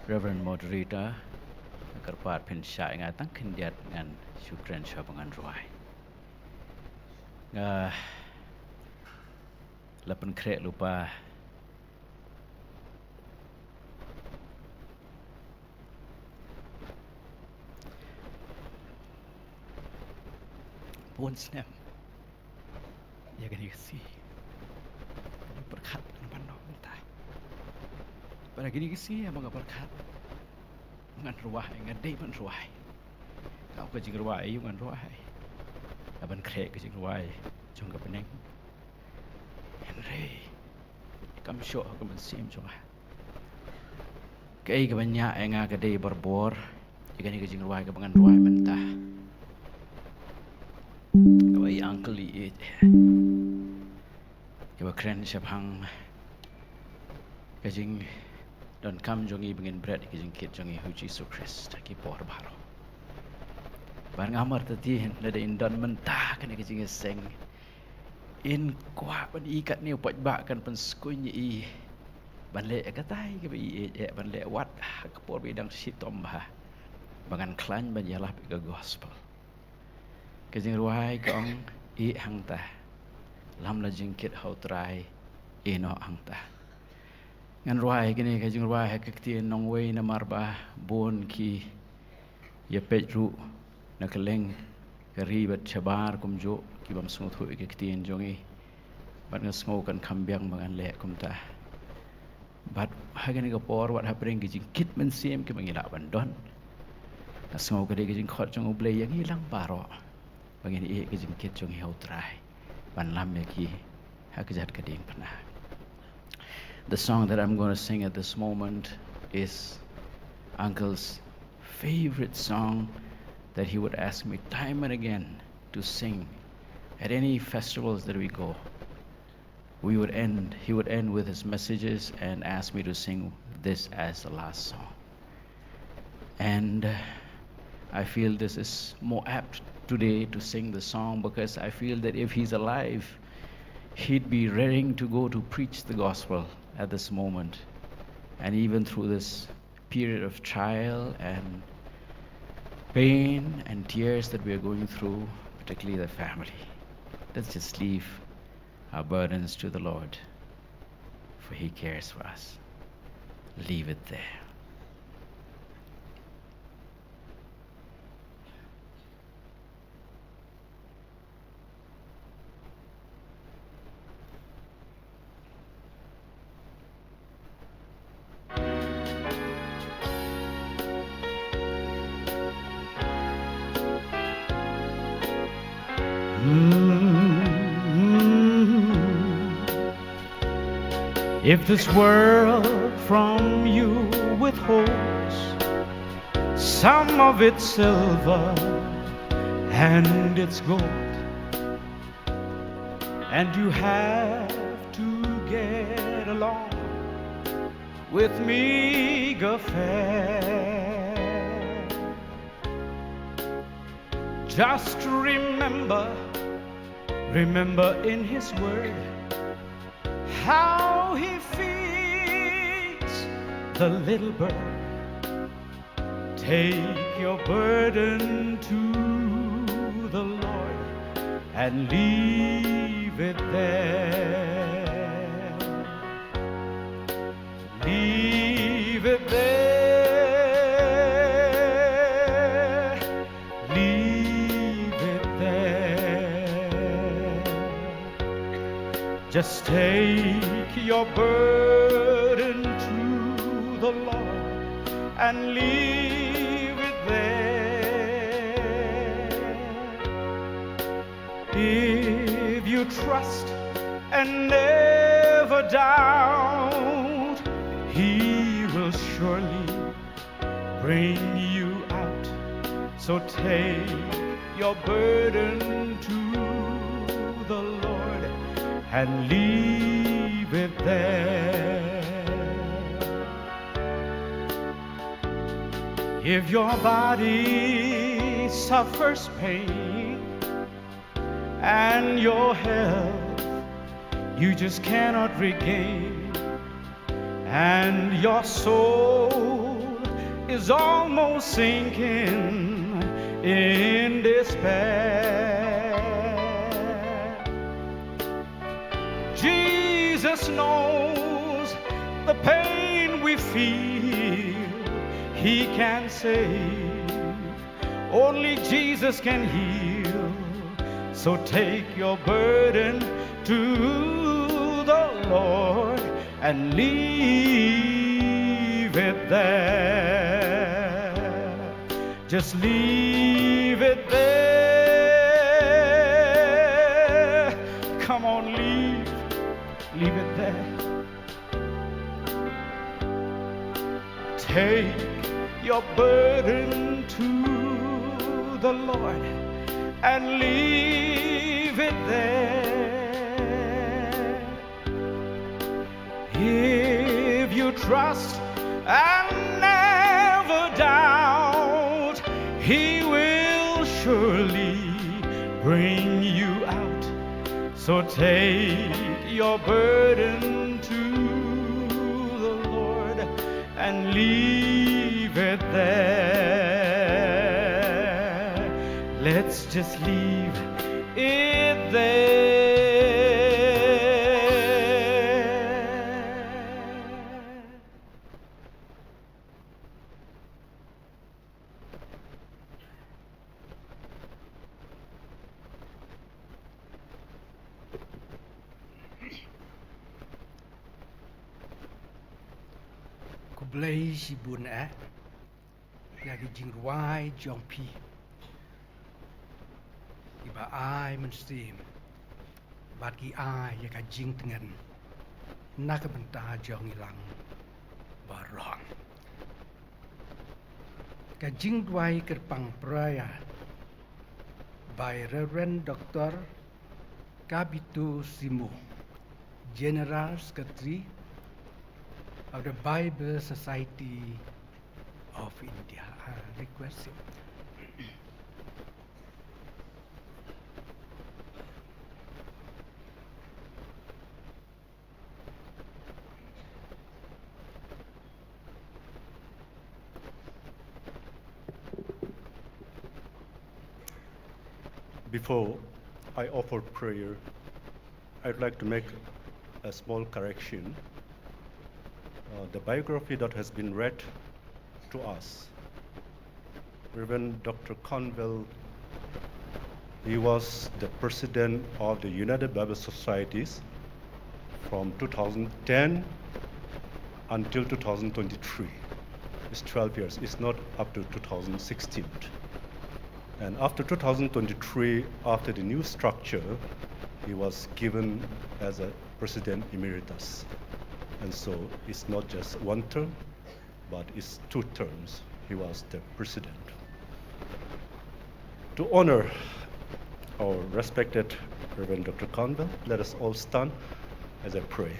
Reverend Moderator, Kerpat Pensha ngatang kendiat ngan syukran syabangan ruai. Lapan krek lupa pun snap. Ya kan isi. Berkat dengan pandang mentah. Pada gini isi abang berkat. Ngan ruai, ngan day man ruai. Kau kejing ruai, you ngan ruai. Abang krek kejing ruai, jong ke peneng. Henry, kamu syok aku mensim jong. Kei kebanyak enga ke day berbor. Jika ni kejing ruai ke pengan ruai mentah. Kau uncle it. Kau keren siapang. Kejing don kam jongi bengin bread kejing kit jongi hu Jesus Christ ki por baro. Bar ngamar tati nada indon mentah kan kejing seng. In kuat ban ikat ni upat bak kan penskuny i. Ban le katai ke bi ban le wat ke por bidang sitom bah. Bangan klan ban yalah ke gospel. Kejing ruai kong i hang ta. Lam la jingkit hau trai i no hang ta. Ngan ruai kini kajing ruai hakikti nong wei na marba bon ki ya petru na keleng keribat cabar kumjo ki bam smut hu hakikti jongi bat ngasngo kan kambiang bangan le kumta bat hagani ka por wat hapring ki jingkit men sim ki mangila bandon ngasngo ka de ki jing khot jong uble yang hilang baro bangin e ki jingkit jongi hau trai ban lam ya ki hakijat ka ding panah. The song that I'm going to sing at this moment is Uncle's favorite song that he would ask me time and again to sing at any festivals that we go. He would end with his messages and ask me to sing this as the last song. And I feel this is more apt today to sing the song because I feel that if he's alive, he'd be raring to go to preach the gospel at this moment. And even through this period of trial and pain and tears that we are going through, particularly the family, let's just leave our burdens to the Lord, for He cares for us. Leave it there. If this world from you withholds some of its silver and its gold, and you have to get along with meager fare, just remember in His word how He feeds the little bird. Take your burden to the Lord and leave it there. Leave it there. Leave it there. Just take your burden to the Lord and leave it there. If you trust and never doubt, He will surely bring you out. So take your burden to the Lord and leave it there. If your body suffers pain and your health you just cannot regain, and your soul is almost sinking in despair. Jesus knows the pain we feel. He can save. Only Jesus can heal. So take your burden to the Lord and leave it there. Just leave it there. Come on, leave it there. Take your burden to the Lord and leave it there. If you trust and never doubt, He will surely bring you out. So take your burden to the Lord and leave it there. Let's just leave it there. Blay si bun lagi jing ruai jong pi iba ai men steam bat ki ai ya ka jing tengen nak benta jong ilang barong ka jing ruai kerpang praya by Reverend Dr. Kabitu Simu, General Secretary of the Bible Society of India. Request him. Before I offer prayer, I'd like to make a small correction. The biography that has been read to us, Reverend Dr. Cunville, he was the president of the United Bible Societies from 2010 until 2023. It's 12 years. It's not up to 2016. And after 2023, after the new structure, he was given as a president emeritus. And so it's not just one term, but it's 2 terms. He was the president. To honor our respected Reverend Dr. Cunville, let us all stand as I pray.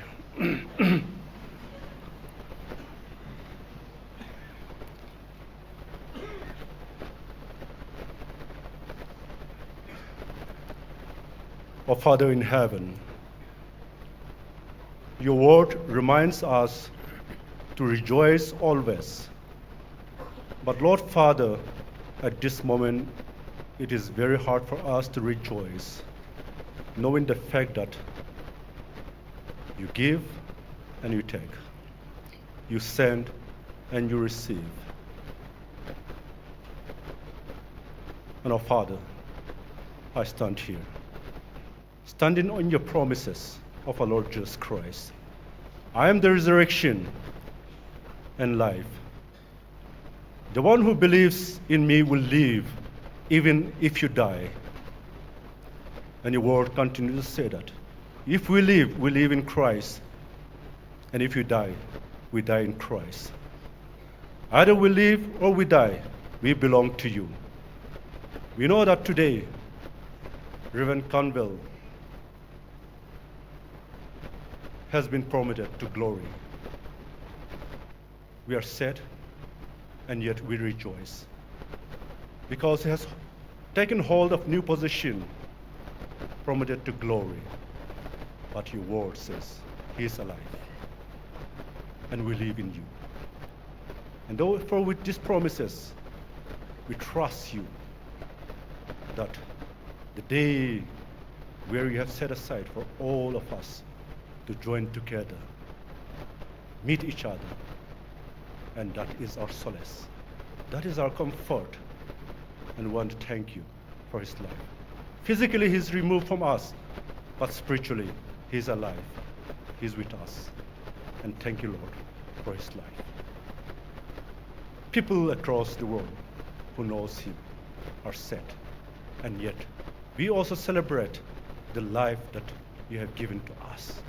Our Father in heaven, your word reminds us to rejoice always. But Lord Father, at this moment, it is very hard for us to rejoice, knowing the fact that you give and you take, you send and you receive. And our Father, I stand here, standing on your promises of our Lord Jesus Christ. I am the resurrection and life. The one who believes in me will live even if you die. And your word continues to say that. If we live in Christ. And if you die, we die in Christ. Either we live or we die, we belong to you. We know that today, Reverend Cunville has been promoted to glory. We are sad, and yet we rejoice, because he has taken hold of new position, promoted to glory. But your word says he is alive, and we live in you. And therefore, with these promises, we trust you that the day where you have set aside for all of us to join together, meet each other, and that is our solace. That is our comfort. And we want to thank you for his life. Physically, he's removed from us, but spiritually, he's alive. He's with us. And thank you, Lord, for his life. People across the world who knows him are sad. And yet, we also celebrate the life that you have given to us.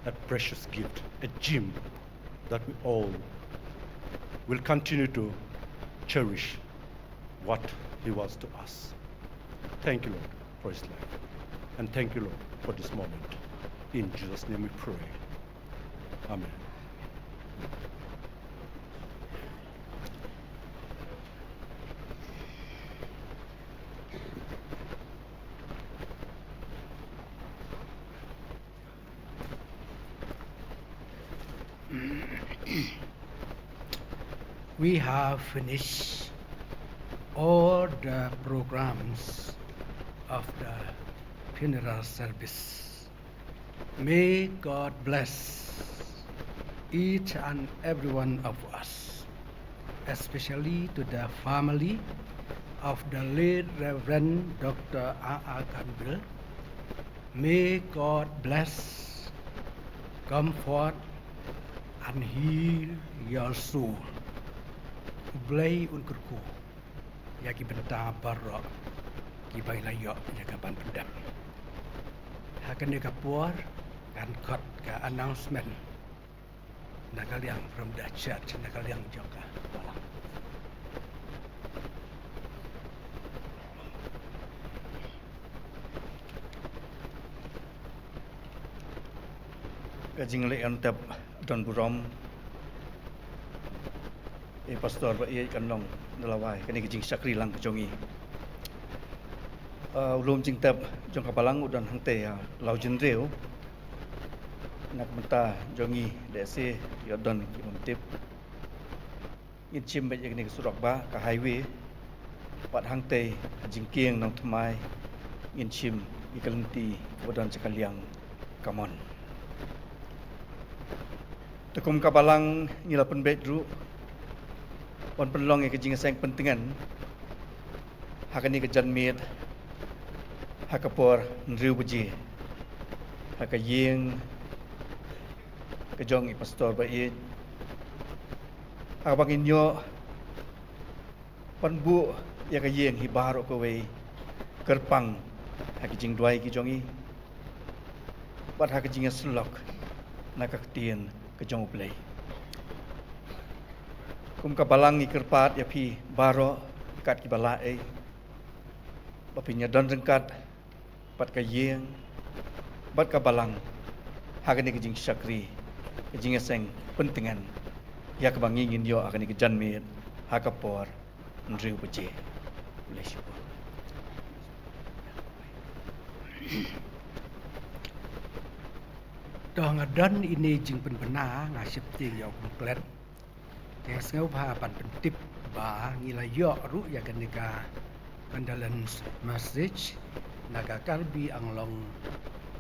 That precious gift, a gem that we all will continue to cherish what he was to us. Thank you, Lord, for his life. And thank you, Lord, for this moment. In Jesus' name we pray. Amen. We have finished all the programs of the funeral service. May God bless each and every one of us, especially to the family of the late Reverend Dr. R.R. Cunville. May God bless, comfort, and heal your soul. Blay unkurku, ya ki benta barok, ki bailayok ya ka ban pendam. Hakan ka puar kan kot ka announcement. Nakaliang from the church, nakaliang joka. Kajing le antap don burom pastor ba ia kanong nalawai kani kajing sakri lang kajongi ulum jing tap jong kapalang udan hangte lau jenreu nak menta jongi dese yodon ki mamtip in chim ba yakni surak ba ka highway pat hangte jing kieng nong thmai in chim ikalenti udan chakaliang kamon tekum kapalang ngilapen bedru on penlong ke jing sang pentingan hakani ke janmit hakapor nriu beji hakayeng ke jong i pastor ba i hakabangin yo panbu ya kayeng hibaro ko we kerpang hakijing duai ki jongi bat hakijing slok nakaktian ke jong play kum kabalang ni kerpat ya pi baro kat ki bala bapinya don rengkat pat kayeng bat kabalang hagani kejing sakri kejing seng pentingan ya kabangingin yo agani kejanmit hakapor nriu beje lesyukur dong adan ini jing penbena ngasip ting yo komplet yang ngau pa pan pentip ba ngilayo ru ya kenika condolence message naga kalbi anglong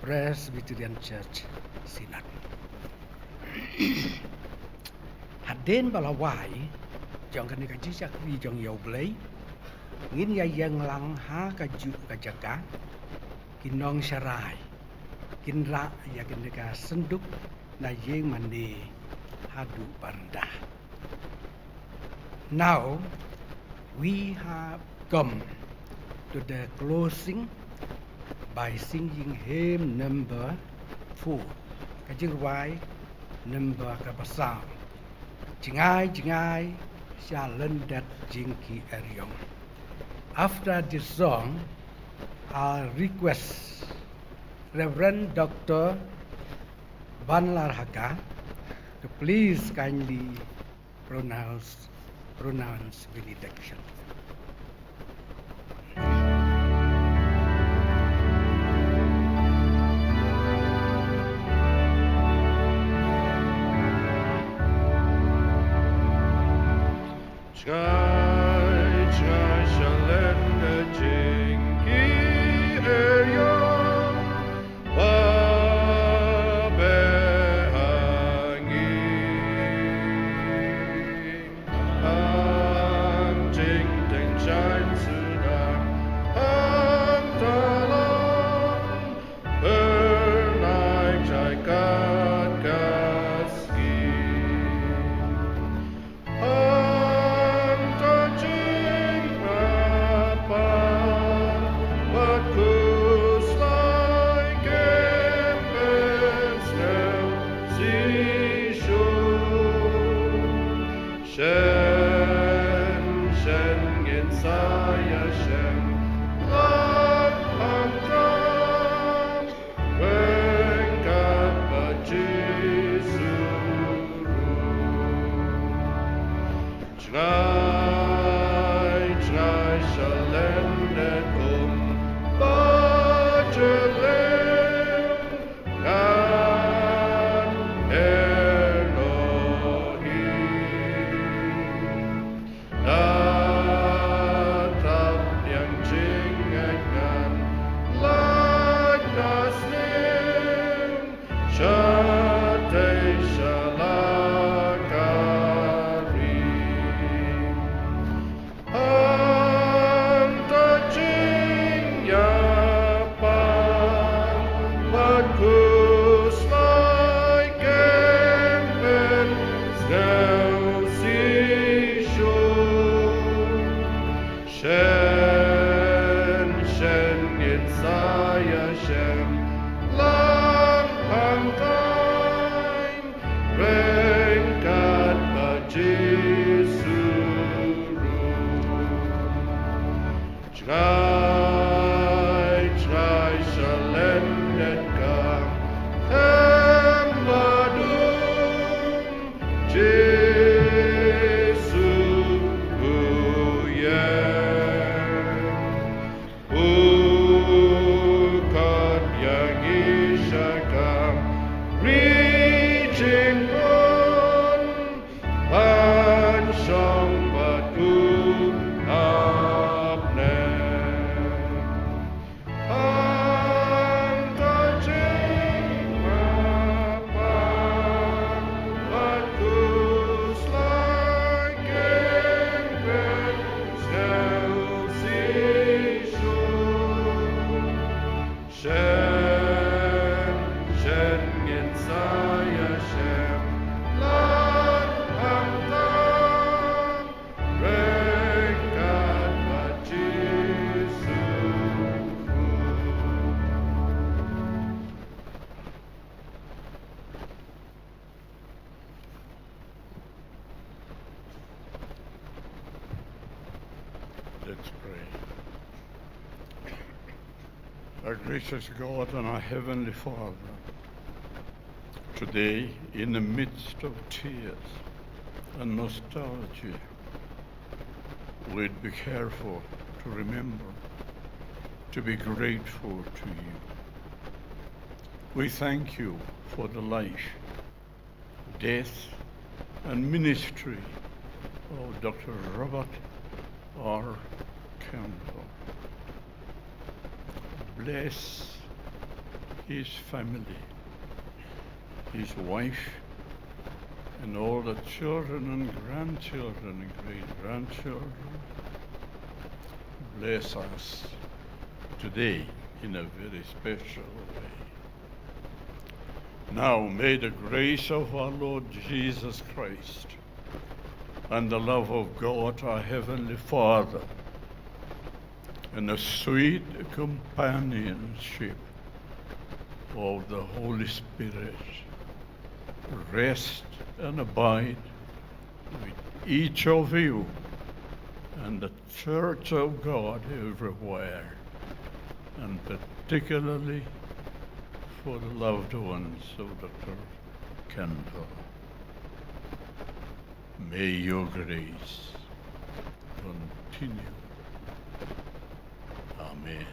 Presbyterian Church Sinat haden balawai jong kenika jisak wi jong yau blai ngin ya yang lang ha kaju kajaka kinong syarai kinra ya kenika senduk na yeng mandi hadu pandah. Now, we have come to the closing by singing hymn number 4. Kajirwai number kapasang. Jingai jingai shalendat jingki eryong. After this song, I request Reverend Dr. Banlarhaka to please kindly pronounce benediction. Let's pray. Our gracious God and our Heavenly Father, today, in the midst of tears and nostalgia, we'd be careful to remember to be grateful to you. We thank you for the life, death, and ministry of Dr. Robert R. Cunville. Bless his family, his wife, and all the children and grandchildren and great-grandchildren. Bless us today in a very special way. Now may the grace of our Lord Jesus Christ and the love of God, our Heavenly Father, and the sweet companionship of the Holy Spirit rest and abide with each of you and the Church of God everywhere, and particularly for the loved ones of Dr. Cunville. May your grace continue. Amen.